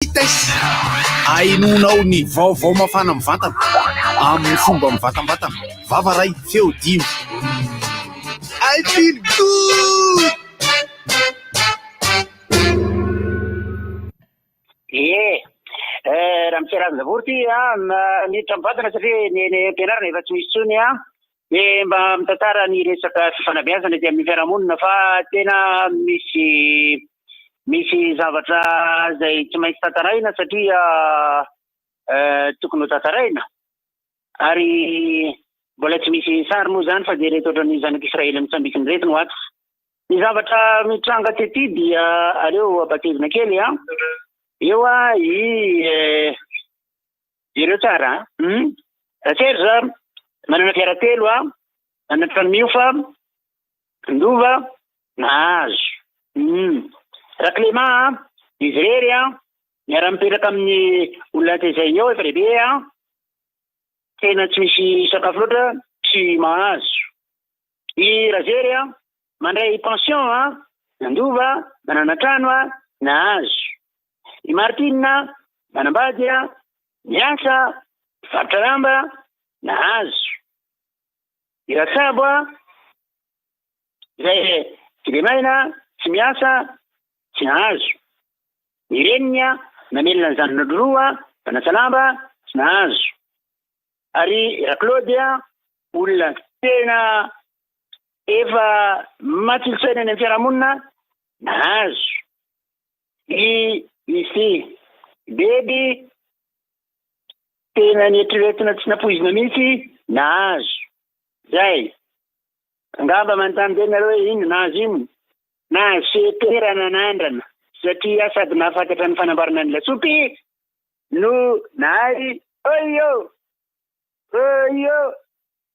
vitesse ainonao ny vaovao mafana mivantana amin'ny fomba mivatambatana vavaray feo dimy I feel good. Raha miserazana vory ty miditra mivantana satria ny ampianarana efa tsy misy tsony de mba mitantara ny resaka fifanabeazana ty amin'ny fiarahamonina fa tena misy zavatra zay tsy maintsy tantaraina satria tokony ho tantaraina ary mbola tsy misy sary moa zany fa de reto ohatran'ny zanak'Israely mitsambikiny reto no ato. Ny zavatra mitranga tety dia aleo abatezina kely eo ireo tsara Serge manana fiara telo manana trano miofa ndova nahazo raha Clément izy rery miara-mipetraka amin'ny olona tezay eo efa lehibe tena tsy misy sakafo loatra tsy mahazo. I Razery mandray pension ndova manana trano nahazo. I Martine manambady miasa mivarotra lamba nahazo. I Ratsabo zay Filemaina tsy miasa tsy nahazo. I Renina namelona ny zanany roa manasa lamba tsy nahazo. Ary ra Claudia olona tena efa matsitsoena ny fiarahamonina nahazo. Misy Beby tena nietreretina tsy napoizina mihitsy nahazo. Zay angamba manontany tena hoe ino nahazo ino na seterana nandrana satria sady nahafantatra ny fanambarana ny lasopy no nahay oyo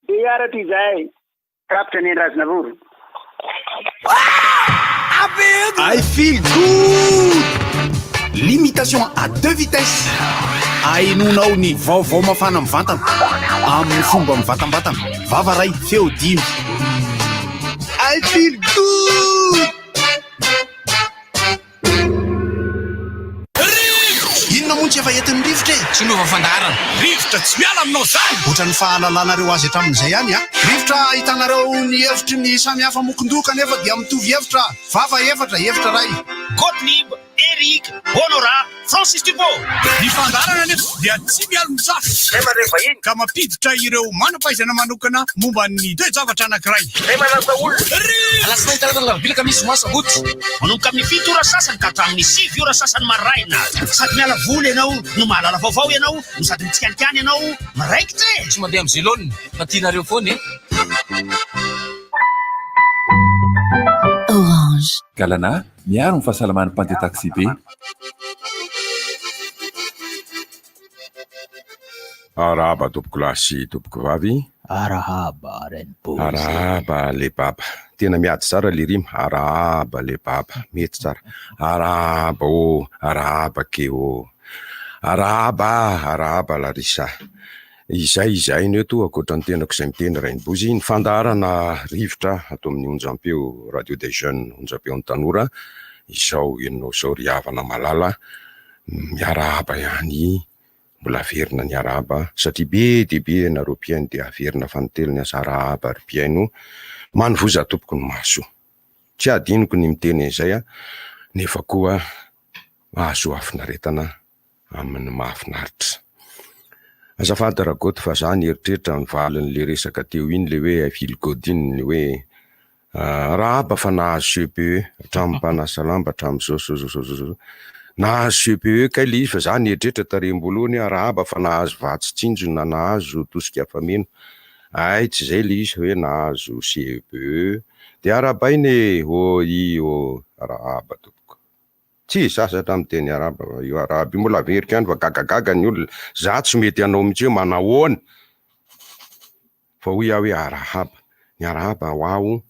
de iaratra izay rapitra ny andrazina voro. I feel good. Limitation à 2 vitesses ainonao ny vaovao mafana mivantana amin'ny fomba mivatambatana vavaray feo dimy I feel good. Inona moa tsy efa entin'ny rivotra tsy nova fandarana rivotra tsy miala aminao zany ohatran'ny fahalalanareo azy hatramin'izay ihany rivotra hitanareo ny hevitry ny samihafa mokondoka nefa dia mitovy hevitra vava hevitra ray Gottlieb, Eric, Honora, Francis Thibault. Ny fandarana nefa dia tsy miala misafy ka mampiditra ireo manam-pahaizana manokana momba ny toe-javatra anankiray alasina hitanana bilaka misy masabotsy manomboka amin'ny 7 ora sasany ka hatramin'ny 7 ora sasany maraina sady miala voly ianao no mahalala vaovao ianao no sady mitsikanikany ianao miraikitra tsy mandeha amin'ny zélone fa tianareo foana Orange. Galana miaro ny fahasalaman'ny mpandeha taxi be. Arahaba tompoko lahy sy tompoko vavy. Arahaba renpo. Arahaba le baba. Tena miady tsara le rima. Arahaba le baba. Mety tsara. Arahaba arahaba ke Arahaba Larissa. Izay ny eto akoatran'ny tenako izay miteny Rainbozy ny fandarana rivotra atao amin'ny onjam-peo Radio des Jeunes onjam-peon'ny tanora izao enao zao ry havana malala miarahaba ihany mbola averina ny arahaba satria be dia be nareo mpiaino dia averina fanotelo ny asa arahaba ry mpiaino manovoza tompoko ny maso tsy adinoko ny miteny izay nefa koa mahazo afinaretana amin'ny mahafinaritra. Azafady Ragoto fa zany eritreritra ny valin'le resaka teo iny le hoe Ville Godine le hoe arahaba fa nahazo CPE hatramin'ny mpanasa lamba hatramin'izao nahazo CPE kay le izy fa zany eritreritra tarem-boalohany arahaba fa nahazo vatsitsinjona nahazo tosika fameno ay tsy zay le izy hoe nahazo CPE dia arabainy arahaba tompoko tsy sasatra amin'ny teny araba io araba mbola averika ihany fa gagagaga ny olona za tsy mety anao mihitsy hoe manahoana fa hoy aho hoe arahaba ny arahaba ho aho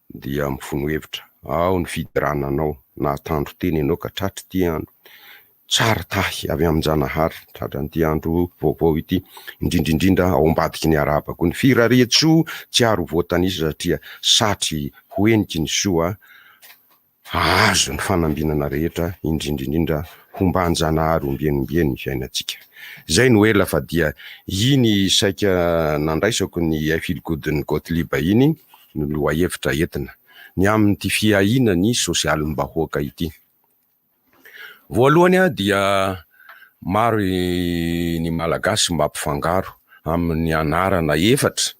dia mifono hevitra ao ny fidirananao na tandro teny ianao ka tratry ty andro tsara tahy avy amin'Janahary tratra ny ty andro vaovao ity indrindrindrindra ao ambadiky ny araba koa ny firaretso tsy aro voatanisa satria satry hoeniky ny soa azo ny fanambinana rehetra indrindrindrindra homban-janahary ombieniombieny ny fiainantsika. Zay no ela fa dia iny saika nandraisako ny Feel-Good-ny Gottlieb iny no lohahevitra entina ny amin'ity fiahina ny sosialim-bahoaka ity. Voalohany dia maro ny malagasy mampifangaro amin'ny anarana efatra,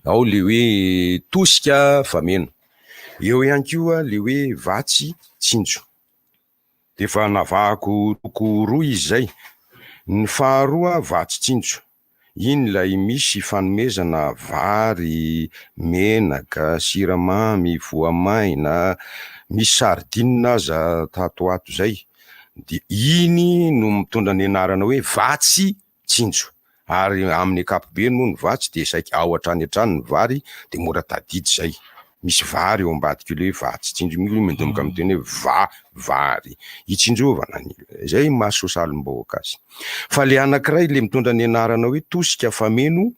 ao le hoe tosika fameno, eo ihany koa le hoe vatsy tsinjo. De fa navahako loko roa izy zay. Ny faharoa vatsy tsinjo, iny lay misy fanomezana vary, menaka, siramamy, voamaina, misy sardinina aza tatoato zay. De iny no mitondra ny anarana hoe vatsy tsinjo. Ary amin'ny ankapobeny moa ny vatsy de saika ao hatrany hatrany ny vary de mora tadidy zay. Misy vary eo ambadika le vatsy tsinjo, mandomboka amin'ny teny hoe vary itsinjovana zay mahasosalim-bahoaka azy. Fa le anankiray le mitondra ny anarana hoe tosika fameno,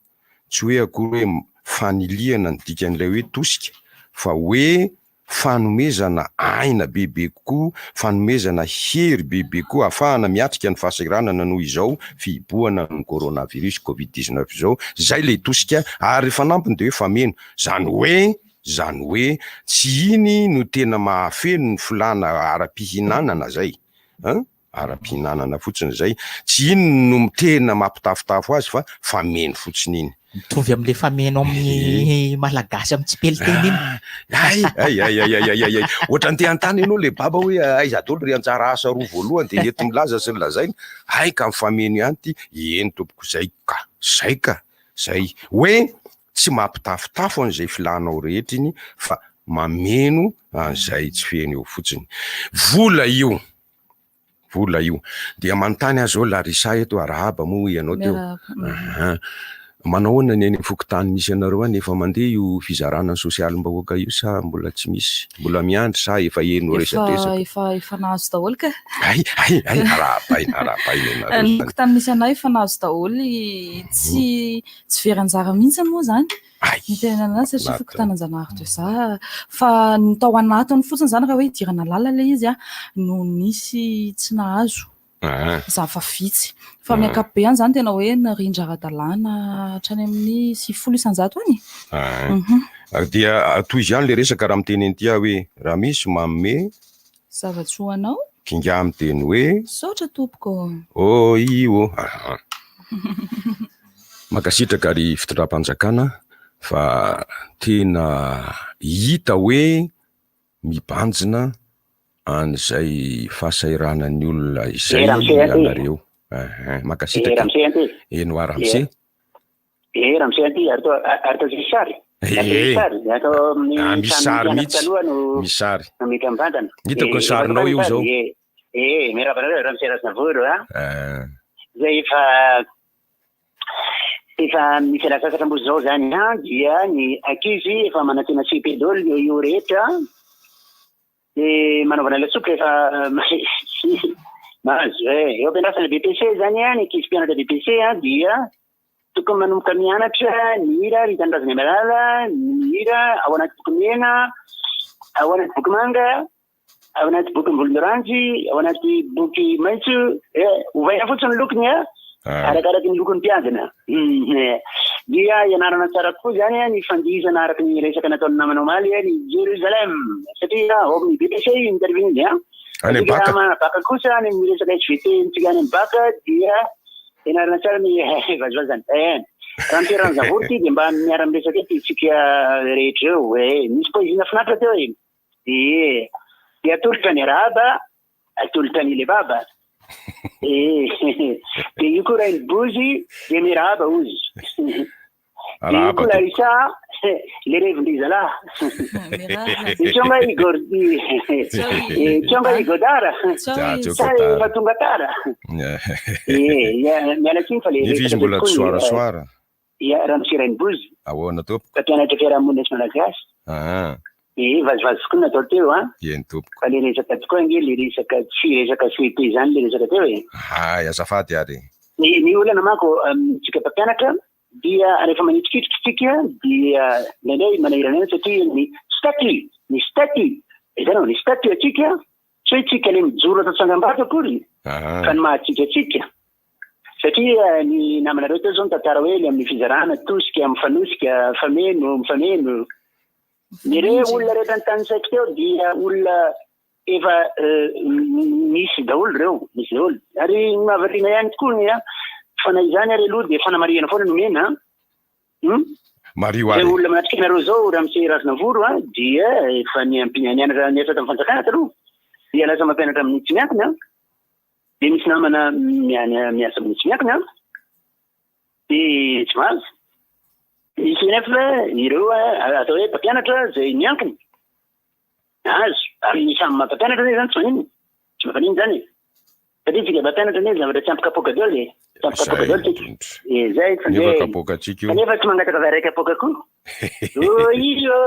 tsy hoe akory hoe faniliana ny dikan'ilay hoe tosika, fa hoe fanomezana aina bebe kokoa, fanomezana hery bebe koa, ahafahana miatrika ny fahasahiranana noho izao fihibohana ny coronavirus Covid-19 izao. Zay le tosika, ary fanampiny de hoe fameno, zany hoe tsy iny no tena mahafeno ny filana ara-pihinanana zay, ara-pihinanana fotsiny zay, tsy iny no tena mampitafotafo azy fa fameno fotsiny iny. Mitovy am'le fameno amin'ny malagasy amin'ny tsipeliteny iny. Ay, ohatrany te antany ianao le baba hoe aiza daholo ry anjara asa roa voalohany de ety milaza sy ny lazaina, hay ka mifameno ihany ty, eny tompoko zay ka, zay hoe tsy mampitafotafo an'izay filanao rehetra iny, fa mameno an'izay tsy feno eo fotsiny. Vola io dia manontany azy ao Larissa eto Arahaba moa ianao teo. Manao ahoana ny any fokotany misy anareo any, efa mandeha io fizarana sosialim-bahoaka io sa mbola tsy misy, mbola miandry sa efa eno resadresaka? Efa nahazo daholo ka. Ay, arapaina. Ny fokotany misy anay efa nahazo daholo, tsy veranjara mihitsy moa zany. Ny tena anazy satria fokotanan-janahary toy za, fa ny tao anatiny fotsiny zany raha hoe idirana lala le izy no nisy tsy nahazo. Za fa vitsy fa amin'ny ankapobeny zany tena hoe narindra ara-dalàna hatrany amin'ny 90 isanjato any. Dia toy izany le resaka raha miteny an'ity hoe raha misy manome zavatra ho anao, kinga miteny hoe saotra tompoko. Io makasitraka ry fitondram-panjakana fa tena hita hoe mibanjina an'izay fahasahiranan'ny olona izay ianareo. Makasitraka eno Ramse. Ramse anty arto sary. Misy sary mihitsy, misy sary. Hitako ny sarinao io zao. Mirabanareo Ramse Rasnavoro zay efa misy rasasatra mbo zao zany dia ny ankizy efa manantena CP-dolo io rehetra. Manaovana lasopy efa mahazo eo ampianarana BPC zany ny ankizy mpianatra BPC dia tokony manomboka mianatra ny hira ritandrazana malala, ny hira ao anaty boky mena, ao anaty boky manga, ao anaty boky volondoranjy, ao anaty boky maitso, ovaina fotsiny lokony arakaraky ny lokon'ny mpianjana. Dia ianarana tsara koa zany ny fandihizana araky ny resaka nataony namana omaly ny Jérusalem, satria ao amin'ny BPC interviewny any baka baka kosa ny resaka SVT ntsika any baka dia ianarana tsara ny vazovazany. Raha mpiarana zavory ty dia mba miara miresaka ety tsika rehetra eo misy poezina finaritra teo dia atolotra ny Arahaba, atolotra ny Lebaba. De io koa raha ny bozy dia ny Arahaba ozy. Io koa Larissa le revondrizala. Tsonga igodara sa mahatonga tara. Miala tsiny fa le izy mbola tsy soarasoara. Raha misy rainy bozy ahoana tompoko mpampianatra fiarahamonina sy malagasy. Vazovazo koa natao teo eny tompoko. Fa le resaka tokoa nge le resaka tsy resaka CP zany le resaka teo azafady ary. Ny olana manko tsika mpampianatra dia rehefa manitrikitrikitsika dia nendray manahirana satria ny statut izany ny statut atsika tsy hoe tsika le mijoro ato Tsangambata akory fa ny mahatsikatsika satria ny namanareo teo zao nytantara hoe le amin'ny fizarana tosika mifanosika mifameno ny re olona rehetra ny tany saiko teo dia olona efa misy daholo reo ary mahavariana ihany tokoa ny fana izany ary aloha dia fanamariana foana nomena Mario ary olona manatrikanareo zao raha misy Razinavoro dia efa ny ampinaniana niasa tamin'ny fanjakana taloha dia lasa mampianatra amin'ny tsy miankina dia misy namana miasa amin'ny tsy miankina dia tsy mahazo misy nefa ireo atao hoe mpampianatra zay miankina azo ary ny samy mampampianatra ne zany tsy manino tsy mafanino zany satria tsika mpampianatra ne zavatra tsy ampikapoka daholo ampikapoka daholo zay kanefa tsy mangataka vairaika apoka koa io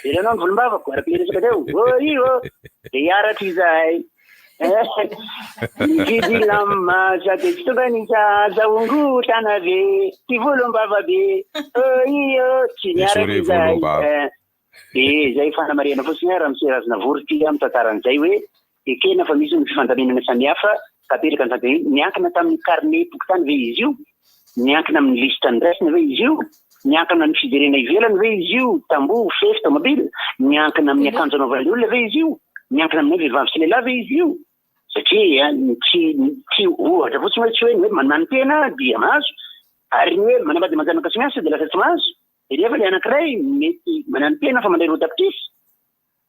iranao ny volombavako arapiresaka teo io dia hiaratra izay nividy lamba sady tsy tonga nizazaongotana be ty volombava be io tsy niaraka izay zay fanamariana fotsiny raha misy Razinavoro ty amin'ny tantaran'izay hoe ekena fa misy ny fifandaminana samihafa kaperaka ny fandamina niankina tamin'ny carnet pokotany ve izy io niankina amin'ny liste andraisina ve izy io niankina amin'ny fijerena ivelany ve izy io tamboho fefy tomobily niankina amin'ny akanjo anaovan'ny olona ve izy io niankina amin'ny vehivavy sy lehilahy ve izy io satria tsy ohatra fotsiny hoe tsy hoe manantena dia mahazo ary ny hoe manambady manjanaka sy miasa dia lasa tsy mahazo rehefa le anankiray mety manantena fa mandray rotapitisy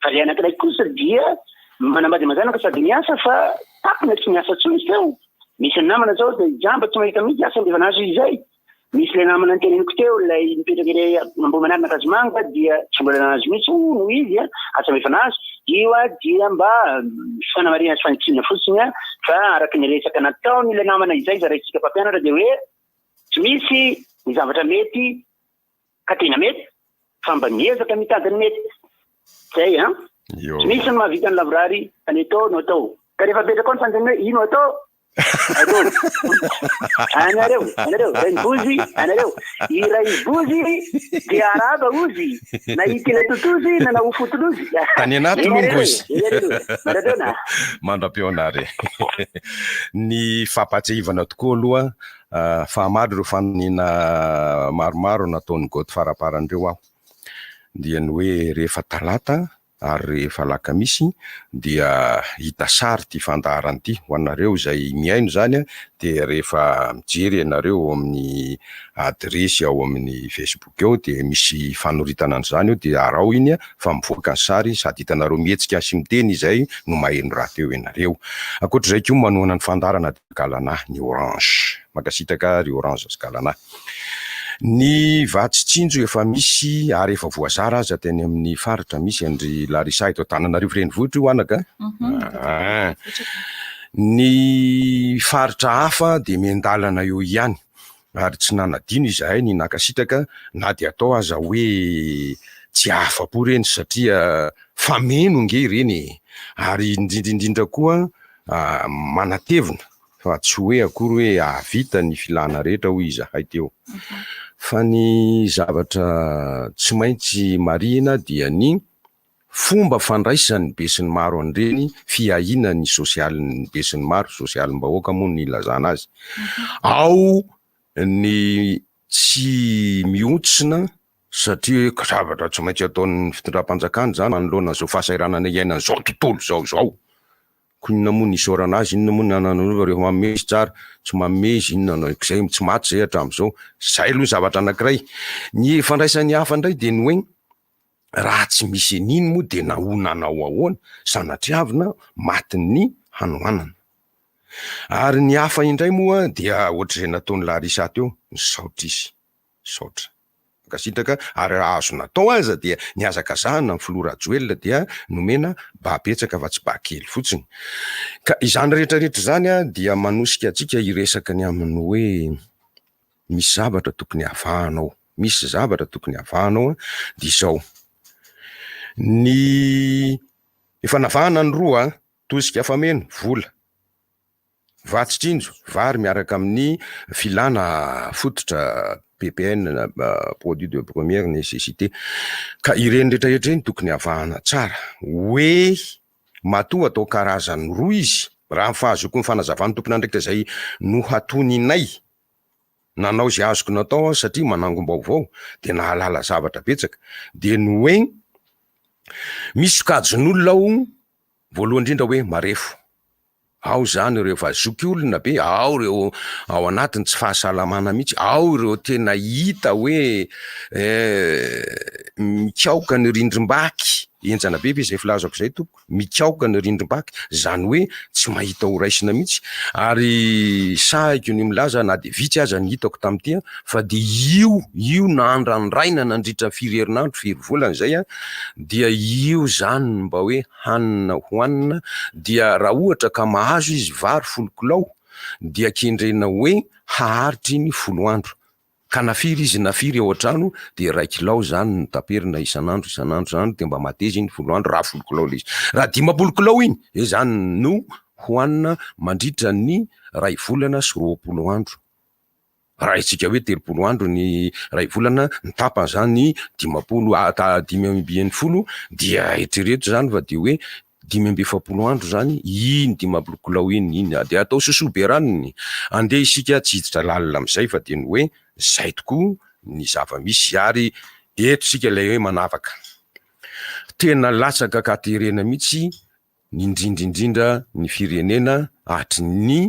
fa le anankiray kosa dia manambady manjanaka sady miasa fa tapina tsy miasa tsony izy teo misy ny namana zao dia jamba tsy mahita mihitsy asa ndefa nazo izay misy le namana nyteneniko teo lay mipetraka ire Ambohimanarina Kazomanga dia tsy mbola nazo mihitsy no izy asa mefa nazo io dia mba fanamariana sy fanitsina fotsiny fa araka ny resaka nataony le namana izay zaraitsika mpampianatra dia hoe tsy misy ny zavatra mety ka tena mety fa mba miezaka mitadiny mety zay tsy misy ny mahavita ny lavorary any atao no atao ka rehefa petraka ao ny fandamina hoe ino atao anareo ray bozy anareo iray bozy dia araba ozy na itila totozy na ufotolozy tany anaty longozy mandram-peonary ny fampatsehivana tokoa aloha fahamaro ireo fanonina maromaro nataon'ny goty faraparandreo aho dia ny hoe rehefa talata ary rehefa alakamisy dia hita sary ty fandaharany ty ho anareo zay miaino zany dia rehefa mijery ianareo amin'ny adresy ao amin'ny Facebook ao dia misy fanoritana an'izany ao dia arao iny fa mivoaka ny sary sady hitanareo mihetsika sy miteny izay no maheno raha teo ianareo ankoatr'izay koa manoana ny fandarana galana ny Orange makasitaka ry Orange sy galana ny Vatsitsinjo efa misy ary efa voazara aza teny amin'ny faritra misy andry Larisa eto Antananarivo renivohitra io anaka ny faritra hafa dia miandalana eo ihany ary tsy nanadino izahay ny nakasitaka na dia atao aza hoe tsy afa-po reny satria fameno nge ireny ary indrindrindrindra koa manatevina fa tsy hoe akory hoe avita ny filana rehetra hoy izahay teo fa ny zavatra tsy maintsy marihina dia ny fomba fandraisan'ny besin'ny maro an'ireny fiahina ny sosialin'ny besin'ny maro sosialim-bahoaka moa ny ilazana azy ao ny tsy mihotsina satria zavatra tsy maintsy ataon'ny fitondram-panjakana zany manoloana zao fahasahiranana iainana zao tontolo zao inona moa ny isorana azy inona moa ny ananova rehefa mamezy tsara tsy mamezy inona zay tsy maty zay hatramin'izao zay aloha zavatra anankiray ny fandraisan'ny hafa indray dia ny hoe raha tsy misy an'iny moa dia naonanao ahoana sanatria matin'ny hanoanana ary ny hafa indray moa dia ohatr'izay nataon'ny Larisa teo ny saotra izy saotra kasitraka ary azo natao aza dia ny azakazahana ny Flora Joel dia nomena babetsaka fa tsy bakely fotsiny ka izany rehetrarehetra zany dia manosika atsika iresaka ny aminy hoe misy zavatra tokony havahanao misy zavatra tokony havahanao dia izao ny fanavahana ny roa tosika fameno vola Vatsitsinjo vary miaraka amin'ny filana fototra PPN produit de première nécessité ka ireny rehetrarehetra iny tokony havahana tsara hoe matoa atao karazany roa izy raha fahazoko ny fanazavany tompona ndraiky zay no hatoninay nanao zay azoko natao satria manangom-baovao de nahalala zavatra betsaka de no hoe misy sokajin'olona ao voalohany indrindra hoe marefo ao zany ireo vazoky olona be ao ireo ao anatiny tsy fahasalamana mihitsy ao ireo tena hita hoe mikaoka ny rindrim-baky enjana bebe zay filazako zay toko mikaoka ny rindrim-baky zany hoe tsy mahita ho raisina mihitsy ary sahiko ny milaza na de vitsy aza ny hitako tamin'ity fa de io nandrandraina nandritra firerinandro firy-volana zay dia io zany mba hoe hanina hoanina dia raha ohatra ka mahazo izy vary 10 kilao dia kendrena hoe haharitra iny 10 andro ka nafiry izy nafiry ao an-trano de 1 kilao zany no taperina isanandro zany de mba mateza iny 10 andro raha 10 kilao le izy raha 15 kilao iny zany no hoanina mandritra ny 2 volana sy 20 andro raha itsika hoe 30 andro ny 2 volana ny tapany zany 510 dia eritrereto zany va de hoe 570 andro zany iny 15 kilao iny de atao sosobe ranony andeha isika tsy hiditra lalina am'izay fa de ny hoe zay tokoa ny zava-misy ary eto sika lay hoe manavaka tena latsaka katerena mihitsy ny indrindrindrindra ny firenena atry ny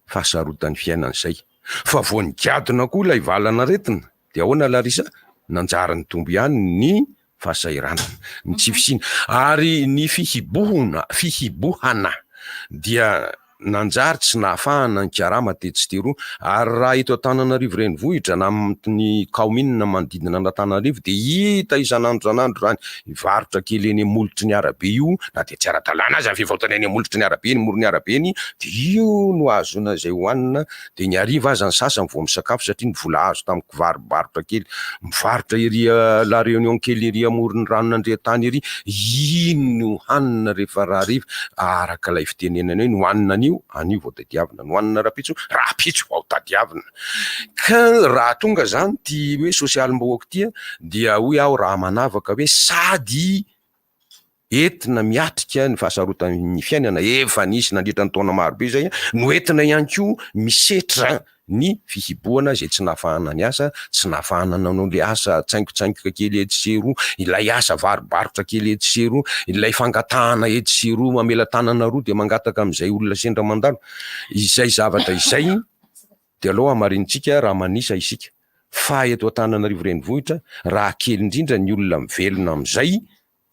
fahasarotan'ny fiainan'izay fa voanigadona koa lay valana retina de ahoana Larisa nanjarany tombo ihany ny fahasahiranana ny tsifisina ary ny fihibohana dia nanjary tsy nahafahana ny karama tetsyteroa ary raha ito Antananarivo renivohitra na ny kaominina manodidina Antananarivo de hita isanandro zany varotra kely eny molotry ny arabe io na de tsy ara-dalàna aza fivarotana eny molotry ny arabe eny morony arabe eny de io no azona zay hoanina de ny ariva aza ny sasany vao misakafo satria ny vola azo tamiko varotra kely mivarotra ery la réunion kely ery amorony rano nandrea-tany ery ino hanina rehefa raha ariva araka lay fitenenana io no hanina anio vao tadiavina no hanina rapitso vao tadiavina ka raha tonga zany ty hoe sosialim-bahoaka tia dia hoe aho raha manavaka hoe sady entina miatrika ny fahasarotan'ny fiainana efa nisy nandritra ny taona marobe zay no entina ihany koa misetra ny fihibohana zay tsy nahafahana ny asa tsy nahafahana nanao le asa tsaingoka kely etsero ilay asa varobarotra kely etsero ilay fangatahana etsero mamela tanana roa de mangataka am'izay olona sendra mandalo izay zavatra izay de aloha amarinitsika raha manisa isika fa eto Antananarivo renivohitra raha kely indrindra ny olona mivelona am'izay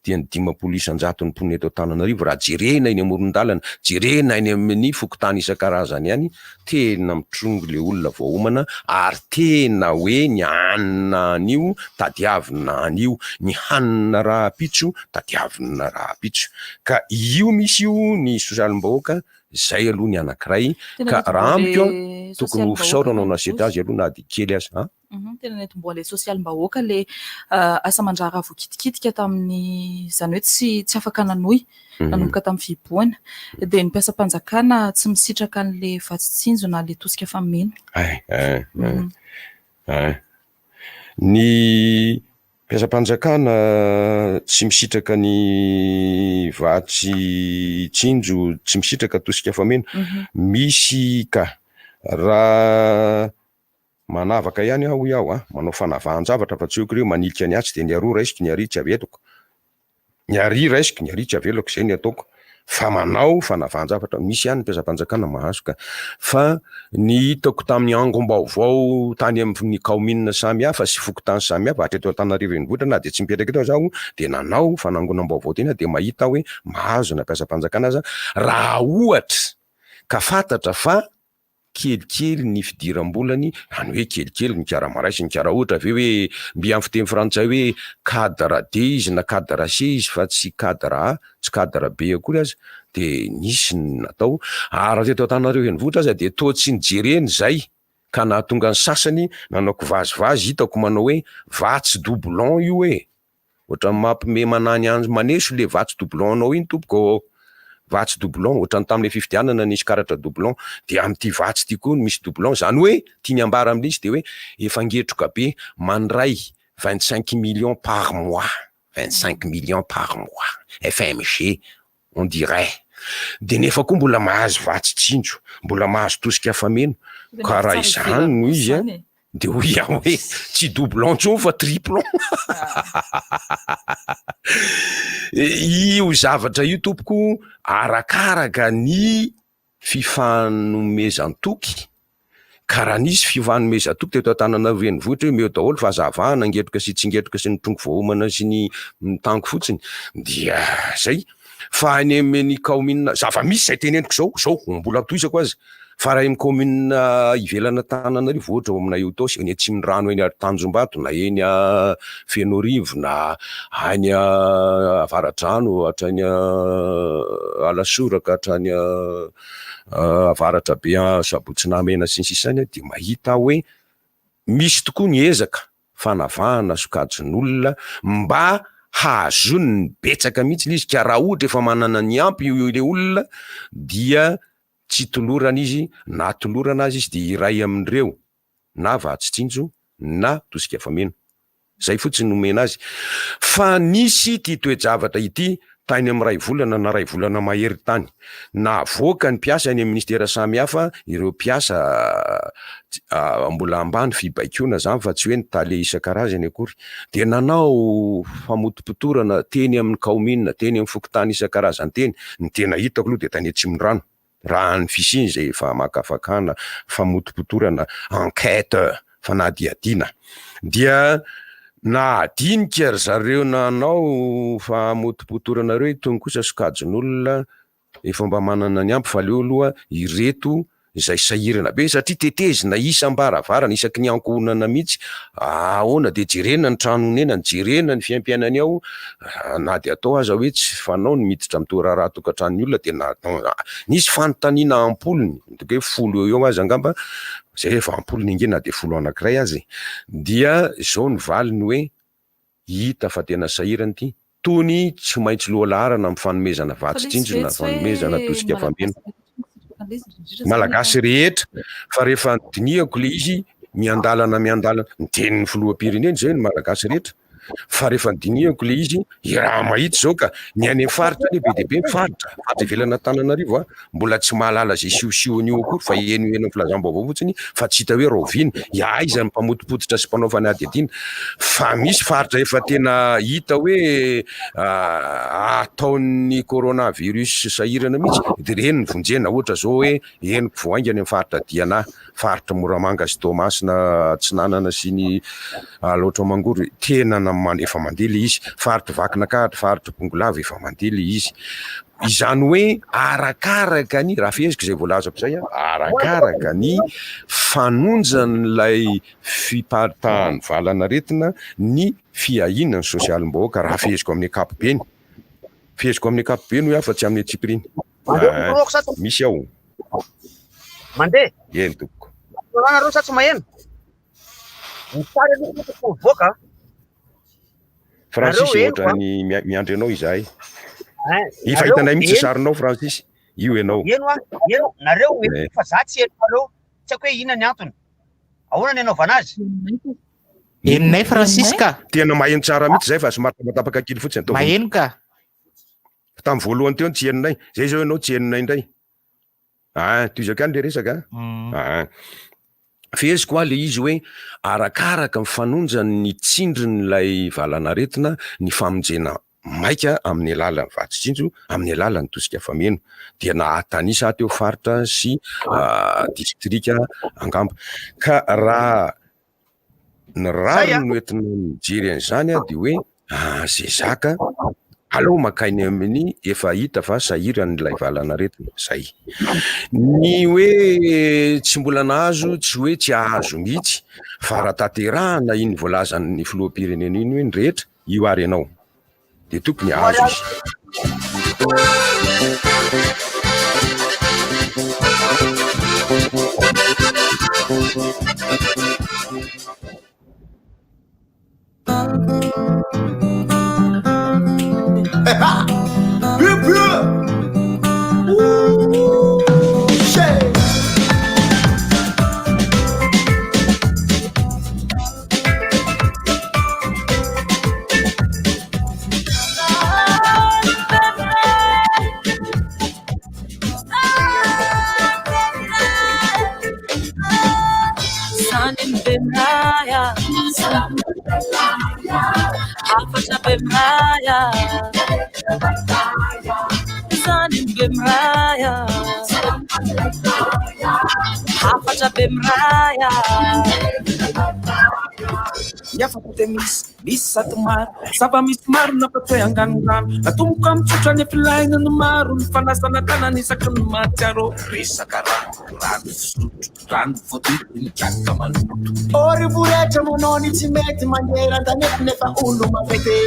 dia ny 50 isan-jato ny mponina eto Antananarivo raha jerena eny amoron-dalana jerena eny amin'ny fokotany isan-karazany ihany tena mitrongo le olona voahomana ary tena hoe ny hanina anio tadiavina anio ny hanina raha-pitso tadiavina raha-pitso ka io misy io ny sosialim-bahoaka zay aloha ny anankiray ka raha amiko tokony ho fisaorana ao nasety azy aloha na de kely azy tena netomboa le sosialim-bahoaka le asa mandrara voakitikitika tamin'ny zany hoe tsy afaka nanohy nanomboka tamin'ny fiboana de ny mpiasam-panjakana tsy misitraka an'le vatsitsinjo na le tosika fameno ny mpiasam-panjakana tsy misitraka ny vatsy tsinjo tsy misitraka tosika fameno misy ka raha manavaka ihany aho manao fanavahan-javatra fa tsy hoe manilika ny atsy de ny aroa raisiko ny ary tsy aveloko ny ary raisiko ny ary tsy aveloko zay ny ataoko fa manao fanavahan-javatra misy ihany mpiasam-panjakana mahazo ka fa ny hitako tamin'ny angom-baovao tany amin'ny kaominina samy hafa sy fokotany samy hafa hatreto Antananarivo renivohitra na de tsy mipetraka eto zaho de nanao fanangonam-baovao tena de mahita hoe mahazo na mpiasam-panjakana aza raha ohatra ka fantatra fa kelikely ny fidiram-bolany any hoe kelikely ny kara-maray sy ny kara ohatra ave hoe mbi amin'ny fiteny frantsay hoe cadre D izy na cadre C izy fa tsy cadre A tsy cadre B akory aza de nisy natao ary teto Antananarivo renivohitra aza de toa tsy nijereny zay ka nahatonga ny sasany nanao vazivazy hitako manao hoe vatsy doublon io ohatra mampime manany anjo maneso le vatsy doublon anao iny tompoko vatsy doublon ohatrany tamin'le fifidianana nisy karatra doublon de am'ty vatsy ty koa misy doublon zany hoe tiany ambara amin'izy de hoe efa ngetroka be mandray 25 millions par mois 25 millions par mois FMG on dirait de nefa koa mbola mahazo vatsitsinjo, mbola mahazo tosika fameno, ka raha izany no izy a de hoy aho hoe tsy doublon ntsony fa triplon. Io zavatra io tompoko arakaraka ny fifanomezan-toky, ka raha nisy fifanomezan-toky teto Antananarivo renivohitra hoe meo daholo fahazavana angetroka sy tsy ingetroka sy ny tongo voahomana sy ny tango fotsiny, dia zay. Fa any amin'ny kaomina zava misy zay teneniko zao mbola toisako azy, fa raha amin'ny kaomina ivelana Antananarivo ohatra ao aminay eo tao sy eny Atsimo rano eny Tanjombato na eny Fenorivo na any Avaradrano hatrany Alasoraka hatrany Avaratra be Sabotsinamena sy ny sisany, de mahita hoe misy tokoa ny ezaka fanavahana sokajin'olona mba hazony ny betsaka mihitsy izy, ka raha ohatra efa manana ny ampy ile olona dia tsy tolorana izy na tolorana azy izy de iray amin'ireo na vatsitsinjo na tosika fameno, zay fotsiny nomena azy. Fa nisy ty toe-javatra ity tany amin'ny 2 volana na 2 volana mahery tany, na avoaka ny mpiasa any amin'ny ministera samihafa, ireo mpiasa mbola ambany fibaikona zany fa tsy hoe nitaly isan-karazany akory, de nanao famotim-pitorana teny amin'ny kaomina, teny amin'ny fokontany isan-karazany teny, ny tena hitako aloha de tany Atsimondrano raha ny fisiny zay fa makafakana famotim-pitorana enquête fanadihadiana, dia na adinika ry zareo nanao famotim-pitorana reo itony kosa sokajin'olona efa mba manana ny ampy, fa leo aloha ireto izay sahirana be satria tetezina isam-baravarana isaky ny ankohonana mihitsy, ahoana de jerena ny tranonena, jerena ny fiaim-piainany ao, na de atao aza hoe tsy fanao ny miditra mitora raha tokantranony olona, de nisy fanontaniana ampolony de hoe 10 eo azy angamba, zay efa ampolony ingena de 10 anankiray azy, dia zao ny valiny hoe hita fa tena sahirany ty, tony tsy maintsy loha laharana amin'ny fanomezana vatsitsinjo na fanomezana tosika fameno malagasy rehetra. Fa rehefa dinihako le izy miandalana ny tenin'ny filoham-pirenena zay ny malagasy rehetra, fa rehefa dinihako le izy raha mahitsy zao ka ny any faritra be de be faritra ivelana Antananarivo mbola tsy mahalala zay siosiony io akory, fa eny filazam-baovao fotsiny, fa tsy hita hoe roviny aiza ny mpamotipototra sy mpanao fanadihadiana. Fa misy faritra efa tena hita hoe ataon'ny coronavirus sahirana mihitsy, de reny ny vonjena, ohatra zao hoe eniko voaingany amin'ny faritra Diana, faritra Moramanga sy Toamasina, Tsinanana sy ny loatra Mangory, tena efa mandeha le izy, faritra Vakinakahatra, faritra Bongolava efa mandeha le izy. Izany hoe arakaraka ny raha feziko zay voalazako zay, arakaraka ny fanonjan'ilay fiparitahan'ny valanaretina ny fiahinany sosialim-bahoaka raha feziko amin'ny ankapobeny, feziko amin'ny ankapobeny hoe afa tsy amin'ny Tsipriny misy ao mandeha eny tompoko nareo sa tsy maheno misary aloha voaka Francis ohatra ny miandry anao izahay. Ifahitanay mihitsy sarinao Francis, io ianao. Eno nareo fa za tsy eno nareo, tsy haiko hoe inona ny antony. Ahoana ny anaovana azy? Enonay Francis ka. Tena maheno tsara mihitsy zay fa somary matapaka kely fotsiny atao. Maheno ka. Tamin'ny voalohany teo tsy henonay, zay zao ianao tsy henonay indray. Toizako ihany le resaka. Feziko le izy hoe arakaraka mifanonjany ny tsindrin'ilay valanaretina ny famonjena maika amin'ny alalan'ny vatsitsinjo, amin'ny alalan'ny tosika fameno, dia nahatanisa teo faritra sy distrika angamba. Ka raha ny raro no entina mijery an'izany dia hoe zay zaka aleo makainy amin'ny efa hita fa sahiran'ilay valanaretina zay. Ny hoe tsy mbola nahazo, tsy hoe tsy ahazo mihitsy, fa raha tanterahana iny voalazan'ny filoham-pirenena iny hoe ny rehetra io ary ianao de tokony ahazo izy. Zanin Bemraya Afasha Bemraya Zanin Bemraya Afasha Bemraya Yafakote misy zato maro sava misy maro napatoe anganontano atomboka mitsotra ny filaina no maro ny fanasana tanana isaky ny matsiaro resaka rano fisotro rano voadodo ny kiaka manoto ory voretra manao ny tsy mety mandeha rantanety nefa olo mafete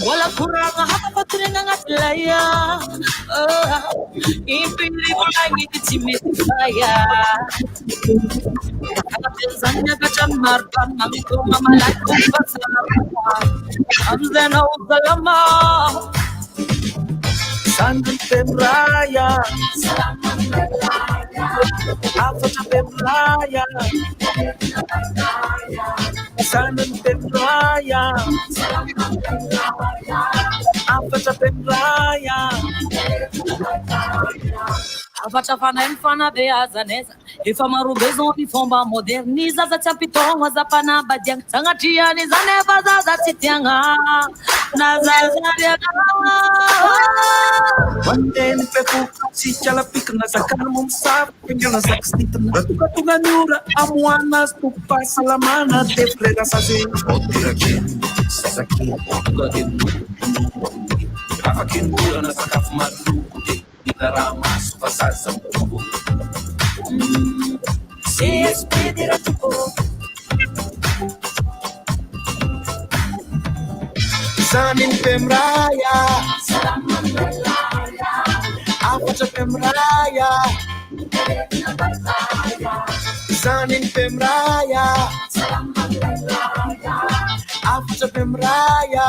wala kuranga hapapatunena ngatlaya impili bulangi titimefaya Tanzania kachamarpan mamiko mamalatu basama amzena uzalama Zanin Bemraya Afasha Bemraya Zanin Bemraya Afasha Bemraya Afatra fanainy fanabeazaneza efa marobe zao ny fomba moderny zaza tsy ampitogno aza-panambadiagna sagnatriany zany efa zaza tsy tiagna na zazariagna Wandeni pepo si chala pikna sakamo msar pengana saksitna ratukatunga nyura amwana stupa salamana te frega sase otirakin sasaki otugaden afakin dura na sakaf maru idarama sufasasa mkubu si espedira tuko Zanin Bemraya Afasha Bemraya Zanin Bemraya Afasha Bemraya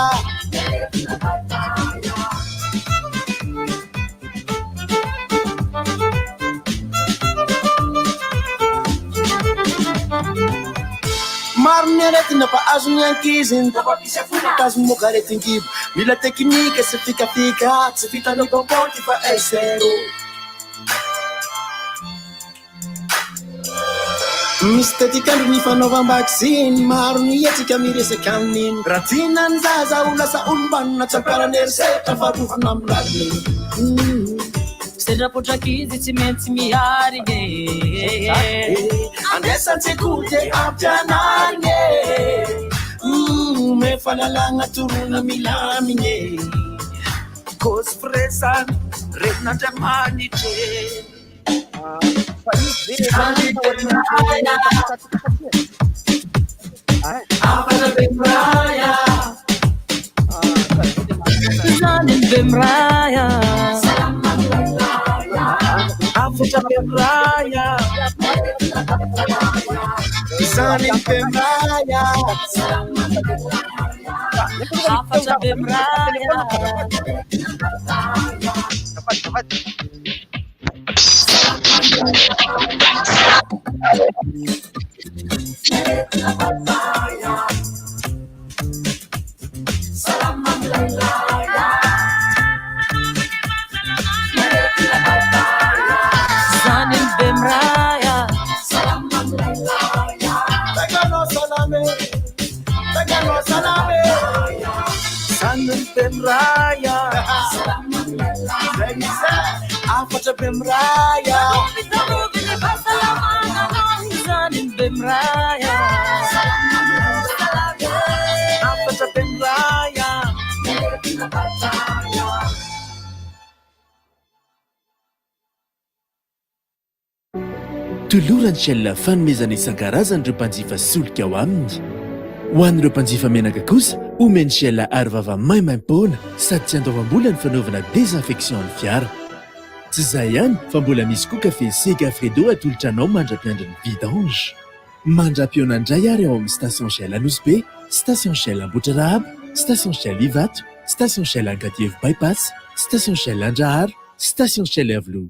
Maro ny aretina fa azo ny ankiziny tazo moka aretin-kibo mila teknika sy fikafika tsy vitanao bôbôky fa esero misy tetikandro ny fanaovam-bakisiny maro ny etsika miresaka amin'iny raha tianany zaza ho lasa olombanona tsy ampiarany erisehatra farovana amin'rany Sedrapotrakizy tsy maintsy miarigny andesan-tsekoly ampianarigny mefalalagna torona milamigny Kozy fresan renin'Andriamanitry Zanin Bemraya Afasha Bemraya Zanin Bemraya Afasha Bemraya Zanin Bemraya Afasha Bemraya Zanin Bemraya Tagano salame Zanin Bemraya Afasha Bemraya Zanin Bemraya Afasha Bemraya Tolorany shell fanomezana isan-karazany ireo mpanjifa solika ao aminy. Ho an'ireo mpanjifa menaka kosa, omeny shell arovava maimaim-poana sady tsy andoavam-bola ny fanaovana désinfection ny fiara. Tsy izay ihany fa mbola misy koa kafe Sega Fredo atolotra anao mandra-piandry ny vidange. Mandra-piona indray ary ao amin'ny station shell Anosy, station shell Ambohidrarahaba, station shell Ivato, station shell Angadivo bypass, station shell Andrahara, station shell Avelo.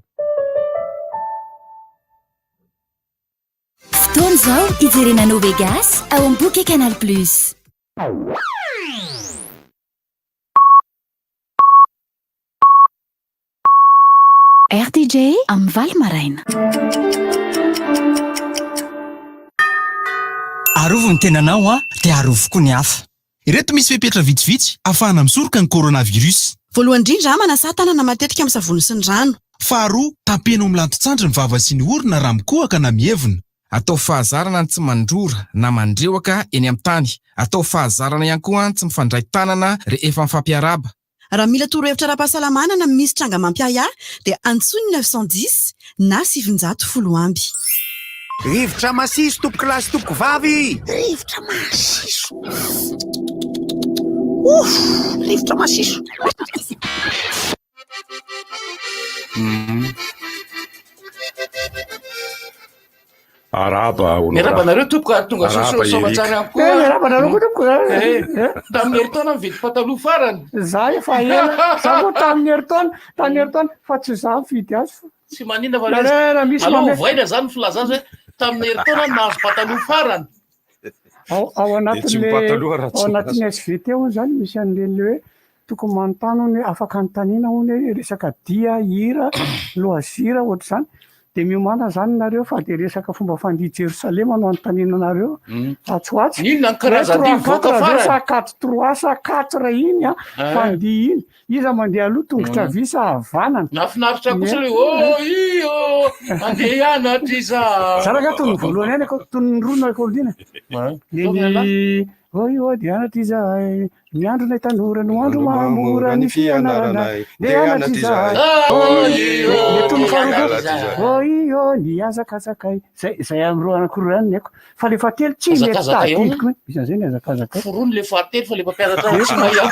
Fotoana izao ijerena Novegas ao amin'ny boky Canal Plus. RTJ amin'ny Valo Maraina. Arovo ny tenanao dia arovo koa ny hafa. Ireto misy fepetra vitsivitsy ahafahana misoroka ny coronavirus. Voalohany indrindra manasa tanana matetika amin'ny savony sy ny rano. Faharoa, tapeno milanto-tsandry ny vava sy ny orona raha mikohaka na mievina. Atao fahazarana ny tsy mandrora na mandrewaka eny amin'ny tany. Atao fahazarana ihany koa tsy mifandray tanana rehefa mifampiaraba. Raha mila torohevitra ara-pahasalamana na misy tranga mampiaya dia antsony 910 na 710 amby. Rivotra masiso tompoko lasy tompoko vavy. Rivotra masiso. Rivotra masiso. Araba miarabanareo tompoko ary tonga somatsara amko. Miarabanareo koa tompoko. Tamin'ny herintaona mividy pataloha farany. Za efa ela. Za koa tamin'ny herintaona fa tsy za mividy azy. Tsy manina fa aloha voaina zany filaza azy hoe tamin'ny herintaona nahazo pataloha farany. Ao anatin'ny SVT io zany misy an'ireny hoe tokony manontany hoe afaka anontaniana hoe resaka dia, hira, loazira ohatr'izany. Dia miomana zany nareo fa dia resaka fomba fandihy Jerosalema no anontaniana nareo. Atsoatsy. Inona ny karazan'ny voaka farany? Sakato 3 iny fandihy iny. Iza mandeha aloha tongotra visa havanana. Nafinaritra kosa hoe mandeha hianatra iza. Saraka toy ny voalohany ihany toy ny roa na kolina. Dia anatra izahay, miandro nay tanora no andro mahamora ny fianaranay. Dia anatra izahay. Ny azakazakay. Zay amin'ny roa anankiroa ihany haiko. Fa le fahatelo tsy mety tadidiko. Isan'izay ny azakazakay. Forony le fahatelo fa le mpampianatra tsy mahia.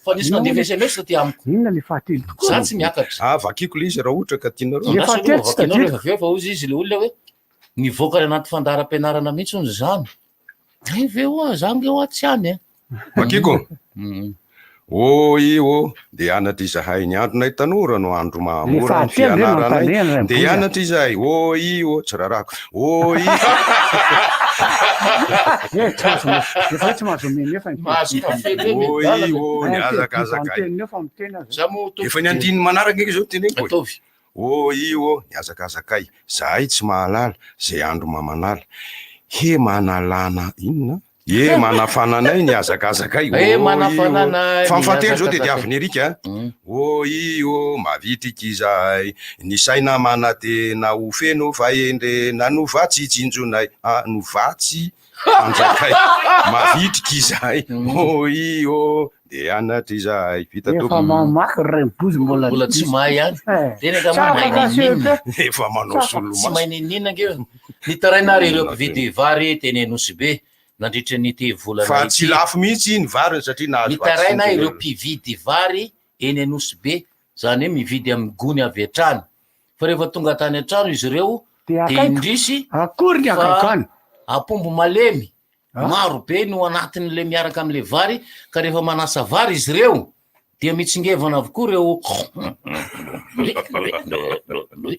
Fa nisy mandeha SMS ty amiko. Inona le fahatelo tokoa? Za tsy miakatra. Vakiko le izy raha ohatra ka tianareo. Le fahatelo tsy tadidiko. Fa ozy izy le olona hoe nivoaka anaty fandaharam-pianarana mihitsy hono zany. Veo zange eo tsy any. Vakiko. Dia anatra izahay ny andronay tanora no andro mahamora ny fianaranay. Dia anatra izahay. Tsy rarako. Efa tsy mahazo meny efa. Mahazo kafe ny azakazakay. Efa ny andiny manaraka eky zao teneniko. Ataovy. Ny azakazakay. Zahay tsy mahalala, zay andro mamanala. Manalana inona? Manafananay ny azakazakay. Manafananay. Fa mifatelo zao dia avy ny erika. Mavitrika izahay. Ny saina manatena ho feno fahendre na no vatsy tsinjonay. No vatsy anjakay. Mavitrika izahay. Dia anatra izahay. Vita tompoko. Efa mamaky rembozy mbola tsy mahay ihany. Tena ka mahay. Efa manao solomaso. Tsy mahay ninina ngeo. Nitaraina ireo mpividy vary teny Nosy-be nandritra ny volana fa tsy lafo mihitsy ny vary satria nahazo. Nitaraina ireo mpividy vary eny Nosy-be zany hoe mividy amin'ny gony avy hatrany. Fa rehefa tonga tany an-trano izy ireo dia indrisy akory ny akakany apombo malemy maro be no anatin'le miaraka amin'le vary ka rehefa manasa vary izy ireo dia mitsingevana avokoa reo.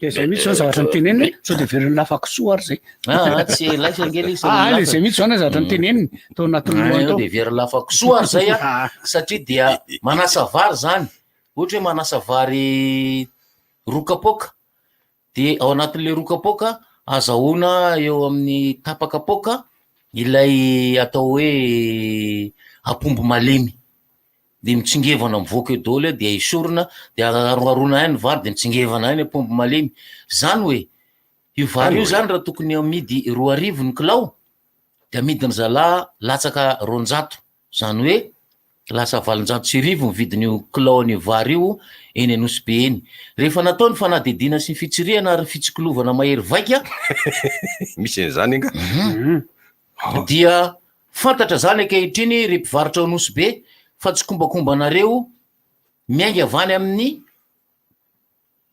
Zay mihitsy zao zavatra niteneniny sao dia veriny lafakisoa ary zay. Tsy laisa ngely izy. Zay mihitsy zao zavatra niteneniny tao anatin'ny lohan dia veriny lafakisoa zay satria dia manasa vary zany. Ohatra hoe manasa vary rokapoka dia ao anatin'le rokapoka azahoana eo amin'ny tapakapoka ilay atao hoe apombo malemy. Dia mitsingevana mivoaka eo daholo dia isorona dia aroarona ihany vary dia mitsingevana ihany apombo malemy. Zany hoe io vary io zany raha tokony amidy 2,000 ny kilao dia amidiny zalahy latsaka 200. Zany hoe lasa 790 ny vidin'io kilao ny vary io eny Nosy-be eny. Rehefa natao ny fanadidina sy ny fitsirihana ary fitsikilovana mahery vaika misy an'izany nga dia fantatra zany ankehitriny ry mpivarotra ao Nosy-be fa tsy kombakombanareo miainga avany amin'ny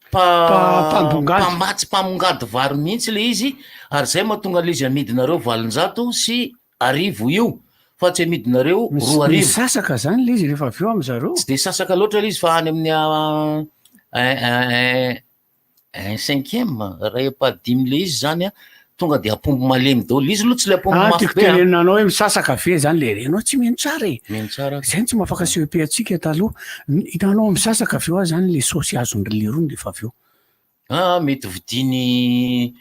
mpambatsy mpamongady vary mihitsy le izy ary zay mahatonga le izy amidinareo 700 sy 1,000 io fa tsy amidinareo 2,000. Sasaka zany le izy rehefa avy eo amin'zareo. Tsy dia sasaka loatra le izy fa any amin'ny 5e raha epa 10 le izy zany tonga de ampombo malemy daholo izy aloha tsy le ampombo mafy tiako be tenenanao hoe misasa kafe zany le renao tsy mino tsara e mino tsara zay tsy mahafaka CEP atsika taloha hitanao misasa kafe ao zany le saosy azony le rony lefa avy eo mety vidiny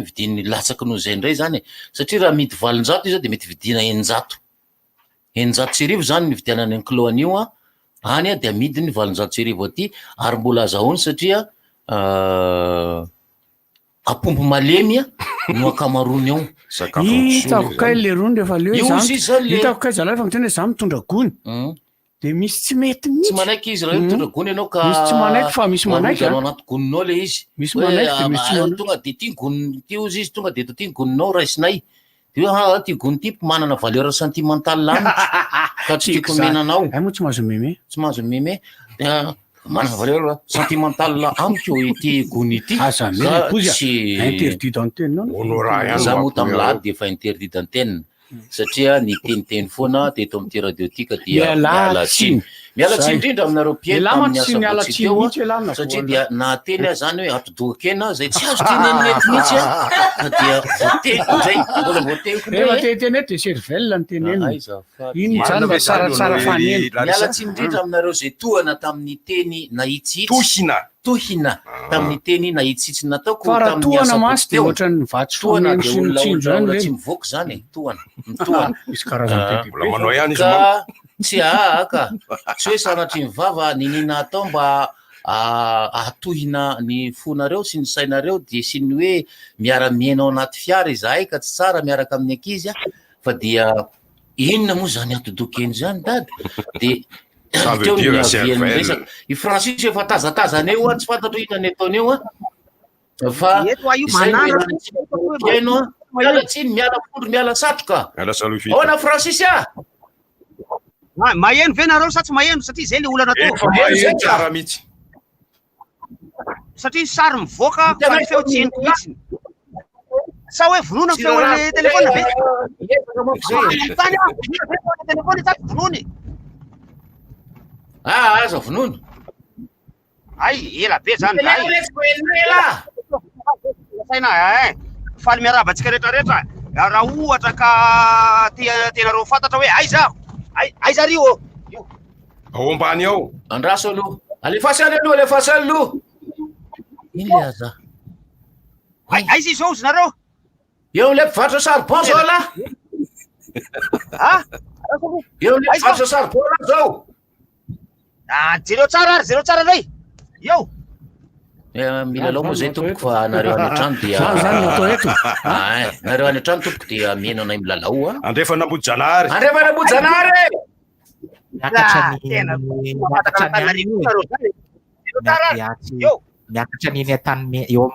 vidiny latsaky noho zay indray zany satria raha midy 700 izy de mety vidina 900 zany ny vidianany ny kilo anio any de amidiny 700 aty ary mbola azahoany satria apombo malemy no akamarony ao hitako kay le rony rehefa leo hitako kay zalahy fa mitena za mitondra gony de misy tsy mety tsy manaiky izy raha mitondra gony ianao ka misy tsy manaiky fa misy manaiky anao anaty goninao le izy misy manaiky de misy tonga de ty gony ty ozy izy tonga de ty goninao raisinay de ty gony ty manana valeur sentimentale lany ka tsy tiako menanao moa tsy mahazo meme tsy mahazo meme manana valeur sentimentale amiko ity gony ity interdit d'antenne za moa tam'lahy de efa interdit d'antenne satria ny teniteny foana teto am'ty radio tika dia mialatsiny indrindra aminareo piely tamin'ny asabotsy teo satria dia nateny a zany hoe atodoakena zay tsy azo tenenety mihitsy dia voateko zay mbola voateko tenety de cervelle ny teneny iny zany mba tsaratsara faneny mialatsiny indrindra aminareo zay tohana tamin'ny teny nahitsitsy tohina tamin'ny teny nahitsitsy nataoko tamin'ny asabotsy teo tohana de olona tsy mivoaka zany mitohana ka tsy ka tsy hoe sanatry mivava ninina atao mba atohina ny fonareo sy ny sainareo de sy ny hoe miara-mienao anaty fiara izahay ka tsy tsara miaraka amin'ny ankizy fa dia inona moa zany atodokeny zany dady de teo miavian'resaka i Francis efa tazatazana eo tsy fantatro inona ny ataony eo fa miala tsiny miala fondro miala satroka ona Francis maheno ve nareo sa tsy maheno satria zay le olana tsara mihitsy satria sary mivoaka fa ny feo tsy henoko mihitsy sa hoe vonona feo le telefona ve tany telefony sa vonony aza vonono ay ela be zany saina faly miarabantsika rehetrarehetra raha ohatra ka tenareo fantatra hoe aiza rio ao ambany ao andraso aloha alefasy any aloha alefasy any aloha iny le aza aiza izy ao izy nareo eo le mpivarotra saribon zao ala eo le mpivarotra saribon ala zao jereo tsara ndray eo milalao moa zay tompoko fa nareo any an-trano dia nareo any an-trano tompoko dia mihaino anay milalao andrefa namboty janary miakatra niny atany eo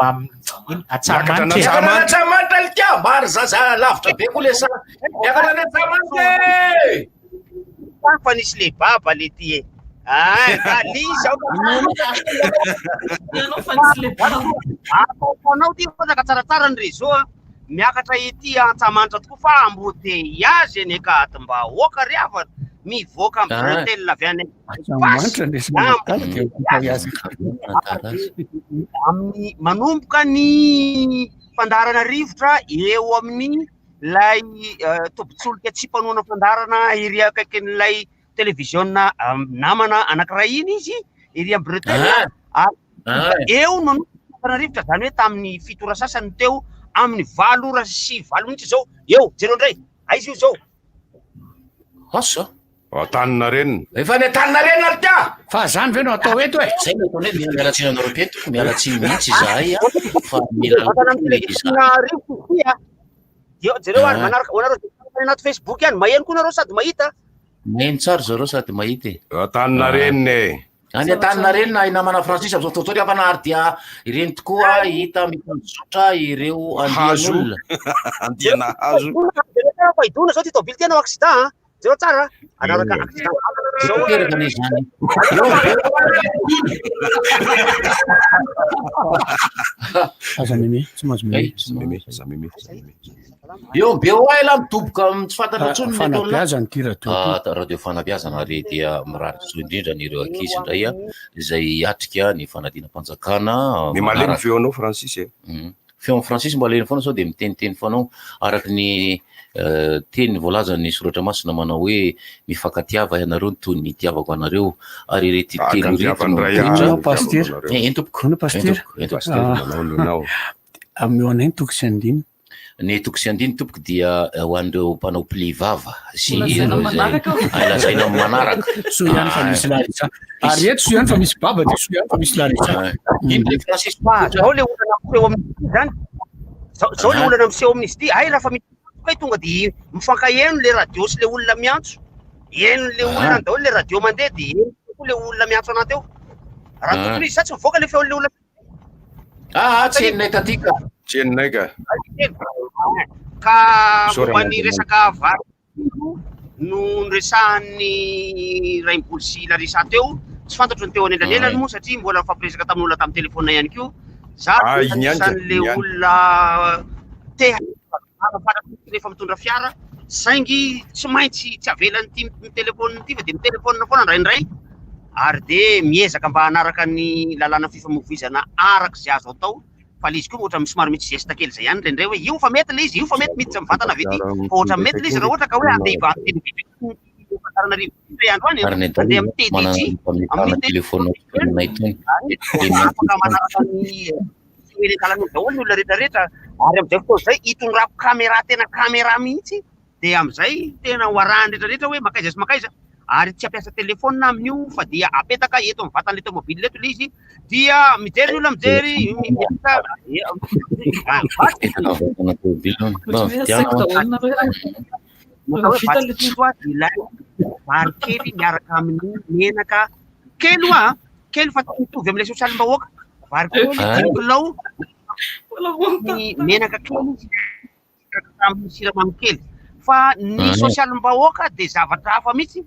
Tsaramanitra lia maro zaza lavitra be koa le sa miakatra any Tsaramanitra fa nisy le baba le ty anao ty fotaka tsaratsara ny réseau miakatra ity Antsamanitra tokoa fa embouteillage eny ka aty mba oka ry afa mivoaka amin'ny bretel avy any amin'ny manomboka ny fandarana rivotra eo amin'ny lay tombontsoloka tsy mpanoana fandarana iry akaiky n'ilay televisionna namana anankiray iny izy iry amin'ny bretel eo nonoana rivotra zany hoe tamin'ny fitora sasany teo amin'ny 7:09 minitra zao eo jereo ndray aizy io zao asa tanina renina efa ny tanina renina al tia fa zany ve no atao eto e zay no ataony hoe mialatsiny anareo petoko mialatsiny mihitsy zahay fa mila jereo ary manaraka onareo anaty Facebook ihany maheno koa nareo sady mahita maheno tsara zareo sady mahita tanina renina e any atanina renina namana Francis am'izao totory afanary dia ireny tokoa hita mitanjotra ireo andian'olona andiana hazo fa idona zao ty tobily tena accident zero tsara anaraka accident zao teraka ny zany aza mimi tsy mahazo eo be oay la midoboka tsy fantatra tsony fanabeazany ty radio fanabeazana re dia mirary so indrindra nyreo ankizy indray izay hiatrika ny fanadina-panjakana ny malemy feonao Francis e feo francise mba leny foana sao de miteniteny foanao araky ny teny voalaza ny soratra masina manao hoe mifankatiava ianareo ny toy ny tiavako anareo ary rety telo ameo anay ny toko sy andiny ny toko sy andiny tompoko dia ho an'ireo mpanao plivava sy lazaina amin'ny manaraka so ihany fa misy larisa ary eto so ihany fa misy baba de so ihany fa misy larisa Francis zao le olana miseho amin'izy zany zao le olana miseho amin'izy ty ay lafa misy tonga de mifankaheno le radio sy le olona miantso eno le olona daholo le radio mandeha de eno le olona miantso anaty eo raha tokony izy sa tsy mivoaka le feon'le olona tsy heninay tatika tsy heninay ka momban'ny resaka vary no resahan'ny Raimboly sy Larisa teo tsy fantatro ny teo an'elanelany moa satria mbola mifampiresaka tamin'olona tamin'ny telefonina ihany keo za isan'le olona rehefa mitondra fiara saingy tsy maintsy tsy avelany ty telefôniny ty fa de mitelefônina foana ndraindray ary de miezaka mba hanaraka ny lalàna fifamoivoizana araka zay azo atao fa le izy koa ohatra somary mitsy geste kely zay ihany ndraindray hoe io fa mety le izy io fa mety miditra mivantana avy ty fa ohatra mety le izy raha ohatra ka hoe andeha hivantaranarivo andro any andeha amin'ny TDJ amin'ny afaka manaraka ny fimerenkalana daholo ny olona rehetrarehetra ary am'izay fotoa zay hitondrako caméra tena caméra mihitsy de am'izay tena hoarahany rehetrarehetra hoe makaiza sy makaiza ary tsy ampiasa telefônina amin'io fa dia apetaka eto amin'ny vatan'le tomobily leto le izy dia mijery ny olona mijery vary kely miaraka amin'ny menaka kely oa kely fa mitovy am'le sosialim-bahoaka vary kely 10 kilao ny menaka kely amin'ny siramamy kely fa ny sosialim-bahoaka de zavatra hafa mihitsy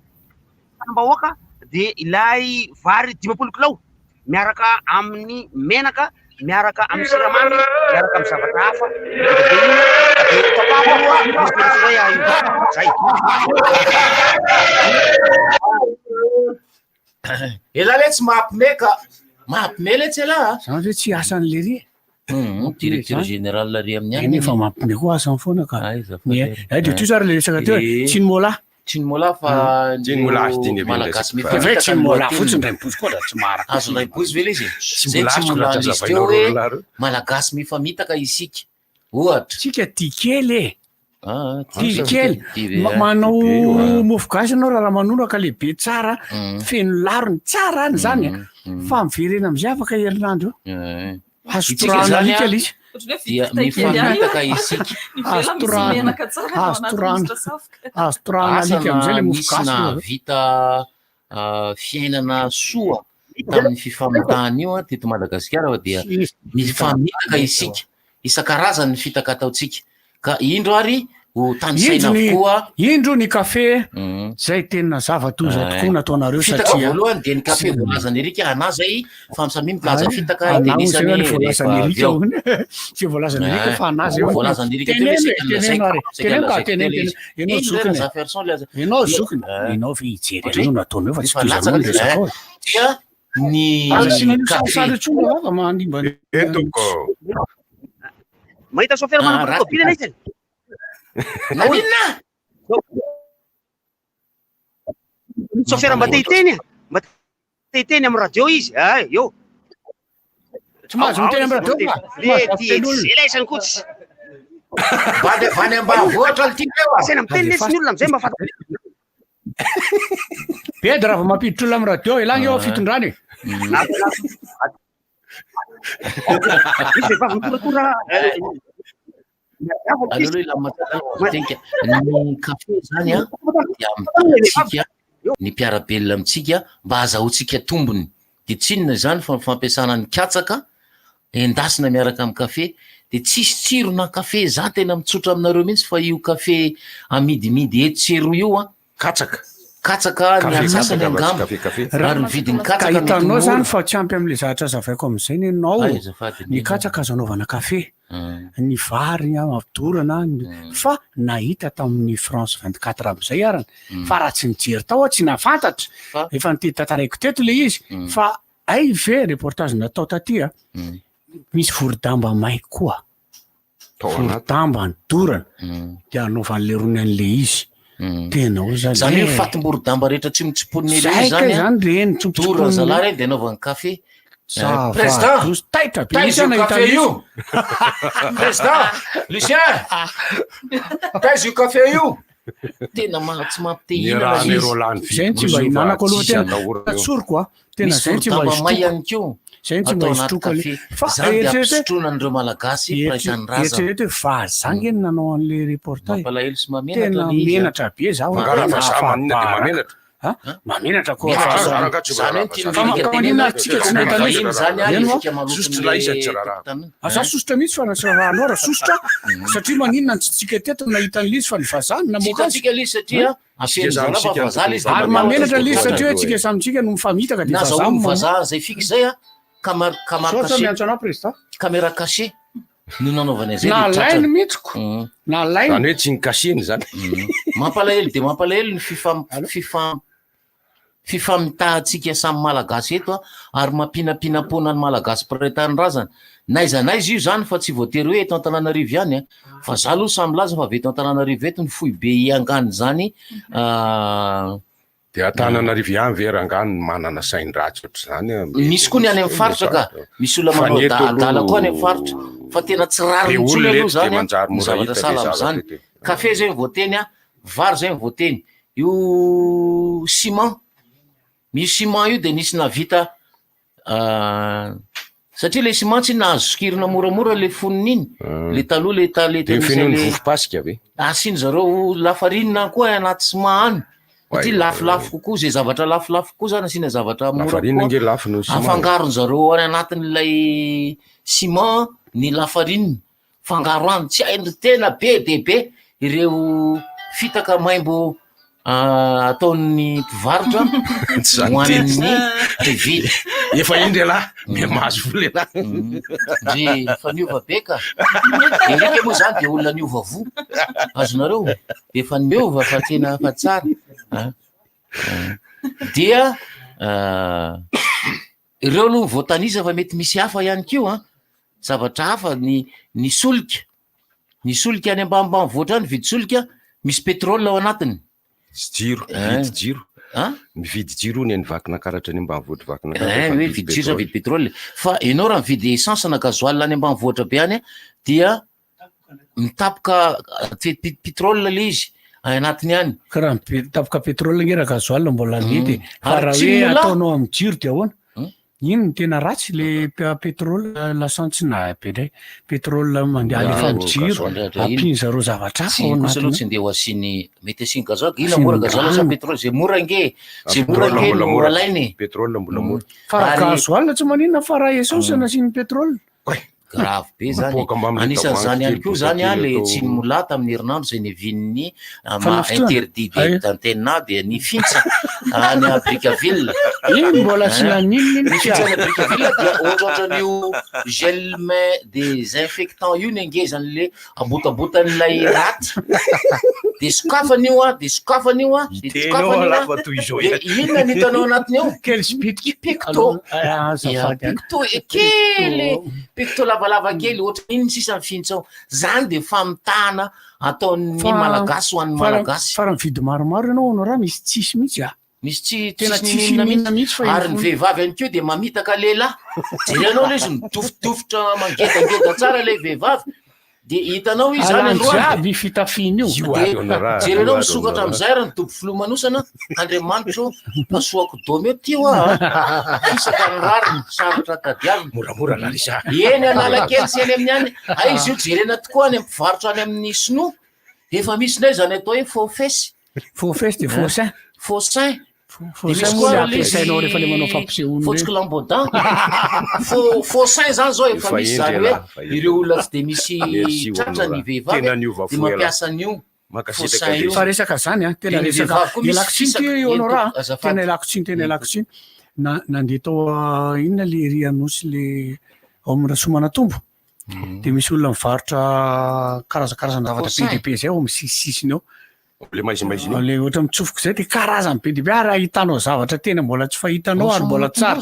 bahoaka de ilay vary 10 kilao miaraka amin'ny menaka miaraka amin'ny siramamy miaraka amin'ny zavatra hafa ela le tsy mahampime le tsy ela zany hoe tsy asan'le ry directeur général ry amin'ny any efa mampime koa asany foana ka de ty zary le resaka teo tsy ny mola tsy ny mola fa malagasy mifavetsy tsy ny mola fotsiny raimpozy koa da tsy mara azo raimpozy ve le izy zay tsy molan'izy teo hoe malagasy mifamitaka isika ohatra tsika tia kely tia kely manao mofogasy anao raha manoraka lehibe tsara feno larony tsara any zany fa miverena am'izay afaka herinandro azotorana alika le izy dia mifamitaka isika azotorana alika am'izay le mofogasy na vita fiainana soa tamin'ny fifamitahana io teto Madagasikara dia mifamitaka isika isan-karazany ny fitaka ataotsika ka indro ary ho tanisaina avokoa indro ny kafe zay tena zava-doza tokoa nataonareo satria voalohany de ny kafe voalazany erika ana zay fa misamy miplaza fitaka de nisany tsy voalazany erika fa ana zay voalazany erika enao zokiny enao fa hijery reo nataonao fa tsy tozanao resaka dia ny kafe manimba mahita chauffeur manambola tobile na izy nanina chauffeur mba te hiteny amin'ny radio izy io tsy mahazo miteny amin'ny radio zay laisany kotsy vany ambavoatra le tia eo asena miteny lesy ny olona am'izay mba fata be de raha va mampiditra olona amin'ny radio elany eo fitondrany ny kafe zany a dia mitsika ny mpiarabelona amitsika mba azahotsika tombony de tsinona zany fa fampiasana ny katsaka endasina miaraka amin'ny kafe de tsisy tsirona kafe za tena mitsotra aminareo mihitsy fa io kafe amidimidy etsero io a katsaka ny asasany angamba ary mividiny katsaka hitanao zany fa tsy ampy am'le zahatra azavaiko am'izay ny anao ny katsaka azo anaovana kafe ny vary avdorana fa nahita tamin'ny France 24 am'izay arany fa raha tsy nijery tao tsy nafantatra efa nitety tantaraiko teto le izy fa ay ve reportage natao taty misy vorodamba may koa Tamba ny dorana dia anaovan'le rony an'le izy tena ho zany hoe fatim-borodamba rehetra tsy mitsipony zany reny dorana zalahy reny de anaovany kafe président taitra be taizy io café io président Lucien taizy io café io tena tsy mampitehinana zay tsy mba hinanako aloha tena tsoroko a tena zay tsy mba may ihany keo zay tsy mba hisotroka zany de ampisotroanan'ireo malagasy praisan'ny razana eritrereto hoe vazangy eny nanao an'le reportage mampalahelo sy tena menatra be zaho mamenatra koa za sosotra mihitsy fa nasarahanao raha sosotra satria maninona ny tsitsika teto nahitan'le izy fa ny vazany namokatsika le satria ary mamenatra le izy satria hoe tsika samitsika no mifamitaka de vazaha zay fiky zay a miantso anao président caméra caché no nanaovana zay nalainy mihitsiko nalainy zany hoe tsy ny kaseny zany mampalahelo de mampalahelo ny fifamitahantsika samy malagasy eto a ary mampinapinapona ny malagasy praitan'ny razana naiza naizy io zany fa tsy voatery hoe eto Antananarivo ihany a fa za aloha samy laza fa avy eto Antananarivo eto ny fohy be iangany zany de Antananarivo ihany verangany manana sain-dratsy ohatr'izany misy koa ny any amin'ny faritra ka misy olona manao dala koa any amin'ny faritra fa tena tsy rary mitsolo aloha zany ny zavatra sala am'zany kafe zay mivoateny a vary zay mivoateny io ciment misy ciment io de nisy navita satria le ciment tsy nahazo sokirina moramora le foniny iny le taloha le fenony vovopasika ave asiny zareo lafarinina koa anaty ciment any satria lafilafo kokoa zay zavatra lafilafo koa zany asina zavatra morakoa afangaron zareo any anatin'ilay ciment ny lafarinina fangaro any tsy haino tena be de be ireo fitaka maimbo ataon'ny mpivarotra hoan'ny TV efa indry lahy me mahazo vola lahy ndry faniova be ka erika moa zany de olona niova vo azonareo de efa niova fa tena fa tsara dia ireo aloha voatanisa fa mety misy hafa ihany keo a zavatra hafa ny solika any ambanimbany voatra any vidy solika misy petrole ao anatiny jiro vidy jiro mividy jiro ny vakina karatra ny ambanivoatra vakina hoe vidy jiro vidy petrole fa ianao raha mividy essence na gasoil any ambanivoatra be any dia mitapoka petrole le izy anatiny any karaha mitapoka petrole nge raha gasoil mbola mety fa raha hoe ataonao amin'ny jiro de ahoana ino ny tena ratsy le petrole lasantsy na be ndray petrole mandeha lefa mijiro ampiny zareo zavatra kosa aloha tsy ndeha ho asiny mety asiny gazoil ina mora gazoil sa petrole zay mora nge no alainy petrole mbola mora fa raha gasoil tsy maninona fa raha essence nasiny petrole grave be zany anisan'izany ihany koa zany a le tsy molata amin'ny herinandro zay ny vininy interdit d'antenne de ny fintsa any a Brickaville iny mbola tsy nanininy ny fintsa any a Brickaville dia ohatrohatran'io gel main désinfectant io ny angezany le ambotabotan'ilay raty de sokafany io a de sokafany io a de inona ny hitanao anatiny ao pecto kely pecto lavalava kely ohatra iny sisa mifintsao zany de famitahana ataon'ny malagasy ho an'ny malagasy fa raha mividy maromaro ianao no raha misy tsisy mihitsy misy tsisy mihitsy ary ny vehivavy any keo de mamitaka lehilahy jerenao le izy midofodofotra mangedangeda tsara le vehivavy de hitanao izy zany androany fitafiny io jerenao misokatra am'izay raha ny tobo filomanosana Andriamanitro pasoako domeo tio fisaka ny rariny sarotra tadiavina moramora lalisa eny Analakely sy eny amin'ny any izy io jerena tokoa any mpivarotra any amin'ny sinoa efa misy nay zany atao hoe faux fesy de faux sein misy koa fotsika lambaudin faux sein zany zao efa misy zany hoe ireo olona tsy de misy tratra ny vehivavy de mampiasa an'io fa resaka zany a tena resaka elakotsiny ty honorant tena elakotsiny nandeha tao inona le rianosy le ao amin'ny Rasomana Tombo de misy olona mivarotra karazakarazana zavatra PDP zay ao amin'ny sisisiny ao le ohatra mitsofoka zay de karazany be dibe raha hitanao zavatra tena mbola tsy fahitanao ary mbola tsara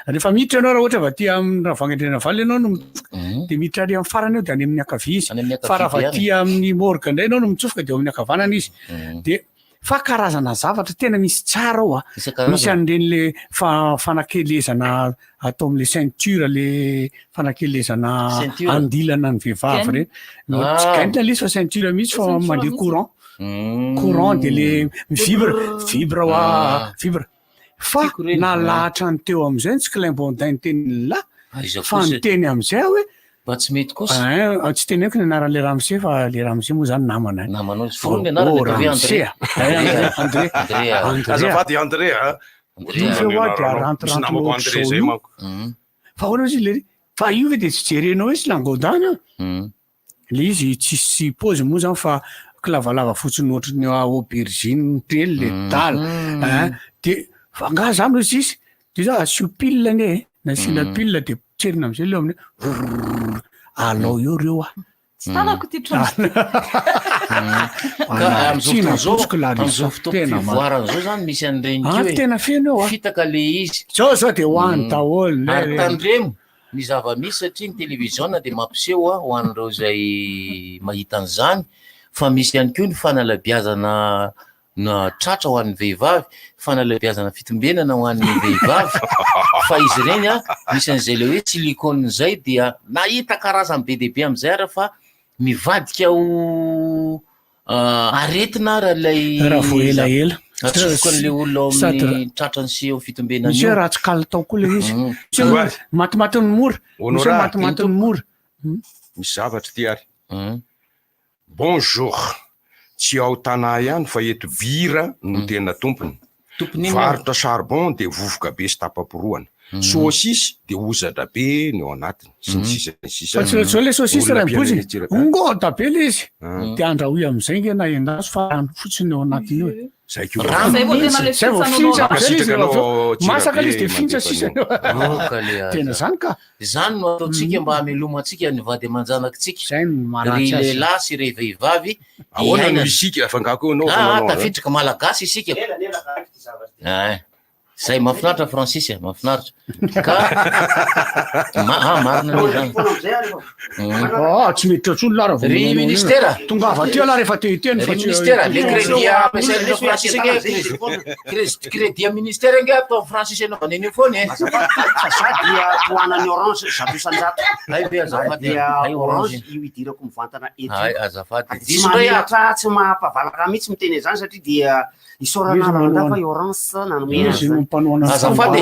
rehefa miditra ianao raha ohatra va ty amin'ny raha vangendrena valy ianao no mitsofoka dia miditra ary amin'ny farany eo dia any amin'ny ankavia izy fa raha vaty amin'ny morgue indray ianao no mitsofoka dia amin'ny ankavanana izy dia fa karazana zavatra tena misy tsara ao misy an'ireny le fanakelezana atao amin'le ceinture le fanakelezana andilana ny vehivavy reny tsy gainina le izy fa ceinture mihitsy fa mandeha courant dia le vibre fa nalahatra ny teo amin'izay tsy Climbondin ny teny la fa ny teny amin'izay hoe mba tsy mety kosa tsy teny haiko ny anaran'le Ramsey fa le Ramsey moa zany namana azafady André fa hoana izy le fa io ve dia tsy jerenao hoe sy Langodana le izy tsisy pôzy moa zany fa lavalava fotsiny ohatry ny aubergine tely le tala dia fa nga zany izy izy dia za asio pile ane nasina pile dia tserina amin'izay leo amin'ny alao eo reo tsy tanako ty trano am'izao fotoana fivoarana zao zany misy an'ireny tena feno eo fitaka le izy zao dia hoany daholo ary tandremo ny zava-misy satria ny televiziona dia mampiseho ho an'ireo izay mahita an'izany fa misy ihany koa ny fanalabiazana na tratra ho an'ny vehivavy fanalabiazana fitombenana ho an'ny vehivavy fa izy ireny misy an'izay le hoe silicone zay dia nahita karazany be dehibe amin'izay ara fa mivadika ho aretina raha vo elaela atsofokan'le olona ao amin'ny tratrany sy eo fitombenana misy hoe raha tsy kalitao koa le izy matimatin'ny mora misy hoe matimatin'ny mora misy zavatra ty ary bonjour tsy ao tanà ihany fa eto vira no tena tompony varotra charbon dia vovoka be sy tapaporoana saucisse dia ozatra be ny ao anatiny sy ny sisa ny sisa fa le saucisse raha mibozy ngota be le izy dia andrahoy amin'izay nge na endazo fa rano fotsiny ao anatiny io zay zay vo finja masaka le izy dia finja sisany tena zany ka zany no ataontsika mba hamelomantsika ny vady aman-janakitsika zay ry lehilahy sy ry vehivavy ahoana no isika afangako anao tafitrika malagasy isika zay mahafinaritra Francis mahafinaritra ka marina le zany tsy miditra tsony lara ry ministera tonga avaty ala rehefa te hiteny ry ministera le crédit ampiasain'le Francis crédit ministère nge atao Francis anao vanenio foany dia toanany orange zato isanjato azafady orange io idirako mivantana azafady tsy mahampavalaka mihitsy miteny zany satria dia isorana fa orange nanomena azafady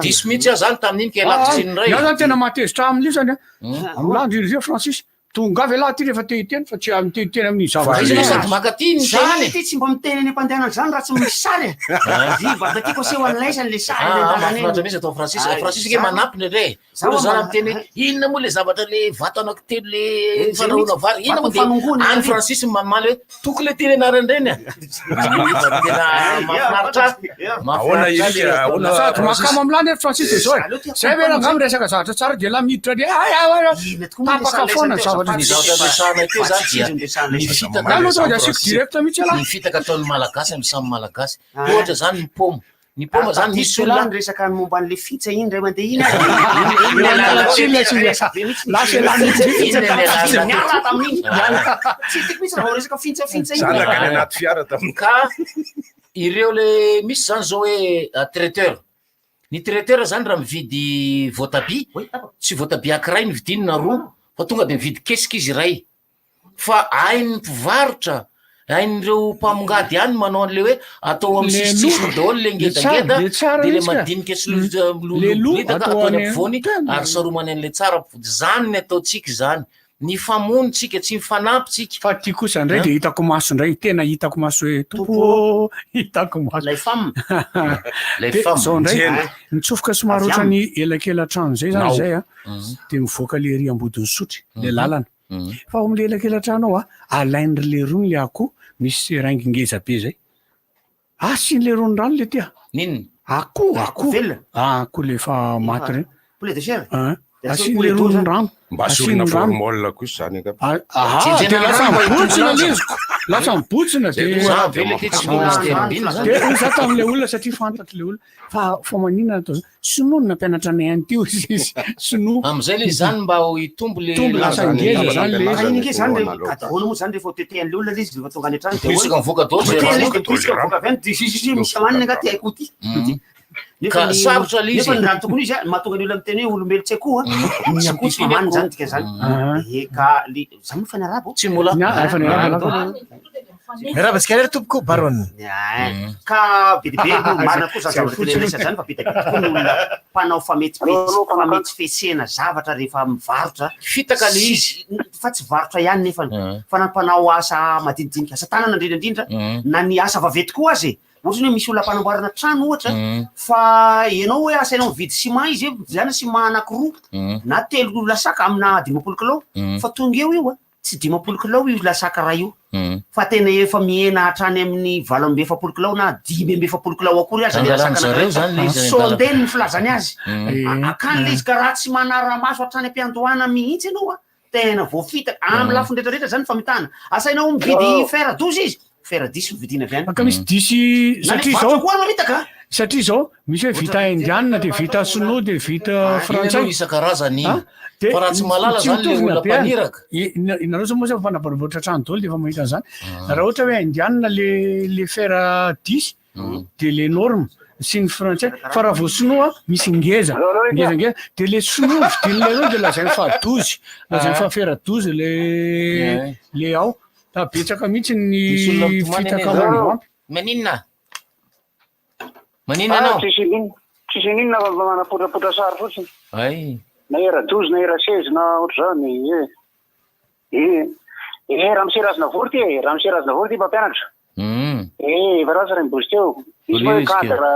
diso mihitsy zany tamin'iny ke lavitry ny ray zany tena matezitra amin'io zany amilando iry Francis tonga avy laha ty rehefa te hiteny fa tsy miteny amin'ny sady makatiny zany ty tsy mba miteny any ampandehanana zany raha tsy misy sary vata ty koseho an'laisany le mahafinaritra mihitsy atao Francis ke manampiny re olo zany miteny inona moa le zavatra le vatanako telo le fanahoana vary inona moa dia any Francis mamaly hoe toko le tirenarany reny tena mahafinaritra sady makamo amilany Francis de zao zay ve angamy resaka zavatra tsara dia la miditra re tapaka foana zavatra ny zavatra ampiasana teo zany dia ny fitaka ataon'ny malagasy amin'ny samy malagasy ohatra zany ny poma ny poma zany misy olona resaka momba an'le fitsa iny ray mandeha ka ireo le misy zany zao hoe traiteur ny traiteur zany raha mividy voatabia tsy voatabia ankiray ny vidiny na roa fa tonga dia mividy kesika izy ray fa hainy mpivarotra hain'ireo mpamongady ihany manao an'le hoe atao amin'ny sisisisiny daholo le ngedangeda dia le madinika sy lololitaka ataony ampovoany ary saromany an'le tsara zany ny ataontsika zany ny famonitsika tsy mifanampitsika fa ty kosa indray dia hitako maso indray tena hitako maso hoe tompo hitako maso lay femme zao indray mitsofoka somary ohatrany elakelatrano zay zany zay dia mivoaka le riam-bodiny sotry le lalana fa ao amin'le elakelatrano ao alainy le rony le akoho misy raingingeza be zay asiny le rony rano le tia ninona akoho le fa maty reny poulet de chair asiny le rony rano mba sorina formol kosa zany dia lasa mibotsy na leziko lasa mibotsina za tamin'le olona satria fantatry le olona fa maninona atao sonoa na mpianatra anay any teo izy sonoa am'izay le zany mba ho itombo le lasa ngeza zany le zany kadahoana moa zany rehefa tetehan'le olona le izy rehefa tonga any an-trano pisaka mivoaka misy amanina angaty haiko ty ka sarotra le izy nefa ny raha tokony izy mahatonga ny olona miteny hoe olombelo tsy aikoa tsy famaniny zany tika zany ka zany moa fanarabo tsy mola Merhaba sekali tompoko baron. Ka bidibe marina koa zaza zany fa bitabita koa ny olona mpanao fametsifetsena zavatra rehefa mivarotra fitaka le izy fa tsy varotra ihany nefa fa nampanao asa madinidinika asa tanana indrindrandrindra na ny asa vavety koa azy ohatra hoe misy olona mpanamboarana trano ohatra fa ianao hoe asainao mividy ciment izy zany ciment anankiroa na 3 lasaka amina 10 kilao fa tonga eo io tsy 10 kilao io lasaka raha io fa tena efa miena hatrany amin'ny 7 kilao na 7 kilao akory azy sondeny ny filazany azy akany le izy ka raha tsy manara-maso hatrany ampiandohana mihitsy ianao tena voafitaka amy lafo ndretraretra zany famitana asainao mividy fer 12 izy fer 10 mividina avy any ka misy disy satria zao misy hoe vita indiana de vita sinoa de vita frantsay isan-karazany fa raha tsy malala zany le olona mpaniraka inareo zao moa zay fanamboaramboatra trano daholo de efa mahita an'izany raha ohatra hoe indiana le fer 10 de le norme sy ny frantsay fa raha vao sinoa misy ngeza de le sinoa vidin'le reo de lazainy fa 12 lazainy fa fer 12 le ao betsaka mihitsy ny fitakamana maninona anao tsisy ninona fa manapotrapotra sary fotsiny ay na era 12 na era 16 na ohatra zany raha miserazina vory ty mpampianatra varasa reny bozy teo misy hoe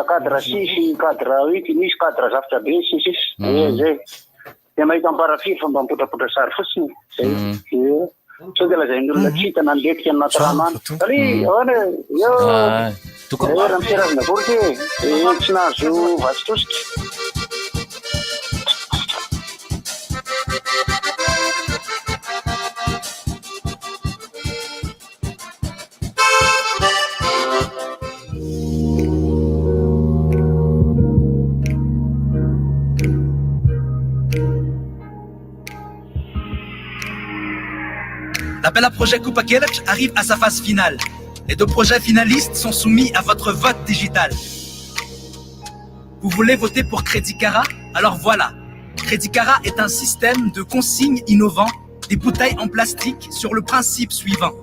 cadre 6 cadre 8 misy cadre zavatra be 6 zay de mahita amparafiry fa mba mipotrapotra sary fotsiny zay so de lazain'ny olona tsy hita nandetika ny nataramana ary ahoana raha miserazina vory ty tsy nahazo vasitosika L'appel à projet Coupa Kelech arrive à sa phase finale. Les 2 projets finalistes sont soumis à votre vote digital. Vous voulez voter pour Crédit Cara? Alors voilà. Crédit Cara est un système de consigne innovant des bouteilles en plastique sur le principe suivant.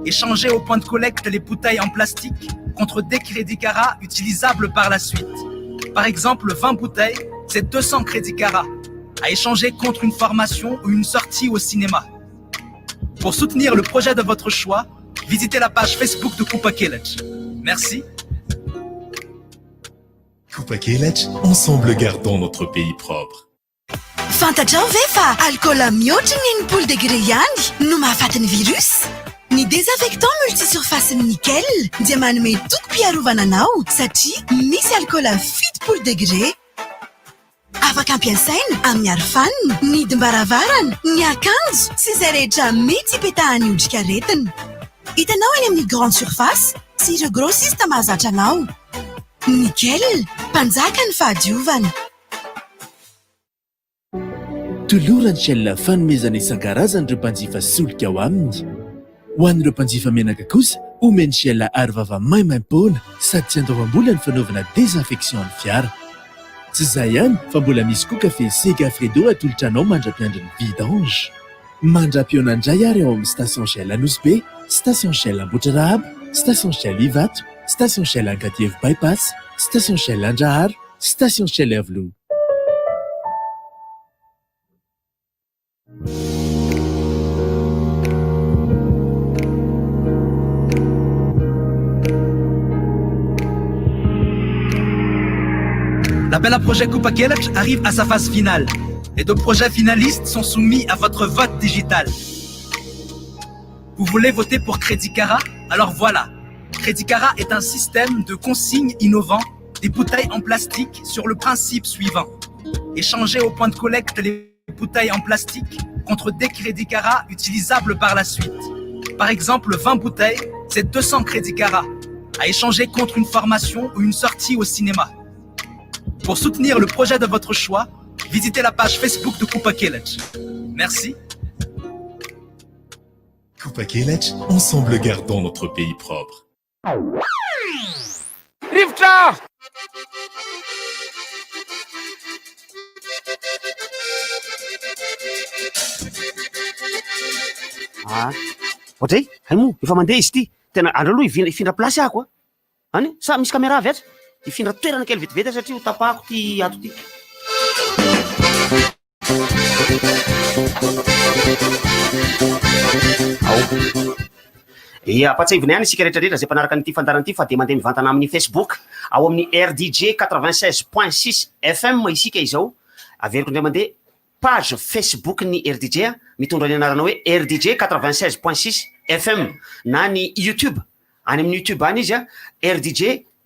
Échanger au point de collecte les bouteilles en plastique contre des Crédit Cara utilisables par la suite. Par exemple, 20 bouteilles, c'est 200 Crédit Cara à échanger contre une formation ou une sortie au cinéma. Pour soutenir le projet de votre choix, visitez la page Facebook de Coupa Kelech. Merci. Coupa Kelech, ensemble gardons notre pays propre. Fantatrao ve fa alcool mihoatra ny poule degré ihany no mahafaty ny virus? Ny désinfectant multisurface nickel dia manome tokom-piarovana anao satria misy alcool fito poule degré. Afaka ampiasaina amin'ny arofanina, ny hidim-baravarana, ny akanjo sy izay rehetra mety hipetahany otrikaretina. Hitanao eny amin'ny grande surface sy ireo grossiste mahazatra anao. Nickel, mpanjaka ny fahadiovana. Tolorany Shell fanomezana isan-karazany ireo mpanjifa solika ao aminy. Ho an'ireo mpanjifa menaka kosa, omeny Shell arovava maimaim-poana sady tsy andoavam-bola ny fanaovana désinfection ny fiara. Tsy izay ihany fa mbola misy koa kafe Sega Fredo atolotranao mandra-piandry ny vidange. Mandra-piona indray ary ao amin'ny station Shell Anosy Be, station Shell Ambohitrarahaba, station Shell Ivato, station Shell Ankadiavo Bypass, station Shell Andraharo, station Shell Avelo. L'appel à projet Coupa Kelech arrive à sa phase finale. Les 2 projets finalistes sont soumis à votre vote digital. Vous voulez voter pour Crédit Cara? Alors voilà. Crédit Cara est un système de consigne innovant des bouteilles en plastique sur le principe suivant. Échanger au point de collecte les bouteilles en plastique contre des Crédit Cara utilisables par la suite. Par exemple, 20 bouteilles, c'est 200 crédits Cara, à échanger contre une formation ou une sortie au cinéma. Pour soutenir le projet de votre choix, visitez la page Facebook de Kupa Kelec. Merci. Kupa Kelec, ensemble gardons notre pays propre. Rivtra! Ohatray haimo efa mandeha izy ity tena andro aloha ifindra plasy ahako a any sa misy caméra avy aza ifindra toerana kely vetivety satria ho tapahako ty ato ty apatsahivina ihany isika rehetrarehetra zay mpanaraka nyity fandarana ity fa de mandeha mivantana amin'ny Facebook ao amin'ny RDJ 96.6 FM isika izao averiko indray mandeha page Facebook ny RDJ mitondra ny anarana hoe RDJ 96.6 FM na ny YouTube any amin'ny YouTube any izy RDJ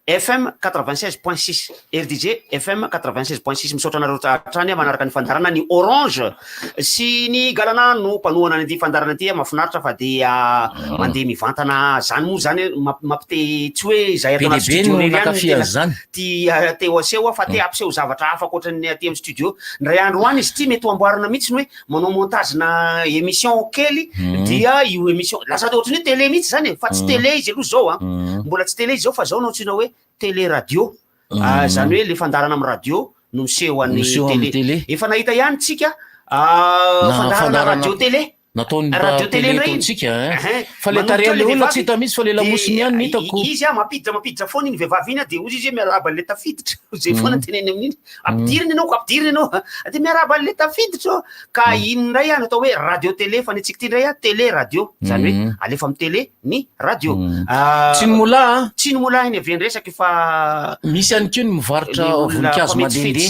FM 96.6 RDJ FM 96.6 misaotra anareo trany manaraka ny fandarana ny Orange sy ny Galana no mpanohana ny fandarana ity mafinaritra fa de mandeha mivantana zany moa zany mampite tsy hoe zay atao anaty studio ihany ty teo aseho fa te ampiseho zavatra hafa ankoatran'ny aty amin'ny studio ndray andro any izy ty mety ho amboarina mihitsy hoe manao montage na émission kely dia io émission lasa ohatry ny télé mihitsy zany fa tsy télé izy aloha zao mbola tsy télé izy zao fa zao no antsina hoe télé radio zany hoe le fandarana amin'ny radio no miseho an'ny télé efa nahita ihany tsika fandarana radio télé nataony radio télé ataontsika fa le tarehale olona tsy hita misy fa le lamosiny ihany hitako izy mapiditra foana iny vehivavy iny de ozy izy miaraba le tafiditra zay foana teneny amin'iny ampidiriny anao de miaraba le tafiditra ka iny ndray natao hoe radio télé fa ny antsika ty ndray télé radio zany hoe alefa amin'ny télé ny radio tsy ny mola iny avy andresaka fa misy ihany keo ny mivarotra voninkazo mandehandeha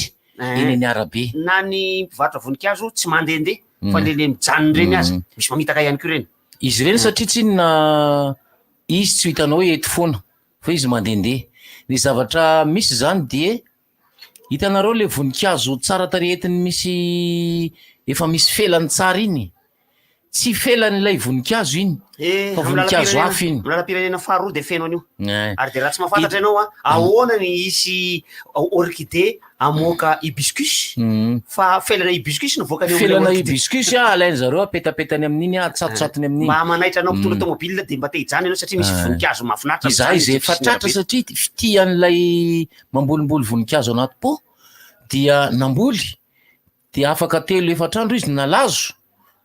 eny any arabe na ny mpivarotra voninkazo tsy mandehandeha fa le mijanony reny azy misy mamitaka ihany ko reny izy reny satria tsy na izy tsy hitanao hoe eto foana fa izy mandehandeha ny zavatra misy zany de hitanareo le voninkazo tsara tarehetiny misy efa misy felany tsara iny tsy felan'ilay voninkazo iny fa voninkazo hafa iny lala-pirenena faharoa de feno an'io ary de raha tsy mahafantatra ianao ahoana ny isy orchidée amoaka hibiscus fa felana hibiscus novoaka felana hibiscus alainy zareo apetapetany amin'iny atsatotsatony amin'iny mba manaitra anao mpitondra tomobile de mba te hijany ianao satria misy voninkazo mahafinaritra izay zay fatratra satria fitian'ilay mambolimboly voninkazo anaty po dia namboly de afaka telo efatrandro izy nalazo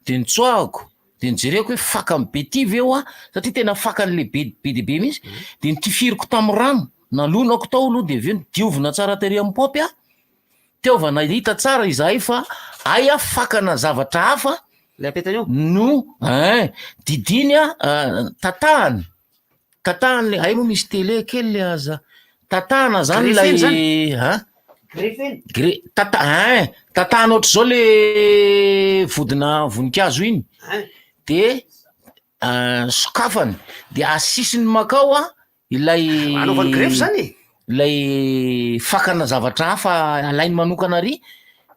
de nitsoahako de nijereko hoe fakany betivy eo satria tena fakan'le be debe misy de nitifiriko tamin'ny rano nalonako tao aloha de aveo diovina tsara tery amin'ny popy teovana hita tsara izahay fa aya fakana zavatra hafa le apetany eo no didiny tatahany le ay moa misy télé kely le aza tatahana zany lay tatahana ohatry zao le vodina voninkazo iny de sokafany de asisiny makao ilay anaovany grefy zany ilay fakana zavatra hafa alainy manokana ary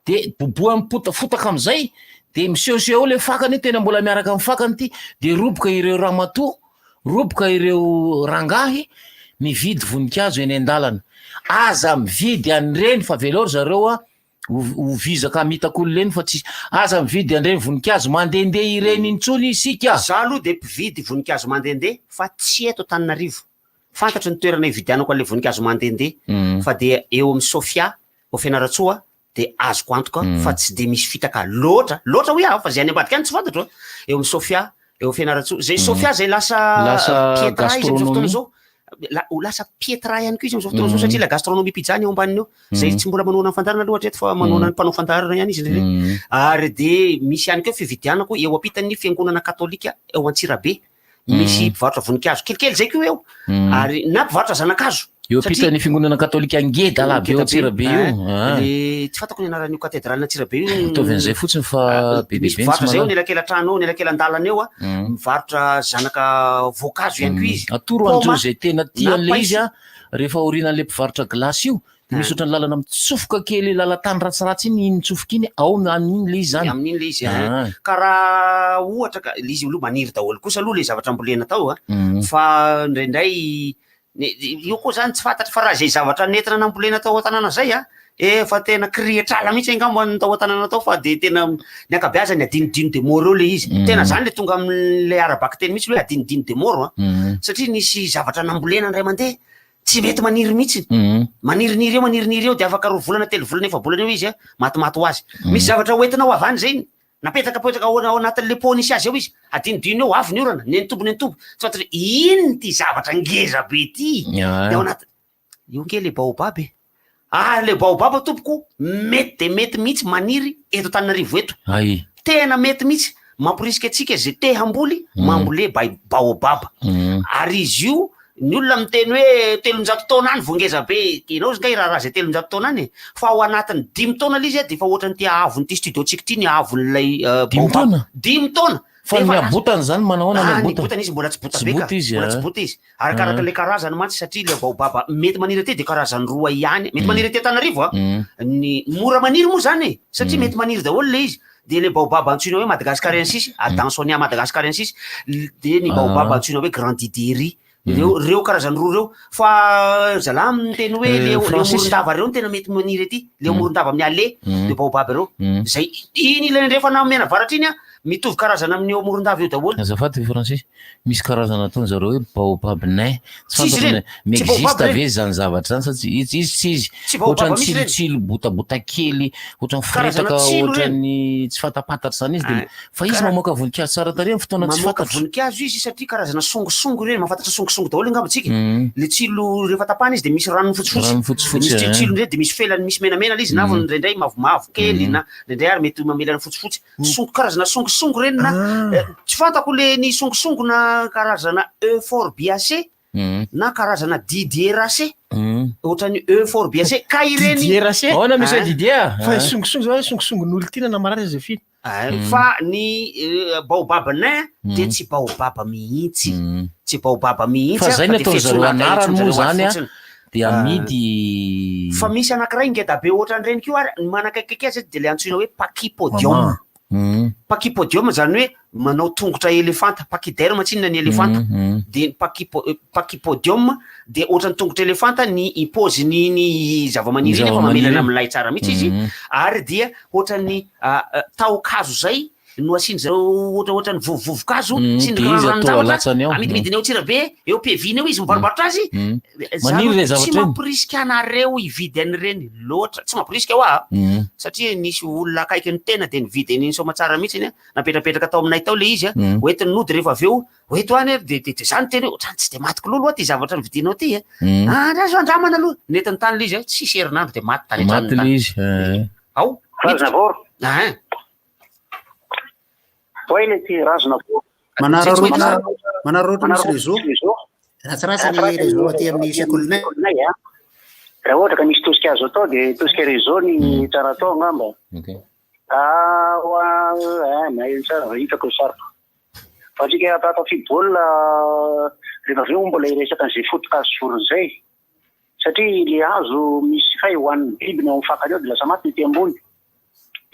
de boboa fotaka amizay de misehoseho le fakany tena mbola miaraka amin'ny fakany ty de roboka ireo ramatoa roboka ireo rangahy mividy voninkazo eny an-dalana aza mividy an'ireny fa velory zareo ho vizaka mitak'olo reny fa tsy aza mividy an'ireny voninkazo mandehandeha ireny intsony isika za aloha de mpividy voninkazo mandehandeha fa tsy eto Antananarivo fantatry ny toerana hividianako an'le voninkazo mandehandeha fa de eo amin'ny Sofia au Fianaratsoa de azoko antoka fa tsy de misy fitaka loatra hoe fa zay any ambadika any tsy fantatro eo amin'ny Sofia eo Fianaratsoa zay Sofia zay lasa pietra izy am'zao fotoana zao lasa pietra ihany ko izy am'zao fotoana zao satria la gastronomie pizza ny ao ambaniny eo zay tsy mbola manoana ny fandarana loatra eto fa manoana ny mpanao fandarana ihany izy ary de misy ihany keo fividianako eo ampitan'ny fiangonana katolika eo Antsirabe misy mpivarotra voninkazo kelikely zay ko eo ary na mpivarotra zanakazo eo ampitan'ny fiangonana katolika ngeda labe eo Antsirabe io le tsy fantako ny anaran'io katedralina Antsirabe io mitaovan'izay fotsiny fa bebe misy mpivarotra zay eo nelakela trano eo nelakela andalana eo mivarotra zanaka voankazo ihany ko izy atoro andreo zay tena tian'le izy rehefa orianan'le mpivarotra glasy io misy otrany lalana mitsofoka kely lalatany ratsiratsy iny mitsofoka iny ao amin'iny le izy zany amin'iny le izy karaha ohatra ka le izy aloha maniry daholo kosa aloha le zavatra ambolena tao fa indraindray io koa zany tsy fantatra fa raha zay zavatra nentina nambolena tao an-tanàna zay fa tena kriatrala mihitsy angamba tao an-tanàna tao fa de tena ny ankabeazany adinodino de moro eo le izy tena zany le tonga am'le arabaky teny mihitsy hoe adinodino de moro satria nisy zavatra nambolena ndray mandeha tsy mety maniry mihitsy maniriniry eo de afaka 2 volana 3 volana 4 volana eo izy matimaty ho azy misy zavatra hoentinao avany zay napetraka ao anatin'le pot nisy azy eo izy adinodino eo avy ny orana ny tombo tsy fantatra ino ty zavatra ngeza be ty ao anaty io ke le baobab le baobab tompoko mety de mety mihitsy maniry eto Antananarivo eto tena mety mihitsy mamporisika atsika zay te hamboly mambole baobab ary izy io ny olona miteny hoe 300 taona any vongeza be kenao zay raha zay 300 taona any fa ao anatiny 5 taona le izy de fa ohatrany ty avon'ity studio tsika ty ny avon'lay 5 taona fa ny abotany zany manao ny botany izy mbola tsy bota be mbola tsy bota izy arakaraka le karazany mantsy satria le baobab mety maniry aty de karazany 2 ihany mety maniry aty Antananarivo ny mora maniry moa zany satria mety maniry daholo le izy de le baobab antsoina hoe Madagascarensis Adansonia Madagascarensis de ny baobab antsoina hoe Grandidéry reo karazany 2 reo fa zalamy teny hoe le morondava reo tena mety maniry aty le morondava amin'ny ale de baobab reo zay iny ilany rehefa namena varatra iny mitovy karazana amin'ny morondava io daholo azafady Francis misy karazana ataony zareo hoe baobab nain tsy fantatra m'existe ve zany zavatra zany satria izy tsy izy ohatrany tsilotsilo botabota kely ohatrany firetaka ohatrany tsy fantapantatra zany izy de fa izy mamoaka voninkazo tsara tarehy fotoana tsy fantatra voninkazo izy satria karazana songosongo reny mahafantatra songosongo daholo angamba tsika le tsilo rehefa tapana izy de misy ranony fotsifotsy tsilo ndray de misy felany misy menamena le izy na ndraindray mavomavo kely na ndraindray ary mety mamelany fotsifotsy karazana songo reny na tsy fantako le ny songosongo na karazana euphorbiacé na karazana didieracé ohatrany euphorbiacé kay reny didieracé ona misy didier fa songosongo zao songosongon'olo tina na marary zay finy fa ny baobab nain de tsy baobab mihitsy tsy baobab mihitsy fa zay natao zareo anarany moa zany de amidy fa misy anankiray ngeda be ohatran'ireny kio ary manakaiky azy de le antsoina hoe pachypodium pachypodium zany hoe manao tongotra elefanta pachyderme tsinona ny elefanta de pachypodium de ohatrany tongotra elefanta ny ipôziny ny zavamaniry iny fa mamelana am'lay tsara mihitsy izy ary dia ohatrany taokazo zay no asiny zareo ohatrany vovovokazo amidimidiny eo tsirabe eo peviny eo izy mivarobarotra azy tsy mampirisika anareo ividy an'ireny loatra tsy mampirisika ao satria nisy olona akaiky ny tena de nividy an'iny soma tsara mihitsy iny napetrapetraka tao aminay tao le izy hoentiny nody rehefa avy eo hoeto any de zany teny ohatrany tsy de maty lolo ty zavatra nividinao ty azo andramana aloha netiny tany le izy tsisy herinandro de maty tany maty le izy ao Poi ti rasno manarotro misy réseau ratsiratsy ny réseau aty amin'ny sekolinay raha ohatra ka misy tosika azo atao de tosika réseau ny tsara atao angamba mahay tsara hitako sarotra fa tsika atao fibola rehefa avy eo mbola iresaka an'izay fotokazo vorony zay satria le hazo misy fay hoan'ny biby ny ao amin'ny fakany eo de lasa maty ny ty ambony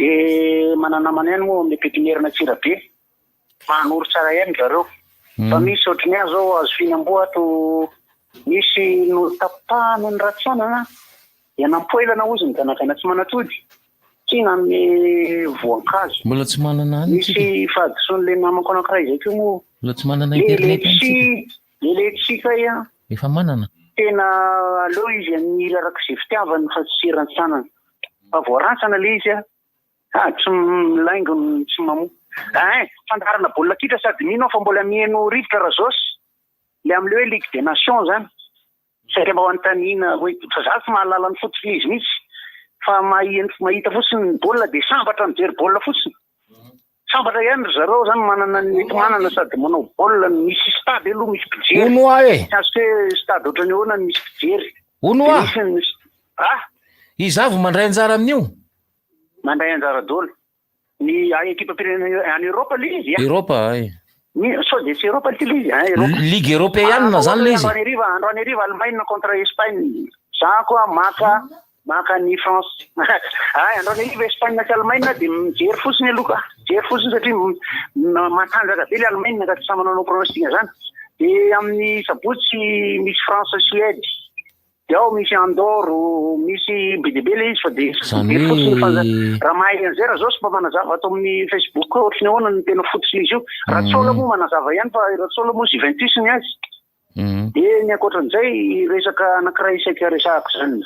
de mananamana ihany moa amin'ny pepinièrina tsira be manoro tsara ihany zareo fa misy ohatrany ahy zao azo fihinam-boa ato misy no tapahany ny ratsanana de nampoelana ozy ny ganagana tsy manatody tsina amin'ny voankazo mbola tsy manana any misy fahadison'le namako anankiray zay keo moa mbola tsy manana internet leletsika efa manana tena aleo izy amin'ny araka izay fitiavany fa tsy rantsanana fa voarantsana le izy tsy milaingo tsy mamoa fandarana baolina kitra sady mino fa mbola mihaino rivotra razosy le am'le hoe ligue des nations zany satria mba ho antanina hoe fa za tsy mahalala ny fotsiny izy mihitsy fa mahita fotsiny baolina de sambatra mijery baolina fotsiny sambatra ihany ry zareo zany manana mety manana sady manao baolina misy stade aloha misy pijery onoa tsy azo hoe stade ohatrany ahoana misy pijery onoa izavo mandray anjara amin'io mandray anjara dolo ny ekipa pirenena any Europa le izy Europa so de tsy Europa ty le izy Ligue européenne zany le izy andro any ariva Allemagne contre Espagne za koa maka maka ny France. Ay androny iva Espagne sy Allemagne dia mijery fotsiny aloha ka. Mijery fotsiny satria matanjaka be le Allemagne ka tsy samy manao pronostic zany. Dia amin'ny sabotsy misy France sy Suède. Dia ao misy Andorre, misy be dia be le izy fa dia mijery fotsiny fa raha mahay an'izay raha zao sy mba manazava ato amin'ny Facebook ohatrany ahoana ny tena fotsiny izy io. Ratsola moa manazava ihany fa Ratsola moa Juventus ny azy. Dia ny ankoatran'izay resaka anankiray isaika resahako zany ny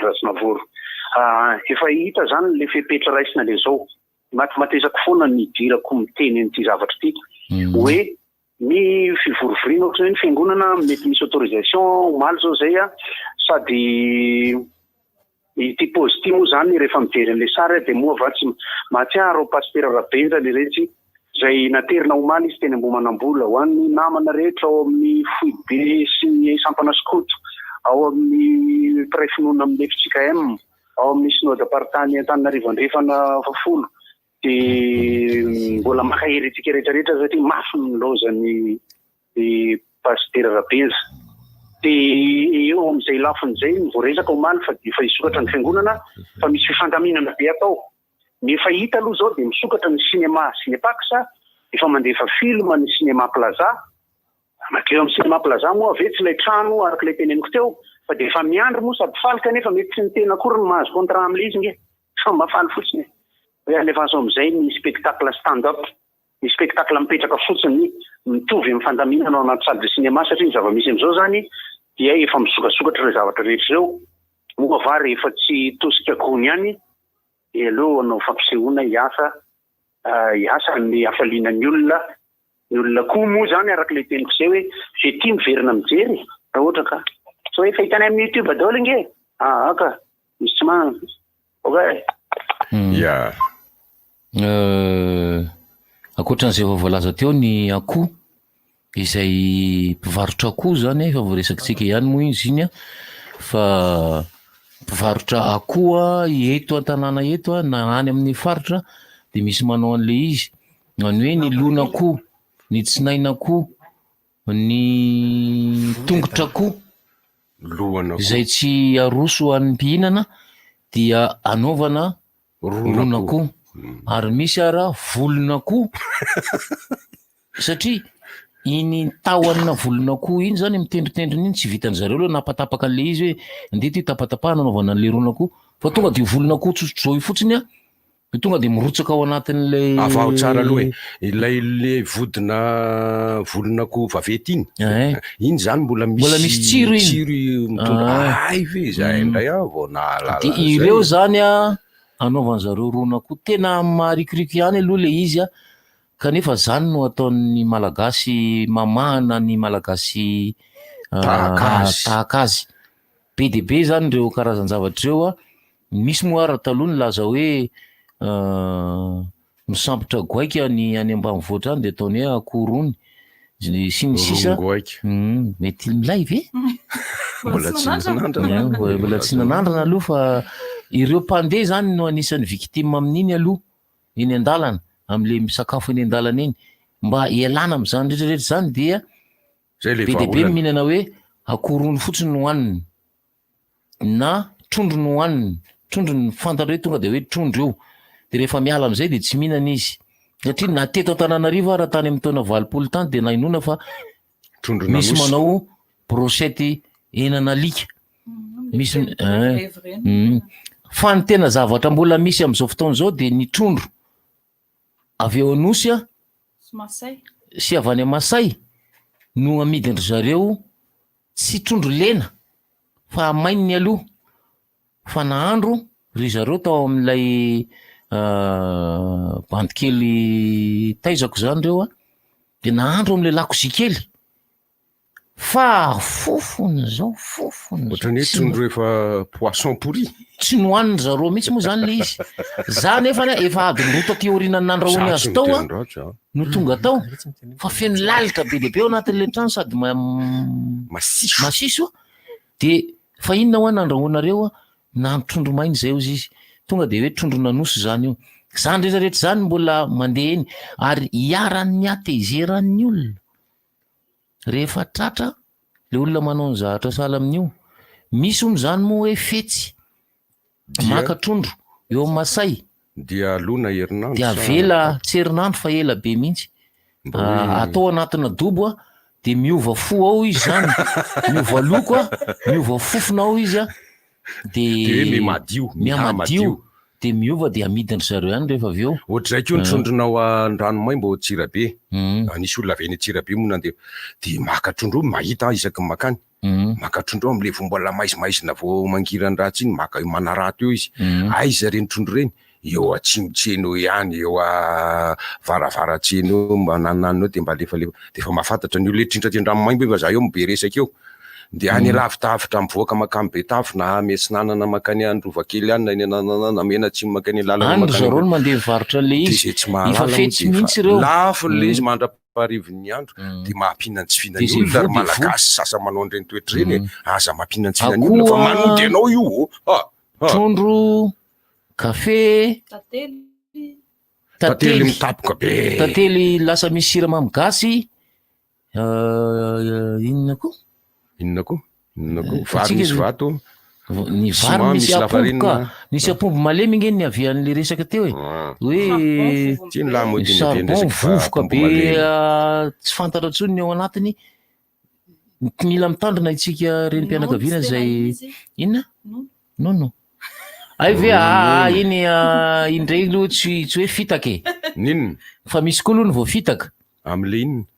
Vasinavoro. Efa hita zany le fepetra raisina le zao. Matezako foana ny dirako miteny an'ity zavatra ity. Hoe ny fivorovoriana ohatrany hoe ny fiangonana mety misy autorisation omaly zao zay sady ity positif moa zany rehefa mijery an'le sary dia moa vatsy mahatsiaro pasteur Rabenja le rehetra zay naterina omaly izy teny Ambohimanambola ho an'ny namana rehetra ao amin'ny Foibe sy ny Sampana Skoto, ao amin'ny Pray finoana amin'ny FCKM, ao amin'ny Synode Apartany Antananarivo Andrefana 10 dia mbola maka heretika rehetrarehetra satria mafy ny lozany pasteur Rabenja. Dia eo amin'izay lafin'izay voaresaka omaly fa dia efa hisokatra ny fiangonana fa misy fifandaminana be atao. Nefa hita aloha zao dia misokatra ny cinéma Cinépax, efa mandefa film ny cinéma Plaza. Makeo amin'ny cinéma Plaza moa avetsy ilay trano araka ilay teneniko teo fa dia efa miandry moa sady falika nefa mety tsy ny tena akory ny mahazo contrat amin'ilay izy nge. Fa mafaly fotsiny. Hoe alefaso amin'izay ny spectacle stand-up, ny spectacle mipetraka fotsiny mitovy amin'ny fandaminana ao anaty salle de cinéma satria ny zava-misy amin'izao zany dia efa misokasokatra ireo zavatra rehetra ireo. Moa vary efa tsy tosika gony ihany. Aleo anao fampisehoana hiasa ny hafalianan'ny olona koa moa zany araka ilay teniko izay hoe zay tia miverina mijery raha ohatra ka so hoe fahitany amin'ny YouTube daholo nge aka misy tsy mahany ankoatran'izay efa voalaza teo ny akoho izay mpivarotra akoho zany efa voaresakitsika ihany moa izy iny fa mpivarotra akoho eto an-tanàna eto na any amin'ny faritra dia misy manao an'le izy any hoe ny lona-akoho, ny tsinaina-akoho, ny tongotra-akoho izay tsy aroso an'ny mpihinana dia anaovana lona-akoho. Ary misy ara volona-akoho satria iny tahonina volon'akoho iny zany mitendritendriny iny tsy vitan'zareo aloha napatapaka an'le izy hoe andeha ty tapatapahana anaovana an'le ron'akoho fa tonga dia volon'akoho tsotrozao io fotsiny dia tonga dia mirotsaka ao anatin'lay avao tsara aloha ilay le vodina volon'akoho vavety iny zany mbola misy tsiro ay ve zay indray vao nahalala dia ireo zany anaovan'zareo ron'akoho tena marikiriky ihany aloha le izy kanefa zany no ataon'ny malagasy mamahana ny malagasy tahaka azy be dia be zany reo karazan-javatra reo misy moa raha taloha ny laza hoe misambotra goaika ny any ambanivohitra any dia ataony hoe akoho rony sy ny sisa mety milay ve mbola tsy nanandrana aloha fa ireo mpandeha zany no anisan'ny victime amin'iny aloha eny an-dalana amin'le misakafo eny an-dalana iny mba ialana amin'izany rehetrarehetra zany dia be dia be mihinana hoe akoho rony fotsiny no hohaniny na trondro no hohaniny, trondro ny fantatra hoe tonga dia hoe trondro io dia rehefa miala amin'izay dia tsy mihinana izy satria na teto Antananarivo raha tany amin'ny taona 20 tany dia nahinona fa misy manao brochette henan'alika misy fa ny tena zavatra mbola misy amin'izao fotoana izao dia ny trondro avy eo anosy sy avy any Masay no amidindry zareo tsy trondro lena fa maininy aloha fa nahandro ry zareo tao amin'ilay bandikely taizako zany reo dia nahandro amin'ilay lakozia kely fa fofony zao ohatrany hoe trondro efa poisson pourri tsy nohaniny zareo mihitsy moa zany le izy za nefa efa ady nirota teorinany nandrahoany azy tao no tonga tao fa feno lalitra be deabe ao anatin'le trano sady masiso dia fa inona hoa nandrahoanareo nahano trondro mainy zay ozy izy tonga dia hoe trondro nanoso zany io zany rehetrarehetra zany mbola mandeha eny ary hiaran'ny atezeran'ny olona rehefa tratra le olona manao ny zahatra sahala amin'io misy omo zany moa hoe fetsy maka trondro eo amin'ny Masay dia lona herinandro dia avela tsy herinandro fa ela be mihitsy atao anatina dobo a de miova fo ao izy zany miova loko a miova fofona ao izy a de miamadio de miova de amidiny zareo ihany rehefa avy eo ohatr'izay koa ny trondronao an-dranomay mba Tsirabe nisy olona avy eny Tsirabe moa nandeha de maka trondro mahita isaky makany maka trondro am'le vo mbola maizimaizina vo mangirany ratsy iny maka manarato eo izy aiza reny trondro reny eo atsimotseno ihany eo a varavaratseno mba nananao de mba lefalefa de efa mahafantatra ny olona trindra an-dranomay mba efa za eo mibe resaka eo de any lavitavitra mivoaka makamy Betafy na Mesinanana makany Androvakely any na eny na Menatsimo makany lalana makany zareo no mandeha mivarotra le izy efa fetsy mihitsy reo lafo le izy mandra-parivon'ny andro de mahampinany tsy fihinany olona ary malagasy sasa manao an'ireny toetra reny aza mahampinany tsy fihinany olona fa manody anao io trondro kafe tately mitapoka be tately lasa misy siramamy gasy inona koa vary misy vato ny vary misy apombo ka misy apombo malemy ingeny ny avian'le resaka teo hoe charbon vovoka be tsy fantatra ntsony ny ao anatiny mila mitandrina itsika renim-pianakaviana zay inona nono ay ve iny indray aloha tsy hoe fitaka ninona fa misy koa aloha ny vao fitaka am'le inona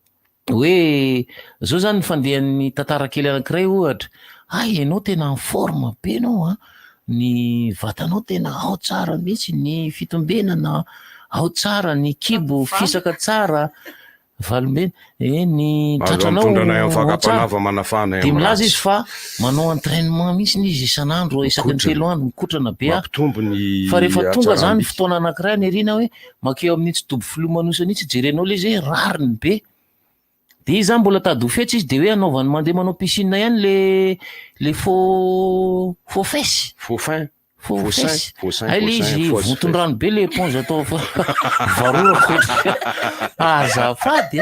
hoe zao zany ny fandehan'ny tantara kely anankiray ohatra ianao tena en forme be anao ny vatanao tena ao tsara mihitsy ny fitombenana ao tsara ny kibo fisaka tsara valombena ny tratranao de milaza izy fa manao entraînement mihitsy izy isan'andro isaky ny 3 andro mikotrana be fa rehefa tonga zany fotoana anankiray ny arina hoe makeo amin'ny tsy dobo filomanosana itsy jerenao le izy rariny be de izy zany mbola tady ho fetsy izy de hoe anaovany mandeha manao piscine ihany le faux fesy ay le izy votondrano be le éponge atao varora azafady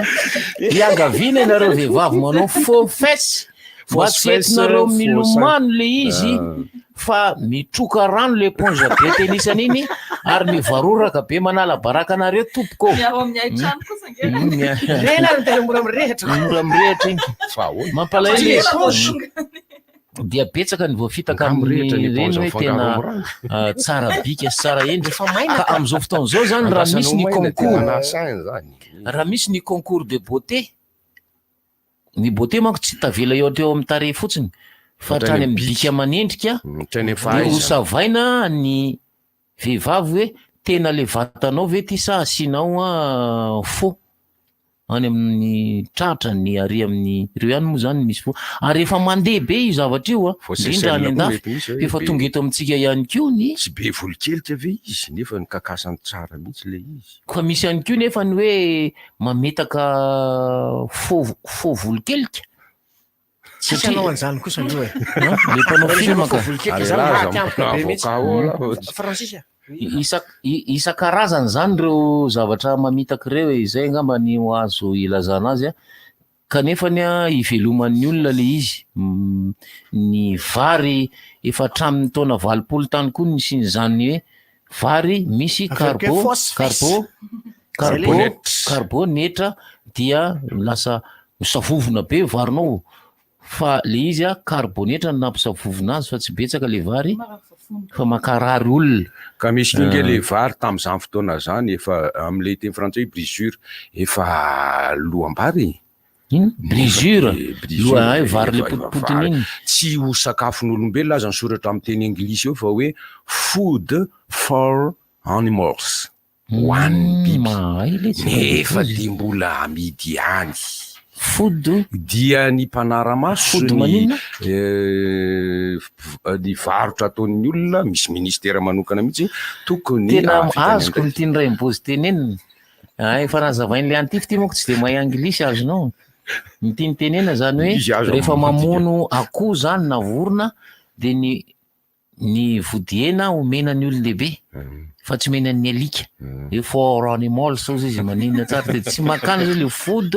iangaviana ianareo vehivavy manao faux fesy mba tsy entinareo milomano le izy fa mitroka rano le éponge be tenisany iny ary mivaroraka be manala baraka anareo tompoko mora mirehatra iny mampalahelo dia betsaka ny voafitaka amin'ireny hoe tena tsara bika sy tsara endry ka am'izao fotoana zao zany raha misy ny concours de beauté ny beauté manko tsy tavela ohatra eo amin'ny tare fotsiny fa trany amin'ny bika amanendrika ho savaina ny vehivavy hoe tena le vatanao ve ty sa asianao faux any amin'ny tratra ny ary amin'ny reo ihany moa zany misy fo ary efa mandeha be io zavatra io indrindra any andafy efa tonga eto amintsika ihany ko ny tsy be volokelika ve izy nefa ny kakasany tsara mihitsy le izy fa misy ihany ko nefa ny hoe mametaka faux volokelika Sisanao an'izany kosa io le mpanao film ka Francis isan-karazany zany reo zavatra mamitaka reo izay angamba ny azo ilazana azy kanefa ny iveloman'ny olona le izy ny vary efa hatramin'ny taona 20 tany koa ny sin'izany hoe vary misy carbonetra dia lasa misavovona be varinao fa le izy carbonetra nampisavovona azy fa tsy betsaka le vary fa makarary olona ka misy tonga le vary tam'izany fotoana zany efa am'le teny frantsay brisure efa loambary brisure vary le potipotiny iny tsy ho sakafon'olombelona aza ny soratra amin'ny teny anglisy eo fa hoe food for animals hoan'ny biby nefa de mbola amidy any food dia ny mpanaramaso ny varotra ataon'ny olona misy ministera manokana mihitsy tokony tena azoko ny tiany ray mbozy tenenina efa nazavain'le antify ty moko tsy de mahay anglisy azonao ny tiany tenena zany hoe rehefa mamono akoho zany na vorona de ny vodiena omenany olon-dehibe fa tsy menan'ny alika for animal sao izy maninona tsara de tsy makany zay le food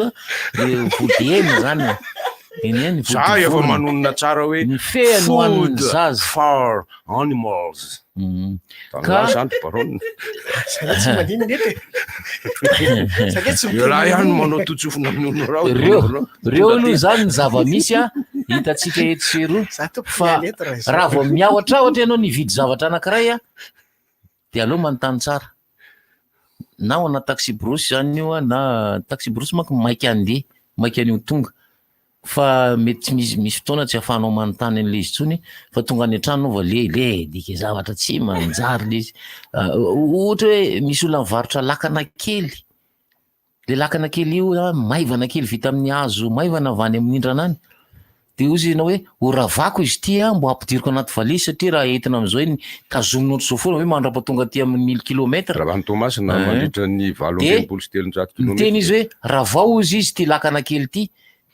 le vodiena zany eny za efa manonona tsara hoe ny feno hoan'ny zaza for animals tanà zany baronina tsy manino nety io laha ihany manao totsofona minono rao reo aloha zany ny zava-misy a hitatsika eto sero fa raha vao miaotra ohatra ianao nividy zavatra anankiray a de aloha manontany tsara na ho ana taxi brosy zany io a na taxi brosy manko maiky andeha maiky an'io tonga fa mety tsy misy fotoana tsy afahanao manontany an'le izy tsony fa tonga any an-trano nova le dika zavatra tsy manjary le izy ohatra hoe misy olona mivarotra lakana kely le lakana kely io maivana kely vita amin'ny hazo maivana avany amin'ny indrana any de ozy ianao hoe oravako izy ty a mbo ampidiriko anaty valisy satria raha entina am'izao iny tazominao ohatry zao foana hoe mandrapatonga ty amin'ny 1000 kilometra raha Tomasina mandritra ny 700 kilometra teny izy hoe raha vao izy ty lakana kely ty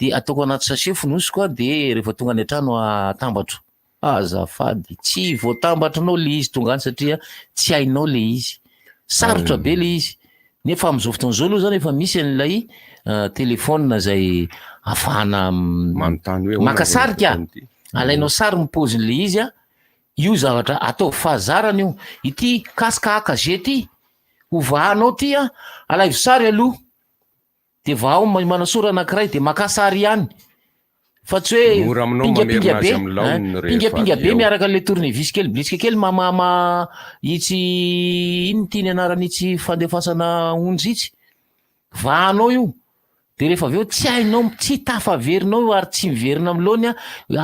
de ataoko anaty sachet fonosiko a de rehefa tonga any an-trano atambatro azafady tsy voatambatranao le izy tonga any satria tsy hainao le izy sarotra be le izy nefa am'izao fotoana zao aloha zany efa misy an'ilay telefôna zay afahana manontany hoe makasarika alainao sary mipozin'le izy a io zavatra atao fahazarana io ity kasika akaze ty ovanao ty a alaivo sary aloha de vao manasora anankiray de makasary ihany fa tsy hoe pingapinga be miaraka le tournevis kely blisika kely mamama itsy iny tiany anarany itsy fandefasana onjy itsy vanao io de rehefa aveo tsy hainao tsy tafaverinao ary tsy miverina am'lony a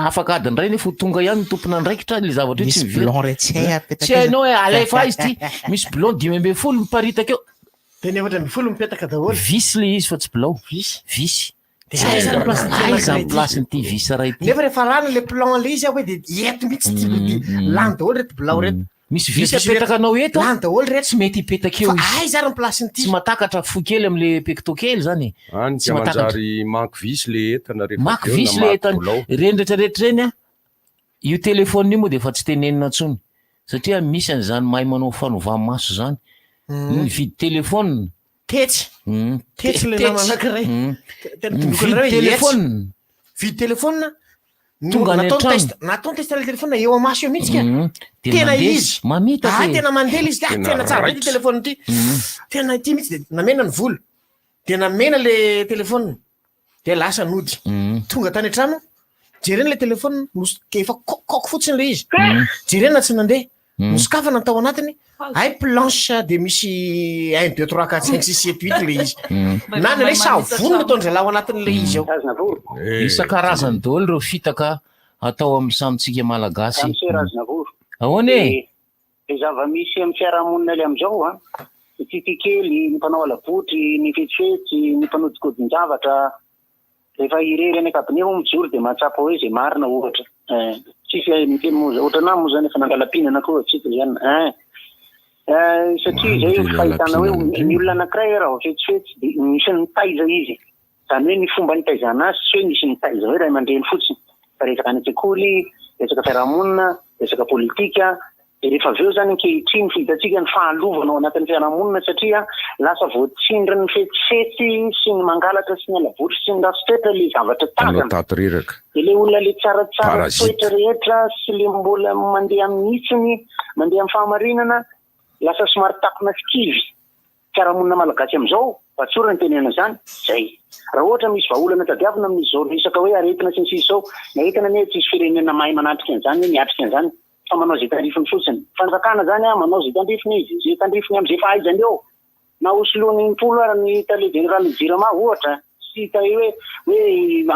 afaka adiny ray nefa tonga ihany ny tompona andraikitra le zavatra io tsy miverina tsy hainao hoe alefa izy ty misy blon 5 miparitaka eo teny 7 mipetaka daholo visy le izy fa tsy bilao visy aiza plasiny ty visy ray ty nefa rehefa rano le plan le izy hoe de eto mihitsy ty lany daholo reto bilao reto misy visy apetaka anao eto lany daholo reto tsy mety hipetaka eo fa aiza ary ny plasiny ty tsy matakatra fo kely am'le pecto kely zany any tsy manjary manko visy le entana rehefa manko visy le entana reny rehetrarehetra reny a io telefôna io moa de efa tsy tenenina tsony satria misy an'izany mahay manao fanovamaso zany ny vidy telefôna tetsy le nama anankiray vidy telefôna tonga natao testa le telefôna eo amaso eo mihitsy ka tena izy mamita tena mandeha izy tena tsara ty telefôna ty tena ty mihitsy de namena ny vola de namena le telefôna de lasa nody tonga tany an-trano jerena le telefôna efa koko fotsiny le izy jerena tsy nandeha mosokafana tao anatiny ay planche de misy 1 2 3 4 5 6 7 8 le izy nany le savony ataondra lao anatin'le izy ao isan-karazany daholo reo fitaka atao amin'ny samitsika malagasy ahoana e zava-misy amin'ny fiarahamonina le am'izao a titikely ny mpanao alabotry ny fetsifetsy ny mpanodinkodin-javatra rehefa irery any akabine ho mijoro de mahatsapa hoe zay marina ohatra tsisy miteny moza ohatrana moa zany efa nangalam-pinana koa tsika zany satria zay fahitana hoe ny olona anankiray raha vao fetsifetsy de misy nitaiza izy zany hoe ny fomba nitaizana azy tsy hoe misy nitaiza hoe ray aman-dreny fotsiny fa resaka any an-tsekoly resaka fiarahamonina resaka politika de rehefa aveo zany ankehitriny fitatsika ny fahalovana ao anatin'ny fiarahamonina satria lasa voatsindry ny fetsifetsy sy ny mangalatra sy ny alabotry sy ny rasotoetra le zavatra tazana de le olona le tsaratsara toetra rehetra sy le mbola mandeha amin'ny hitsiny mandeha amin'ny fahamarinana lasa somary takona fikivy fiarahamonina malagasy am'izao vatsora ny tenena zany zay raha ohatra misy vaolana tadiavina amin'izao resaka hoe aretina sy ny sisa zao nahetana ne tsisy firenena mahay manatrika an'izany hoe miatrika an'izany fa manao zay tandrifiny fotsiny fanjakana zany a manao zay tandrifiny izy zay tandrifiny am'izay fahaizany eo na osoloany impolo ara ny tale general jirama ohatra sy hita hoe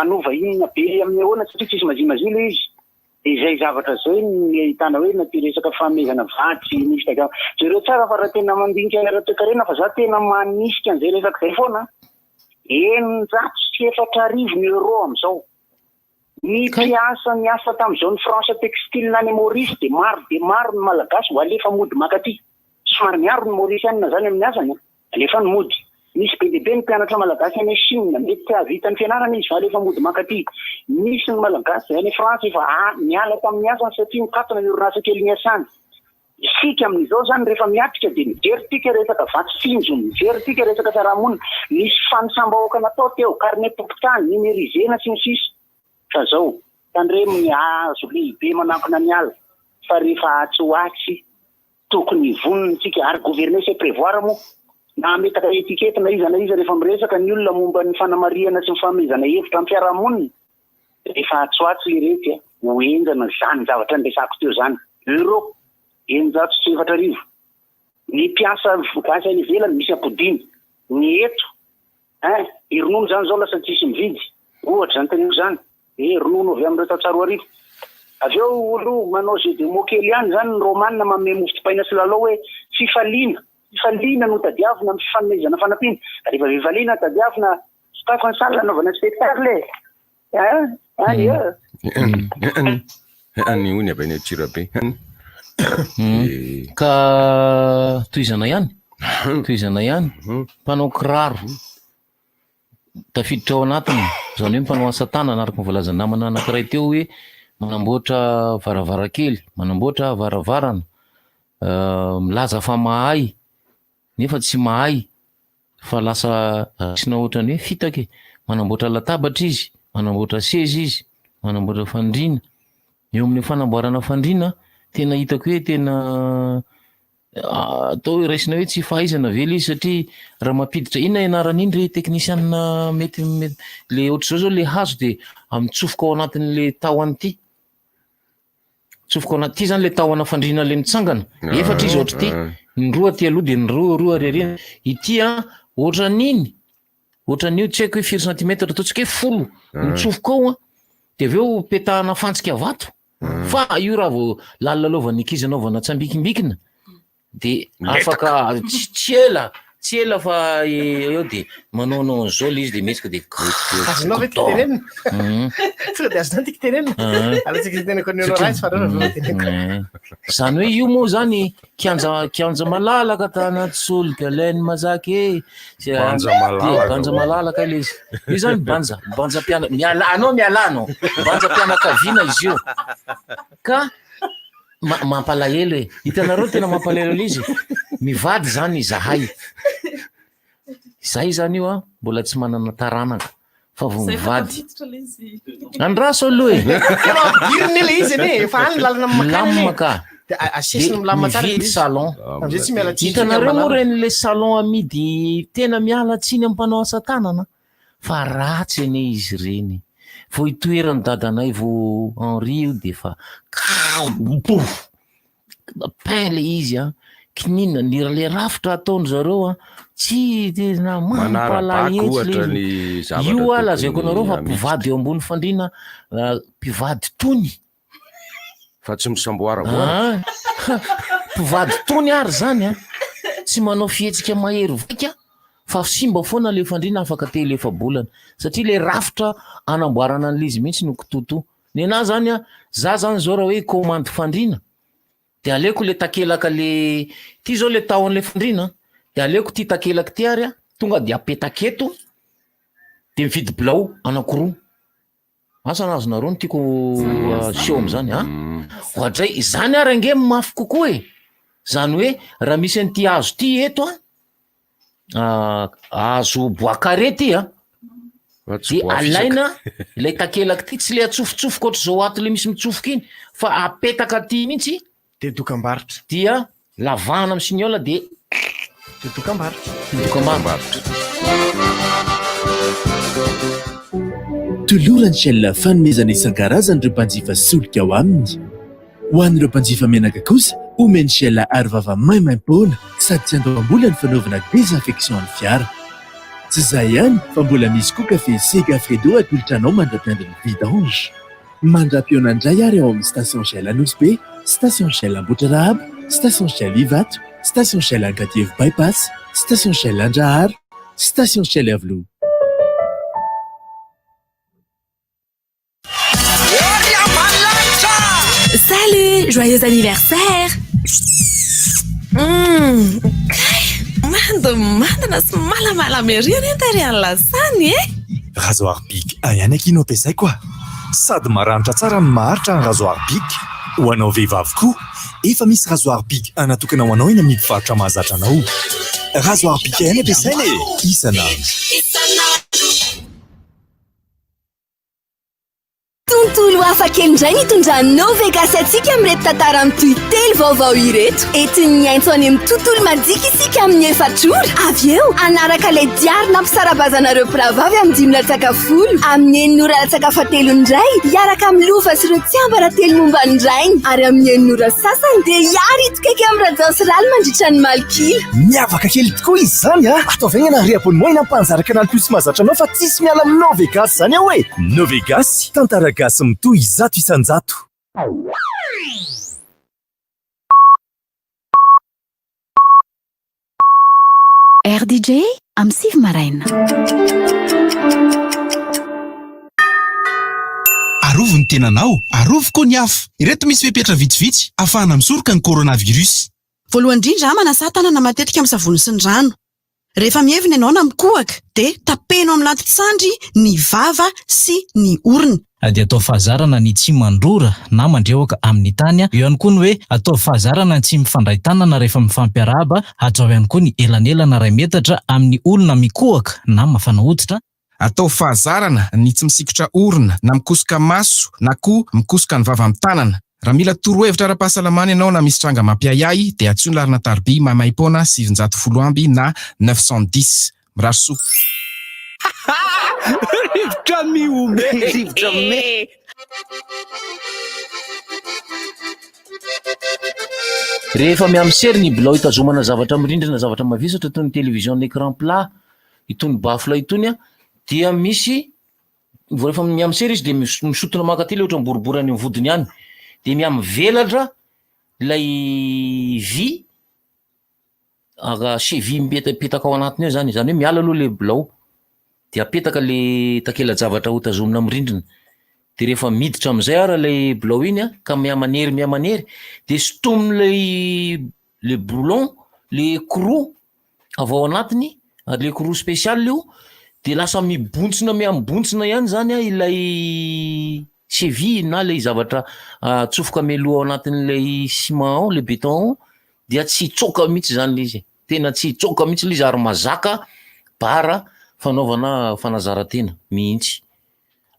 anova inona be amin'ny ahoana satria tsisy mazimazilo izy de zay zavatra zay ny ahitana hoe na ty resaka fanomezana vatsy misy daga zareo tsara fa raha tena mandinika ara-toekarena fa za tena manisika an'izay resaka zay foana 940 euro am'izao ny mpiasa miasa tam'izao ny fransa textile nany Maurice de maro ny malagasy ho alefa mody makaty somary miaro ny Maurice any na zany amin'ny asany alefa ny mody misy be deabe ny mpianatra malagasy any Chine mety tsy havita ny fianarana izy fa alefa mody makaty misy ny malagasy any France efa miala tamin'ny asany satria mikatona ny orinasa kely miasany isika amin'izao zany rehefa miatrika de mijery tika resaka vatsy finjo mijery tika resaka fiarahamonina misy fanisambahoaka natao teo carnet pompitany numérisena sy ny sisa fa zao tandre mihazo lehibe manampina ny ala fa rehefa tsy hoatsy tokony vonontsika ary gouverner c'est prévoir moa na metaka etikety na iza rehefa miresaka ny olona momba ny fanamariana sy ny fanomezana hevitra amin'ny fiarahamonina rehefa tsy hoatsy le rehetra ho enjana zany zavatra nresako teo zany euro 107 ny mpiasa vokasa ny ivelany misy ampodiny ny eto ronono zany zao lasa tsisy mividy ohatra zany tena zany ronono avy amin'ny tatsaro arivo avy eo olo manao jeu de mots kely ihany zany ny romanina manome mofo-dipaina sy lalao hoe fifaliana no tadiavina amin'ny fifanomezana fanampiana rehefa fifaliana tadiavina sakafo ny sala anaovana spectacle any ony avy any Atsirabe ka toizana ihany mpanao kiraro tafiditra ao anatiny zany hoe mpanao asa tanana araka ny voalazany namana anankiray teo hoe manamboatra varavarakely manamboatra varavarana milaza fa mahay nefa tsy mahay fa lasa sina ohatrany hoe fitaka manamboatra latabatra izy manamboatra seza izy manamboatra fandriana eo amin'ny fanamboarana fandriana tena hitako hoe tena atao hoe raisina hoe tsy fahaizana vely izy satria raha mampiditra inona ianarana iny re teknisianina mety le ohatr'izao zao le hazo de amitsofoka ao anatin'le tahony ity tsofoka ao anaty ty zany le tahona fandriana le mitsangana efatra izy ohatra ty ny roa ty aloha de ny roa rerena ity ohatran'io tsy haiko hoe 4 centimetre ataontsika hoe folo mitsofoka ao de avy eo petahana fantsika vato fa io raha vao lalalaovan'ny ankizy anaovana tsambikimbikina de afaka tsy ela fa eo de manao zao le izy de mesika de azonao ve titenenina tonga de azonao ty titenenina alatsika titeneko ny ratsy fa zany hoe io moa zany kianja malalaka tanaty solika lainy mazaky banja malalaka ile izy io zany banja anao mialanao banja mpianakaviana izy io ka mampalahelo e hitanareo tena mampalahelo izy mivady zany zahay zany io mbola tsy manana taranaka fa vo mivady andraso aloha iriny le izy ne fa any lalana milamaka asesina milamma tsara mividy salon hitanareo moa ren'le salon amidy tena miala tsiny ampanao asa tanana fa ratsy ene izy reny vo itoerany dadanay vo Henri io de fa pain le izy kinina le rafitra ataony zareo tsy tena mampalahelo io lazaiko anareo fa mpivady eo ambony fandriana mpivady tony fa tsy misamboara mpivady tony ary zany tsy manao fihetsika mahery vaika fa simba foana le fandriana afaka telo efa bolana satria le rafitra anamboarana an'le izy mihitsy no kitoto nena zany za zany zao raha hoe commande fandriana de aleko le takelaka le ty zao le tahon'le fandriana de aleko ty takelaka ty ary tonga de apetaketo de mividy bilao anankiroa asa nazonareo no tiako sio am'zany ohatray zany ary ange mafy kokoa zany hoe raha misy an'ty hazo ty eto hazo bois-carré ty de alaina ilay takelaka ty tsy le atsofotsofoka ohatr'zao ato le misy mitsofoka iny fa apetaka ty mihitsy de dokam-barotra dia lavana amin'ny signola de dokam-barotra tolorany shell fanomezana isan-karazany ireo mpanjifa solika ao aminy ho an'ireo mpanjifa menaka kosa omeny shell ary vava maimaim-poana sady tsy andoam-bola ny fanaovana désinfection ny fiara tsy izay ihany fa mbola misy koa kafe Sega Fredo atolotranao mandra-piandro ny vidange mandra-pionandray ary ao amin'ny station shell Anosbe, station shell Ambotrarahaba, station shell Ivato, station shell Ankatievo bypass, station shell Andrahara, station shell Avelo. Salut, joyeux anniversaire. Mandana sy malamalama ery tary any lasany rasoir Bic ihany akino ampiasay koa sady maranitra tsara ny maharitra ny rasoir Bic ho anao vehivavy koa efa misy rasoir Bic anatokana ho anao eny amin'ny mpivarotra mahazatra anao rasoir Bic ihany ampiasaina isanandro hafa kely indray nitondranao Vegas atsika amin'reto tantara amin'ny tohitelo vaovao ireto. Entin'ny aintso any amin'ny tontolo madiaka isika amin'ny efatrora. Avy eo anaraka ilay diary nampisarabazanareo mpiravavy amin'ny 10:10 amin'ny 9:10 indray hiaraka amin'ny lova sy ireo tsiambaratelo momba andrainy, ary amin'ny 9 sasany dia hiary itokaiky amin'ny rajansy rally mandritra ny Malkila. Miavaka kely tokoa izy zany a. Ataovana riapony na mpanjara Canal Plus mahazatra anao fa tsisy miala aminao Vegas zany hoe. No Vegas, tantara gasy mitohy zato isan-jato. RDJ amin'ny Sivy Maraina. Arovo ny tenanao, arovo koa ny afo. Ireto misy fepetra vitsivitsy ahafahana misoroka ny coronavirus. Voalohany indrindra manasa tanana matetika amin'ny savony sy ny rano. Rehefa mievina ianao na mikohaka dia tapenao amin'ny latitsandry ny vava sy ny orona. Dia atao fahazarana ny tsy mandrora na mandreoka amin'ny tany. Eo ihany koa ny hoe atao fahazarana ny tsy mifandray tanana rehefa mifampiarahaba. Atao ihany koa ny elanelana ray metatra amin'ny olona mikohaka na mafana hoditra. Atao fahazarana ny tsy misikotra orona na mikosoka maso na koa mikosoka ny vava amin'ny tanana. Raha mila torohevitra ara-pahasalamana ianao na misy tranga mampiayay dia atsoina larina tarby mamaipona 710 amby na 910. Mirary soa. Rivotra miome. Rivotra me. Rehefa miamsery ny bilao hitazomana zavatra mirindrina, zavatra mavesatra toy ny télévision écran plat, itony bafla itony dia misy rehefa miamsery izy dia misotona makatily ohatra boribory any amin'ny vodiny any. Dia miamivelatra ilay vy cheville mipetaka ao anatiny eo zany. Izany hoe miala aloha le bilao dia apetaka le takela-javatra ho tazomina mirindrina. Dia rehefa miditra amin'izay ara ilay bilao iny ka miamanery dia sotominy le boulon, le écrou avy ao anatiny, ary le écrou spécial io dia lasa miambontsina ihany zany ilay cheville na ilay zavatra tsofoka mialoha ao anatin'ilay ciment, le béton, dia tsy tsoka mihitsy zany izy. Tena tsy tsoka mihitsy izy ary mazaka bara fanaovana fanazarantena mihitsy.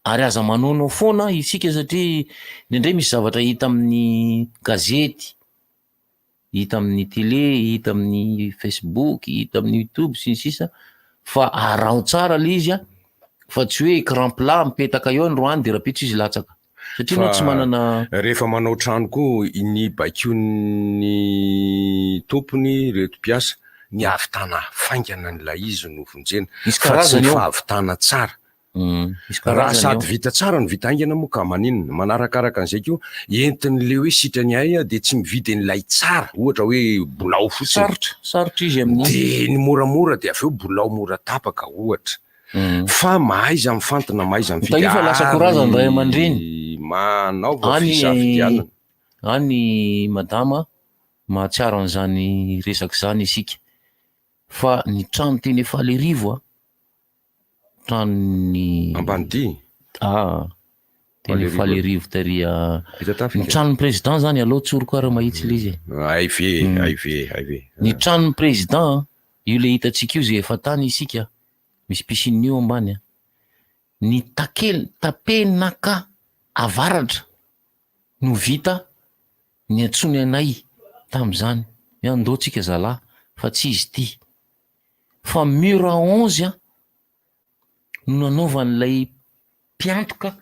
Ary aza manono foana isika satria indray misy zavatra hita amin'ny gazety, hita amin'ny télé, hita amin'ny Facebook, hita amin'ny YouTube sy ny sisa, fa arao tsara le izy fa tsy hoe écran plat mipetaka eo androany dia rapitsa izy latsaka. Satria no tsy manana rehefa manao trano koa ny bakion'ny tompony reto mpiasa ny avitana faingana n'ilay izy no vonjena fa tsy fahavitana tsara. Raha sady vita tsara no vita aingana moa ka maninona manarakaraka an'izay koa entin'le hoe sitrany ay dia tsy mividy n'ilay tsara ohatra hoe bolao fotsiny sarotra izy amin'iny dia ny moramora dia avy eo bolao mora tapaka ohatra. Fa mahaiza mifantona mahaiza mividy fa lasa korazana ray aman-dreny manaova fisafidianana. Any madama mahatsiaro an'izany resaka izany isika fa ny trano teny Efalerivo tranony Ambanidia teny Efalerivo taria ny tranon'ny président zany aloha tsoroko ara mahitsy le izy aive ny tranon'ny président io le hitantsika io zay efa tany isika misy piscine io ambany ny tapenaka avaratra no vita ny antsony anay tam'izany andao tsika zalahy fa tsy izy ty fa mur à 11 no nanaovan'ilay mpiantoka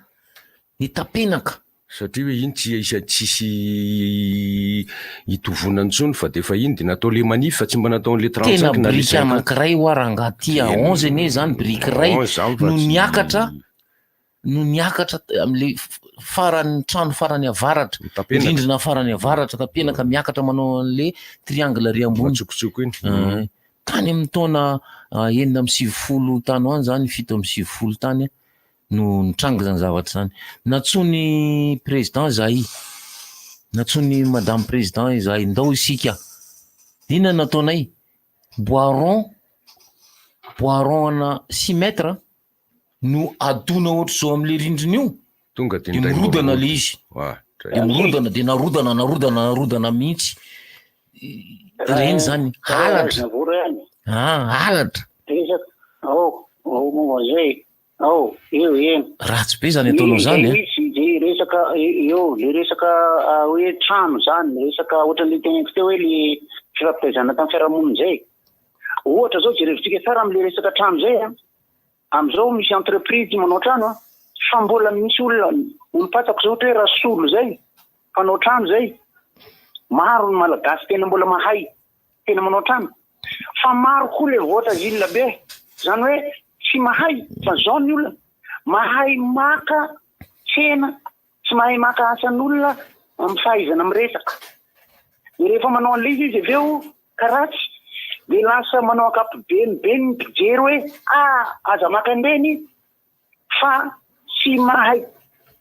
ny tapenaka satria hoe iny tsisy hitovonantsony fa defa iny dia natao le manify fa tsy mba natao an'le 35 tena briky anankiray ho arangaty à 11 ane zany briky ray no niakatra am'le farany trano farany avaratra rindrina farany avaratra tapenaka miakatra manao an'le triangle ry ambony tsokotsoko iny tany amin'ny taona 970 tany ho any zany 770 tany no nitranga zany zavatra zany. Natsony président zahay, natsony madame président zahay, ndao isika inona nataonay boiron ana 6 mètres no adona ohatra zao am'le rindrina io tonga dia mirodana le izy mirodana dia narodana mihitsy reny zany halatra halatra ratsy be zany ataonao zany misy resaka le resaka hoe trano zany, resaka ohatran'le teneniko teo hoe le fifampitaizana tamin'ny fiarahamonina zay. Ohatra zao jerevintsika tsara am'le resaka trano zay a, am'izao misy entreprise manao trano a, fa mbola misy olo-patsako zao ohatra hoe rasolo zay, mpanao trano zay. Maro ny malagasy tena mbola mahay, tena manao trano. Fa maro koa le voatra zilina be, zany hoe tsy mahay, fa zao ny olona mahay maka tsena, tsy mahay maka asan'olona amin'ny fahaizana miresaka. De rehefa manao an'le izy aveo karatsy, de lasa manao ankapobeny ny mpijery hoe aza maka andreny fa tsy mahay.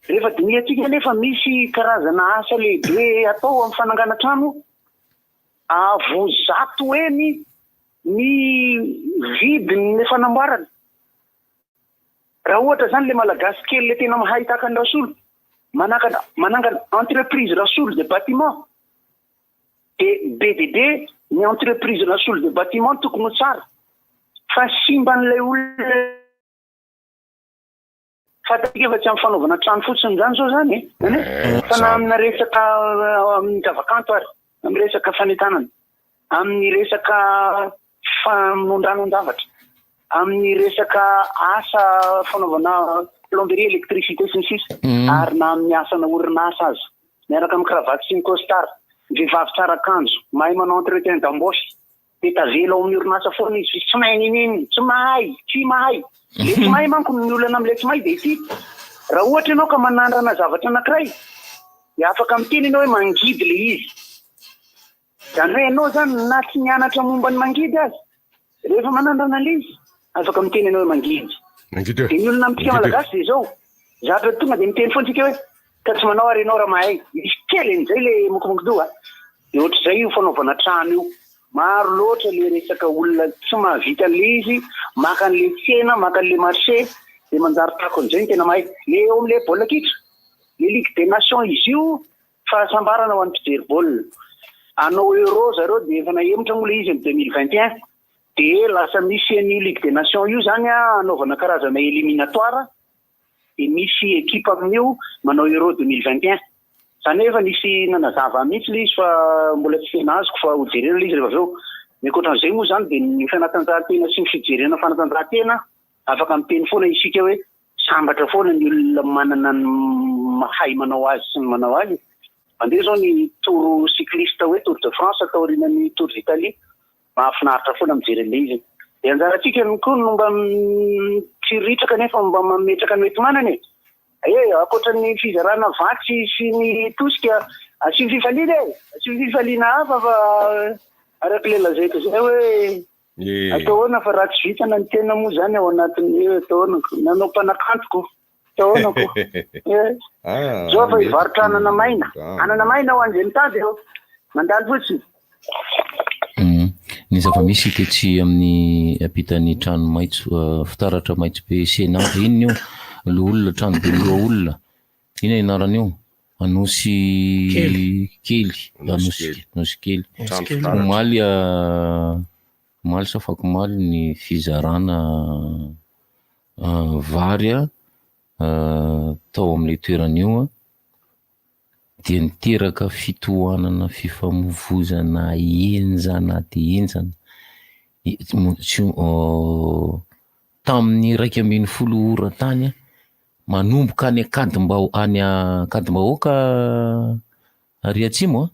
Rehefa diniatsika nefa misy karazana asa lehibe atao amin'ny fanangana trano, voazato eny ny vidiny fanamboarana. Raha ohatra zany le malagasy kely le tena mahay tahaka ny rasolo, manangana entreprise rasolo de bâtiment, de BDD ny entreprise rasolo de bâtiment tokony ho tsara, fa simba n'ilay olona fatatsika efa tsy amin'ny fanaovana trano fotsiny zany zao zany fa na amina resaka amin'ny zavakanto ary, amin'ny resaka fanentanana, amin'ny resaka famondranon-davatra, amin'ny resaka asa fanaovana plomberie, électricité sy ny sisa, ary na amin'ny asana orinasa azy, miaraka amin'ny cravatte sy ny costard, vehivavy tsara akanjo, mahay manao entretien d'embauche, de tavela ao amin'ny orinasa foana izy, tsy mahay nininy, tsy mahay. Le tsy mahay manko ny olana am'le tsy mahay de ity. Raha ohatra ianao ka manandrana zavatra anankiray, de afaka miteny ianao hoe mangidy le izy. Zany hoe ianao zany na tsy nianatra momba ny mangidy azy, rehefa manandrana le izy, afaka miteny ianao hoe mangidy. De ny olona amintsika malagasy de zao, zavatra tonga de miteny foana tsika hoe ka tsy manao ary ianao raha mahay. Misy kely an'izay le mokomokidoa. De ohatr'izay io fanaovana trano io. Maro loatra le resaka olona tsy mahavita an'le izy, maka an'le tsena, maka an'le marché, de manjary tako an'izay ny tena mahay. Le eo am'le baolina kitra, le Ligue des Nations izy io fahasambarana ho an'ny mpijery baolina. Anao Euro zareo de efa nahemotra moa le izy amin'ny 2021, de lasa misy an'io Ligue des Nations io zany anaovana karazana éliminatoire, de misy ekipa amin'io manao Euro 2021. Zany efa nisy nanazava mihitsy le izy fa mbola tsy tena azoko fa ho jerena le izy rehefa aveo. Miankoatran'izay moa zany de ny fanatanjahantena sy ny fijerena fanatanjahantena afaka miteny foana isika hoe sambatra foana ny olona manana ny mahay manao azy sy ny manao azy. Mandeha zao ny tour cycliste hoe Tour de France atao aorian'ny Tour d'Italie, mahafinaritra foana mijery an'le izy. De anjaratsika koa mba tsiritraka nefa mba mametraka ny mety manany e. Akoatran'ny fizarana vatsy sy ny tosika, asio fifaliana asio fifaliana hafa fa araka le lazaiko zay hoe ataoana fa raha tsy vitana ny tena moa zany ao anatin'ny ataonako, nanao mpanakantoko, ataonako. Zao fa hivarotra anana maina ho an'izay mitady ao, mandalo fotsiny. Ny zava-misy hiketsy amin'ny ampitan'ny trano maitso, fitaratra maitso be sena, inona io? Olona trano be loa olona, ina anarany io? Anosy kely, anosy kely. Omaly safako omaly ny fizarana vary tao amin'le toeran'io dia niteraka fitohanana fifamovozana enjana dia enjana tamin'ny 1.10 ora tany manomboka any Akadimbahoaka ary atsimo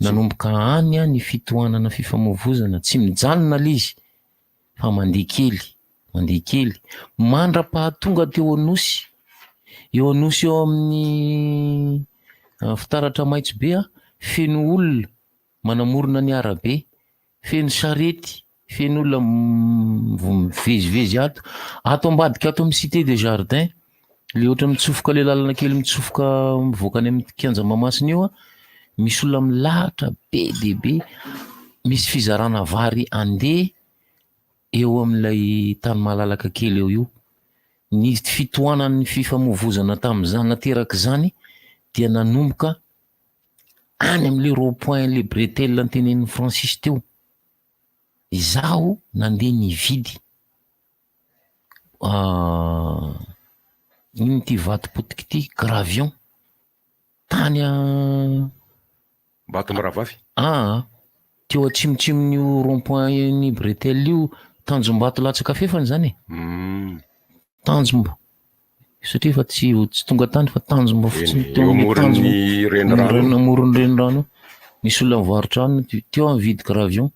nanomboka any ny fitohanana fifamovozana, tsy mijanona l'izy fa mandeha kely mandra-pahatonga teo Anosy eo amin'ny fitaratra maitso be feno olona manamorona ny arabe, feno sarety, feno olona mivezivezy ato ambadika ato amin'ny Cité des Jardins, le ohatra mitsofoka le lalana kely mitsofoka mivoaka any amin'ny kianja Mahamasina io misy olona milahatra be dia be, misy fizarana vary andeha eo amin'ilay tany malalaka kely eo io. Ny fitohanan'ny fifamovozana tamin'izany nateraka izany dia nanomboka any amin'le rond-point le bretelle antenen'ny Francis teo. Izaho nandeha nividy iny ty vato potika ity gravion tany Mbatomravafy. Teo atsimotsimon'io rond-point ny Bretel io, Tanjombato latsaka fefany zany. Tanjomba. Satria fa tsy tonga tany fa Tanjomba fotsiny teo amoron'ny renirano. Amoron'ny renirano. Misy olona mivarotra any teo mividy gravion.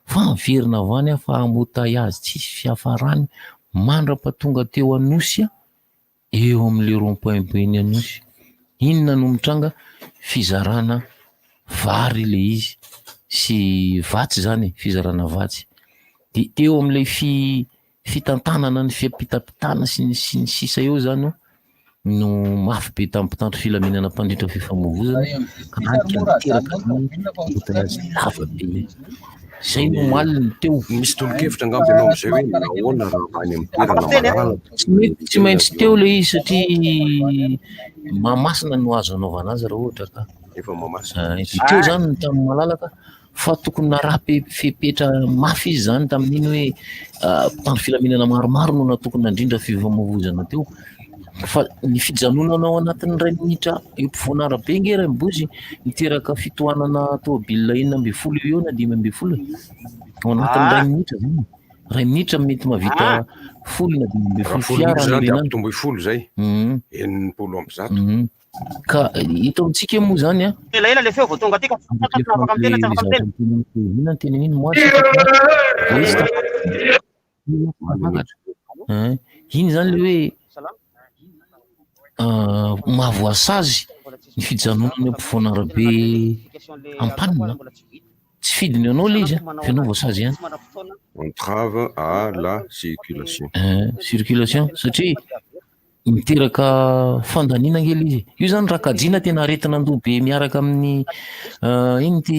Fa miverina avany fa embouteillage tsisy fiafarany mandrapatonga teo Anosy eo amin'le rond-point beny Anosy. Inona no mitranga? Fizarana vary le izy sy vatsy zany, fizarana vatsy. De teo amin'le fitantanana ny fiampitapitana sy ny sisa eo zany no mafy be tampitandro filaminana mpandritra fifamoivoizana lava be. Zay no maliny teo. Misy tolo-kevitra angamba ianao am'izay hoe nahoana raha any amin'ny toerana marana. Tsy maintsy teo le izy satria mahamasina no azo anaovana azy raha ohatra ka. Efa mahamasina. Teo zany ny tamin'ny malalaka fa tokony narape fepetra mafy izy zany tamin'iny hoe mpitandro filaminana maromaro no natokony nandrindra fifamoivoizana teo. Fa ny fijanonana ao anatin'ny ray minitra eo ampovoana arabe nge ray mibozy niteraka fitohanana tômôbila 12 eo na 5 ao anatin'ny ray minitra zany. Ray minitra mety mahavita 10 na 12 fiara zany ampitombo 10 zay. 80 ka ito amintsika moa zany a. Ela le feo vao tonga aty ka afaka mitena tsaka mitena. Inona teneniny moi iny zany le hoe mahavoasazy ny fijanonana eo ampovoana arabe ampanina. Tsy fidiny anao le izy fa anao voasazy ihany. Entrave à la circulation. Circulation satria miteraka fandanina ngely izy. Io zany rakajina tena aretina andobe miaraka amin'ny iny ty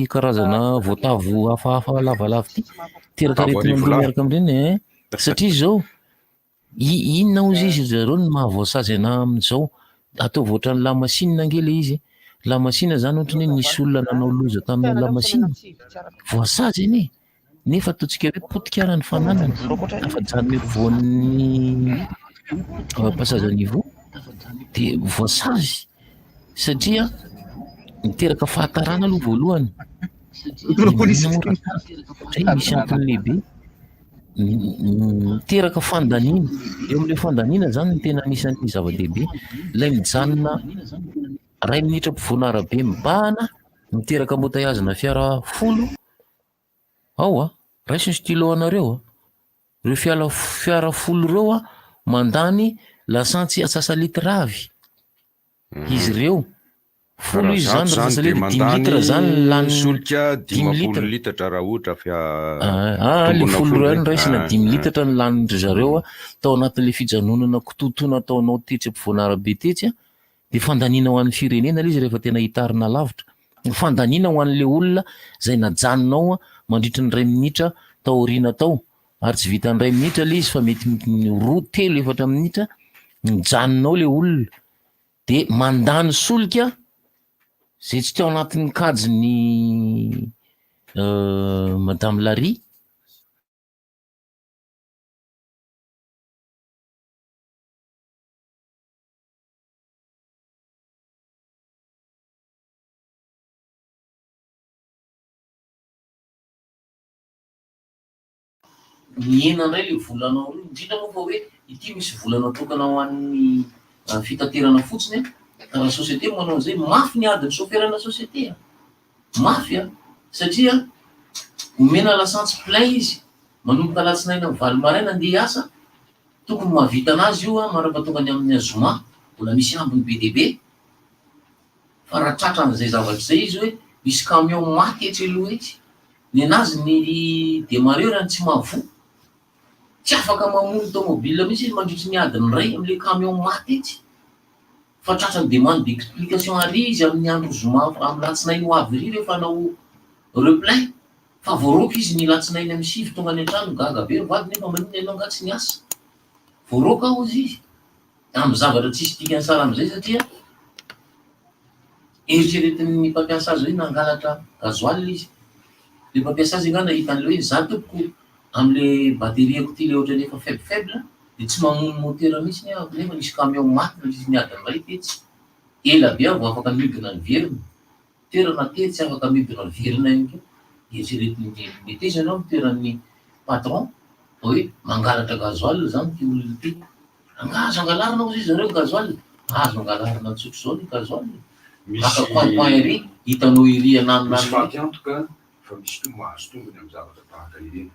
karazana voatavo hafahafa lavalava ty. Teraka aretina andobe miaraka amin'ireny satria zao inona ozy izy zareo no mahavoasazy ana amin'izao atao voatra ny lamasinina ngely izy. Lamasina zany ohatrany hoe nisy olona nanao loza tamin'ny lamasina voasazy iny nefa ataontsika hoe potikara ny fananany afa jany voan'ny passage à niveau de voasazy satria miteraka fahatarana aloha voalohany misy antony lehibe miteraka fandanina eo amin'le fandanina zany ny tena anisan'ny zava-dehibe ilay mijanona ray minitra ampovoana arabe mibahana miteraka embouteillage na fiara 10 ao raisy ny stylo anareo reo fiara 10 reo mandany lasantsy atsasalitira avy izy reo 10 izy zany rasasality 10 litra zany lany solika 10 litatra raha ohatra le 10 reo raisina 10 litatra ny lanindry zareo tao anatin'le fijanonana kototona ataonao tetsy ampovoana arabe tetsy de fandanina ho an'ny firenena le izy rehefa tena hitarina lavitra. Fandanina ho an'le olona zay najaninao mandritra ny ray minitra tao aoriana tao ary tsy vita ny ray minitra le izy fa mety 2-3 minitra mijaninao le olona de mandany solika zay tsy teo anatin'ny kajiny Madame Larry. Miena indray le volanao indrindra moa fa hoe ity misy volana tokana ho an'ny fitaterana fotsiny raha société manao an'izay mafy ny adiny soferana société mafy satria omena lasantsy plein izy manomboka alatsinaina amin'ny valo maraina andeha hiasa tokony mahavita anazy io marapahatongany amin'ny azoma mbola misy ambiny be dia be fa raha tratran'izay zavatra zay izy hoe misy camion maty etsy aloha etsy ny anazy ny démarreur tsy mahavoa tsy afaka mamono tômôbila mihitsy mandritry ny adiny ray amin'le camion maty etsy fa tratrany demande d'explication ary izy amin'ny andro zoma amin'ny latsinainy ho avy ry rehefa hanao replein fa voaroka izy ny latsinainy amin'ny sivy tonga any an-trano gaga be vady nefa maninona ianao nga tsy niasa voaroka ao izy izy amin'ny zavatra tsisy tikany sara amin'izay satria eritreretin'ny mpampiasa azy hoe nangalatra gazoaly izy le mpampiasa azy nga nahitan'le hoe za tompoko amin'le batteriako ty le ohatrany efa faible de tsy mamono motera mihitsy nefa nisy camion maty nisy niadiny ray tetsy ela be avo afaka midina ny verina toerana tety tsy afaka midina ny verina iny ke eritreretiny teza anao toeran'ny patron hoe mangalatra gazoal zany ty olona ty angazo angalarina ozy izy zareo gazoal azo angalarina tsotro zao ny gazoal maka coin ery hitanao iry ananomisy fampiantoka fa misy tombo mahazo tombony amin'ny zavatra tahaka ireny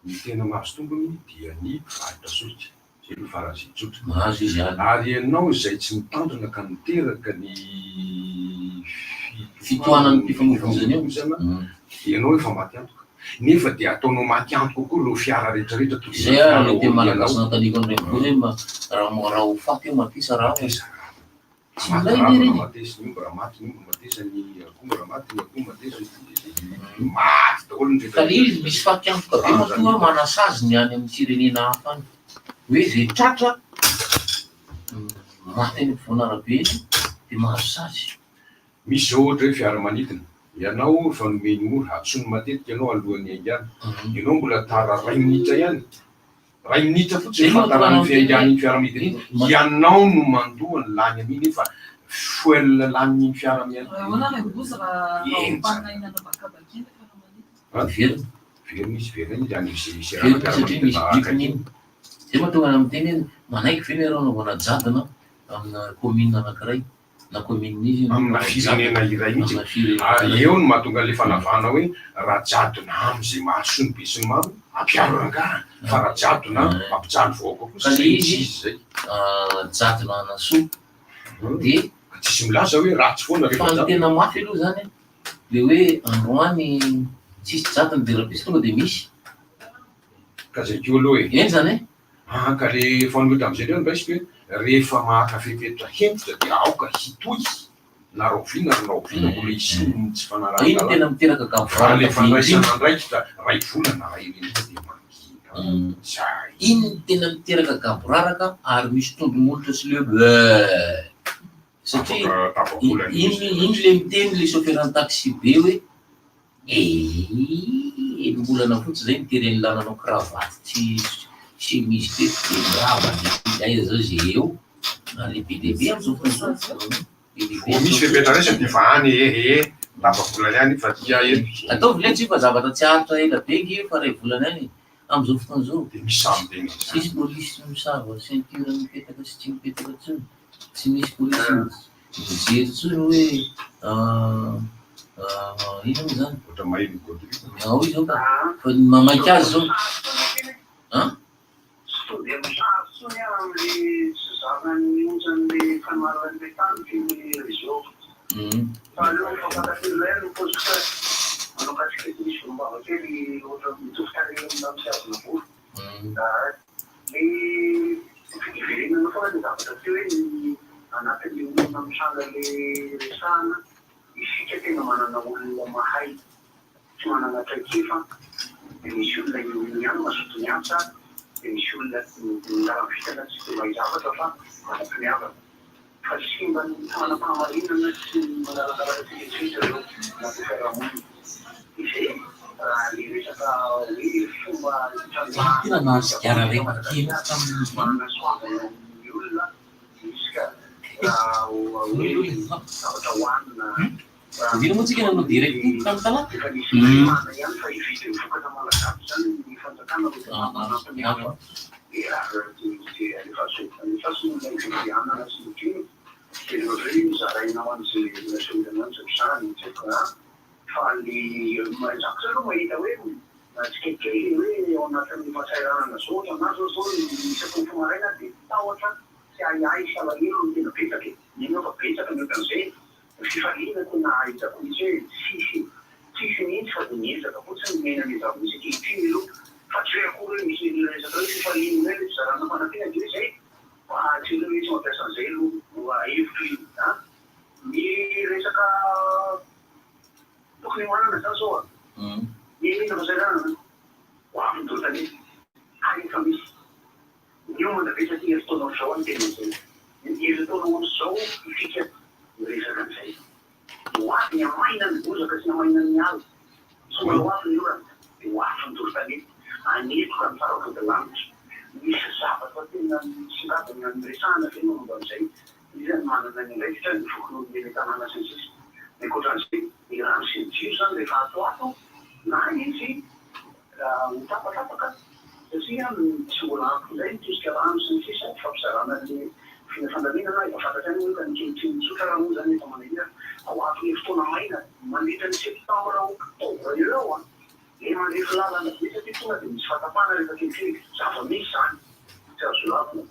ny tena mahazo tombony dia ny varitra solika zay no faraziny tsotra mahazo izy ary ianao zay tsy mitandrina ka miteraka ny fitoanany mpifamoivoizana io ianao efa maty antoka nefa dia ataonao maty antoka koa lo fiara rehetrarehetra zay a le te malagasy nataniko an'ireny raha ho faty eo matisa raha ka le izy misy faty antoka be matoa manasazy ny any amin'ny firenena hafa any hoe zay tratra maty any vonarabe iny de mahazo sazy misy zao ohatra hoe fiaramanidina ianao fa nomeny ora atsony matetika ianao alohan'ny aingana ianao mbola tara 2 minitra ihany 2 minitra fotsiny fahatarany fiaingan'ny fiaramidina ianao no mandoa ny lany aminy fa fuel laniny fiara miany verina misy verina izy any zay mahatonga amin'ny teny hoe manaiky ve nareo anaovana jadona amina commune anankiray na commune izy amina firenena iray mihitsy ary eo no mahatonga le fanavana hoe raha jadona am'izay mahasony be sy ny maro ampiaro rangaha fa raha jadona mampijano vaoaka ka le izy zay jadona anaso de tsisy milaza hoe ratsy foana fa ny tena mafy aloha zany le hoe androany tsisy jadona de raha misy tonga de misy ka zay keo aloha e eny zany ka le fanohitra am'izay leo raisy hoe rehefa mahaka fepetra hentotra de aoka hitoy na rovina ry naovina mbola isiny tsy fanarahana iny tena miteraka gavorara le fandraisana ndraiky da ray volana ray ireny de iny tena miteraka gaboraraka ary misy tondromolotra sy le satria iny le miteny le chauffeur taxi be hoe mbolana fotsy zay mitereny lananao cravaty tsy misy tetrava aiza zao zay eo ary be dehibe am'zao misy fepetra resy de fa any lava volany any fa tia ataovy le tsy fa zavatra tsy aritra ela be gy fa ray volany any am'izao fotoana zao de misy samyteny tsisy polisy misava ceinture mipetaka sy tsy mipetaka tsony tsy misy polisy mijery tsony hoe ino zany ohatra maheno godry ao izy zao ka fa mamaky azy zao anatin'ny olona misanga le resahana isika tena manana olona mahay tsy manana traikefa de misy olona iny ihany mazoto miasa de misy olona miaravitana tsy de mahay zavatra fa manam-piniavana fa simba ny manam-pahamarinana sy manarakaraka tsiketrehitra reo nafiarahamonina izay raha le resaka hoe fomba tena nahasigara re makena manana soavana ny olona isika zavatra hoanina Dino mo tsika nanao direct tamy talata ihany fa ividy vokatra malagasy zany ny fanjakana manampiniava rehefa somaividianana sy notino de reo zarainao an'zay nasolana an'zay misany tsaka fa le mazako zay aloha mahita hoe tsikekely hoe ao anatin'ny fahasahiranana zao anazy zao isaky ny fomaraina de tahotra tsy ahiahy salahelo no tena betsaka ino fa betsaka ny ohatran'izay fifaliana tena ahitako izy hoe tsisy mihitsy fa de miezaka fotsiny mena ny zava-misy ankehitriny aloha fa tsy hoe akory hoe misy resaka hoe fifaliana hoe zarana manantena de hoe zay fa tsy hoe tsy mampiasa an'izay aloha hevitry ny resaka tokony manana zany zao mihina fahasahiranana ho avindrotany efa misy miomana betsaky heritaonao zao any tena zay heritaonao ohatry zao ifika resaka an'izay hoavy ny amaina ny bozaka sy ny amaina ny ala somba hoavy ny orana de hoavy ny dorotany anetoka ny faravody lanitra misy zavatra tena misingavana ny resahana ve momba am'izay izany manana ny ndraikitra ny fokon'ny ny tanàna sy ny sisa. Ankoatran'izay ny rano sy ny jiro zany rehefa ato na izy mitapatapaka satria tsy mbola ampy indray mitosika rano sy ny sisa fampizarana ny finafandaminana efa fantatra any ka ny tsotra raha moa zany efa manahira ao ato ny fotoana maina mandritra ny septambra oktobra ireo a le mandrefa lalana be satria tonga dia misy fatapana rehefa kelikely zava-misy zany tsy azo lavina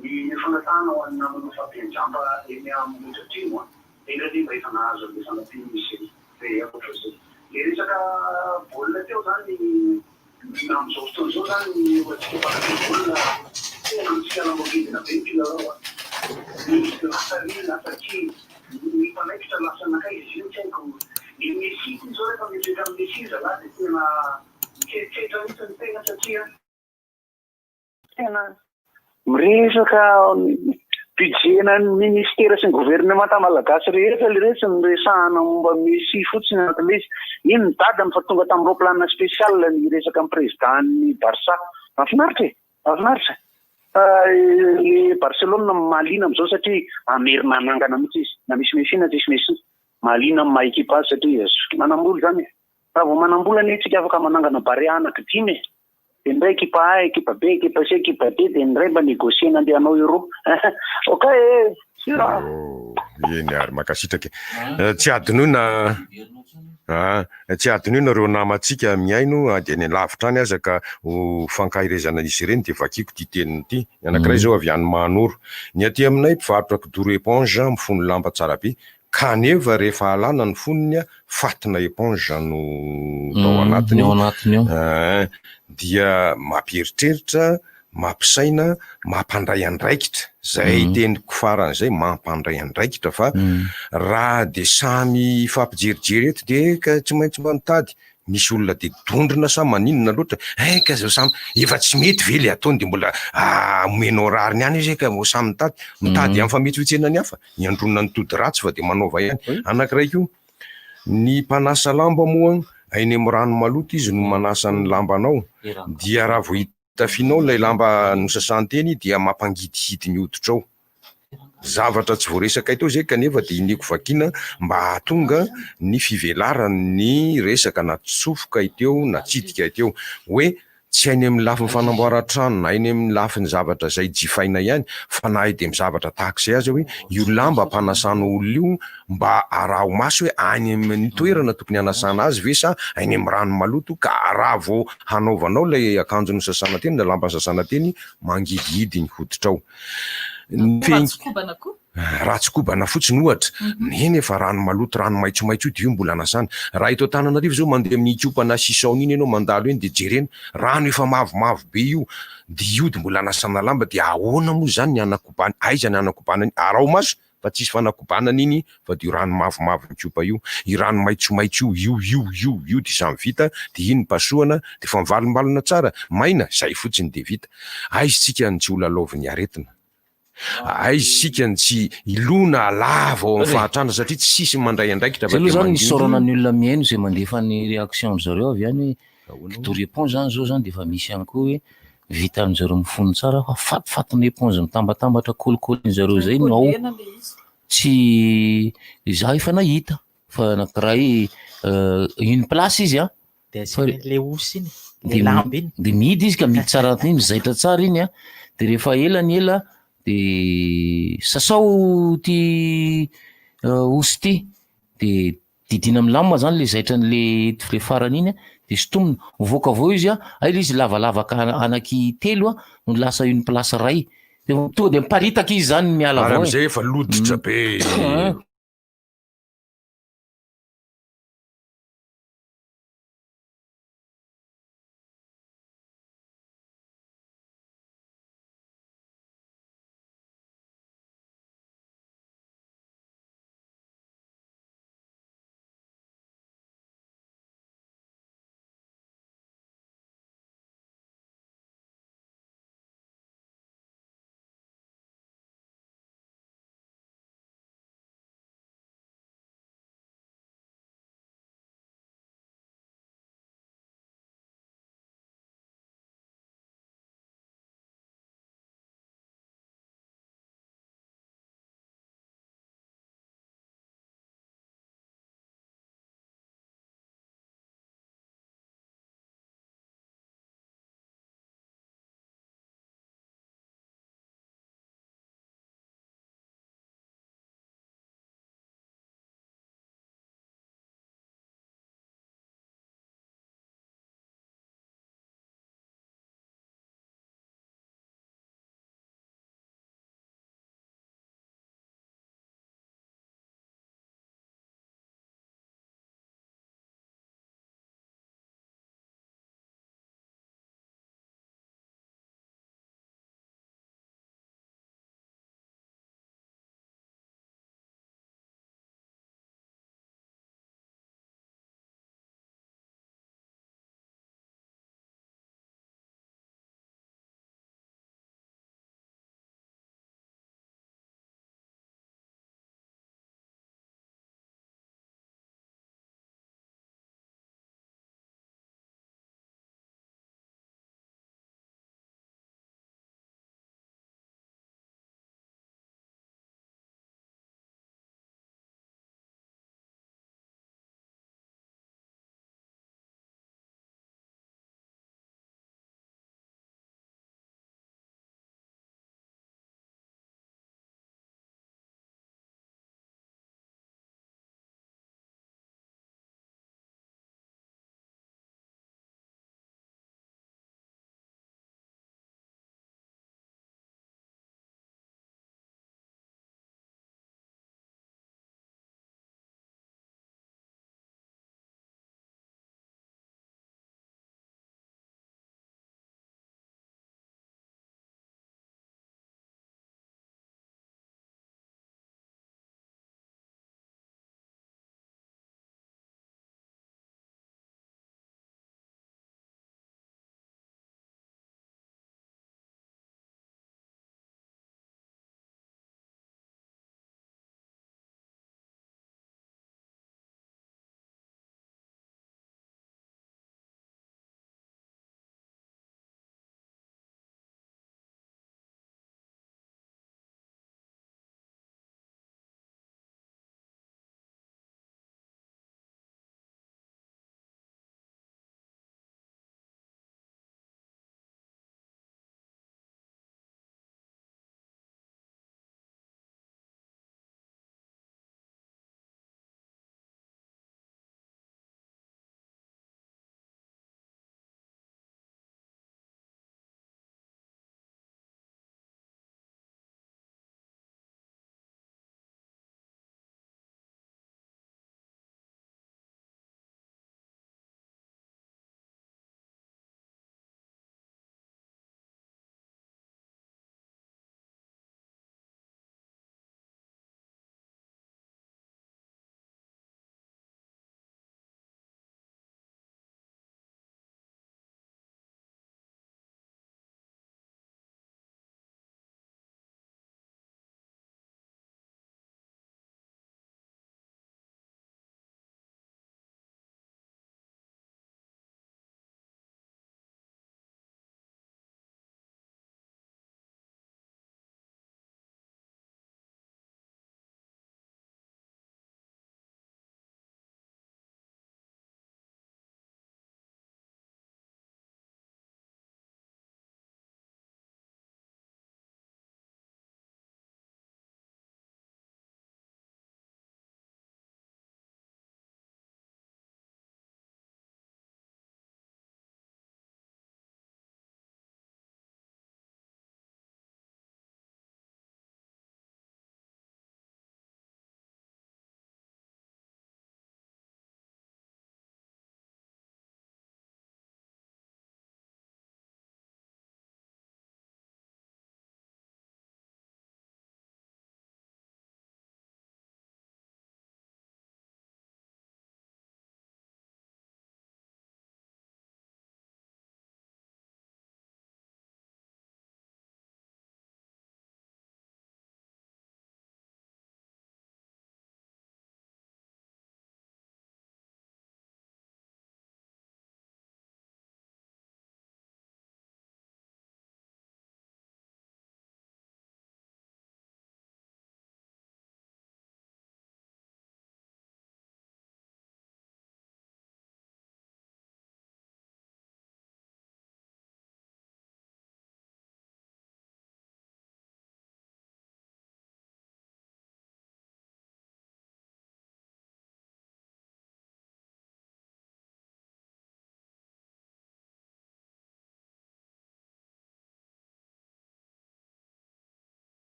ny fanatana ho any namana fampianjamba eny amin'ny tratrimo a enga dia mba efa nahazo le fanampiny misy be akoatra zay le resaka baolina teo zany amin'izao fotoana izao zany ohatsika mpanabolina tena mitsika lamboridina be mpilarao a misy lasa rina satria ny mpanaikitra lasa nakaizy izy io tsy haiko ny mesity zao rehefa mitreka amin'ny mesiza la dia tena miketriketra mihitsy ny tegna satria tena miresaka budgena ny ministera sy ny gouvernemanta malagasy rehetra le rehetra ny resahana momba mesy fotsiny anatin'le izy iny ny dadany fa tonga tamin'ireo planina spécial ny resaka amin'ny présidentny Barça mahafinaritra mahafinaritra le Barcelona mahaliana amin'izao satria amerina anangana mihitsy izy na misy mesina tsisy mesina mahaliana amin'ny maha ekipa azy satria manambola zany raha vao manambola ny tsika afaka manangana bare anaky dimy dia ndray ekipa A, ekipa B, ekipa C, ekipa D dia ndray mba négocier nandehanao euro okay sira eny ary makasitraka tsy adinoina tsy adinoina reo namantsika miaino dia ny lavitra any aza ka ho fankahirezana izy ireny dia vakiko ty teniny ity anankiray zao avy any Manoro ny aty aminay mpivarotra kidoro éponge mifono lamba tsara be kanefa rehefa alana ny fonony fatina éponge no tao anatiny dia mampieritreritra mampisaina mampandray andraikitra zay teniko faran'izay mampandray andraikitra fa raha dia samy fampijerijery eto dia ka tsy maintsy manontady misy olona dia dondrina sa maninona loatra ka zao samy efa tsy mety ve le ataony dia mbola omenao rariny any izy ka samy mitady amin'ny fametsoetsenany hafa iandronina ny tody ratsy fa dia manaova ihany anankiray koa ny mpanasa lamba moa ainy amin'ny rano maloto izy no manasa ny lambanao dia raha vao tafinao ilay lamba nosasanteny dia mampangidihidy ny hoditra ao zavatra tsy voaresaka itao zay kanefa dia iniko vakina mba hahatonga ny fivelarany ny resaka na tsofoka iteo na tsidika iteo hoe tsy hainy amin'ny lafiny fanamboaran-trano na hainy amin'ny lafiny zavatra zay jifaina ihany fa na dia amin'ny zavatra tahak'izay aza hoe io lamba mpanasana olona io mba araho maso hoe any amin'ny toerana tokony hanasana azy ve sa any amin'ny rano maloto ka raha vao hanaovanao lay akanjo ny sasana teny na lamba ny sasana teny mangidihidy ny hoditra ao ratsikobana fotsiny ohatra neny efa rano maloto rano maitsomaitso dia io mbola anasana raha ito Antananarivo zao mandeha amin'ny kopana sisaony iny ianao mandalo eny dia jerena rano efa mavomavo be io dia io dia mbola anasana lamba dia ahoana moa zany ny anakobana aiza ny anakobanany arao maso fa tsisy fanakobanana iny fa dia io rano mavomavo mikopa io io rano maitsomaitso io dia samy vita dia iny pasohana dia fa mivalombalona tsara maina zay fotsiny dia vita aizytsika ny tsy olalaoviny aretina aizysika ny tsy ilona lava ao amin'ny fahatrana satria tsy sisy mandray andraikitra zay aloha zany nisaorana ny olona miaino zay mandefa ny réaction zareo avy any hoe kidoro éponge zany zao zany dia efa misy ihany koa hoe vita amin'izareo mifono tsara fa fatifatina éponge mitambatambatra kolikoly zareo zay no ao tsy za efa nahita fa anankiray une place izy le osy iny le lamba iny dia mihidy izy ka mihidy tsara iny mizaitra tsara iny dia rehefa ela ny ela dia sasao ty osy ty dia didina amin'ny lamba zany le zaitra n'le farany iny dia sotomina mivoaka avao izy aila izy lavalavaka anaky telo no lasa une place ray dia tonga dia miparitaka izy zany miala avao am'izay efa loditra be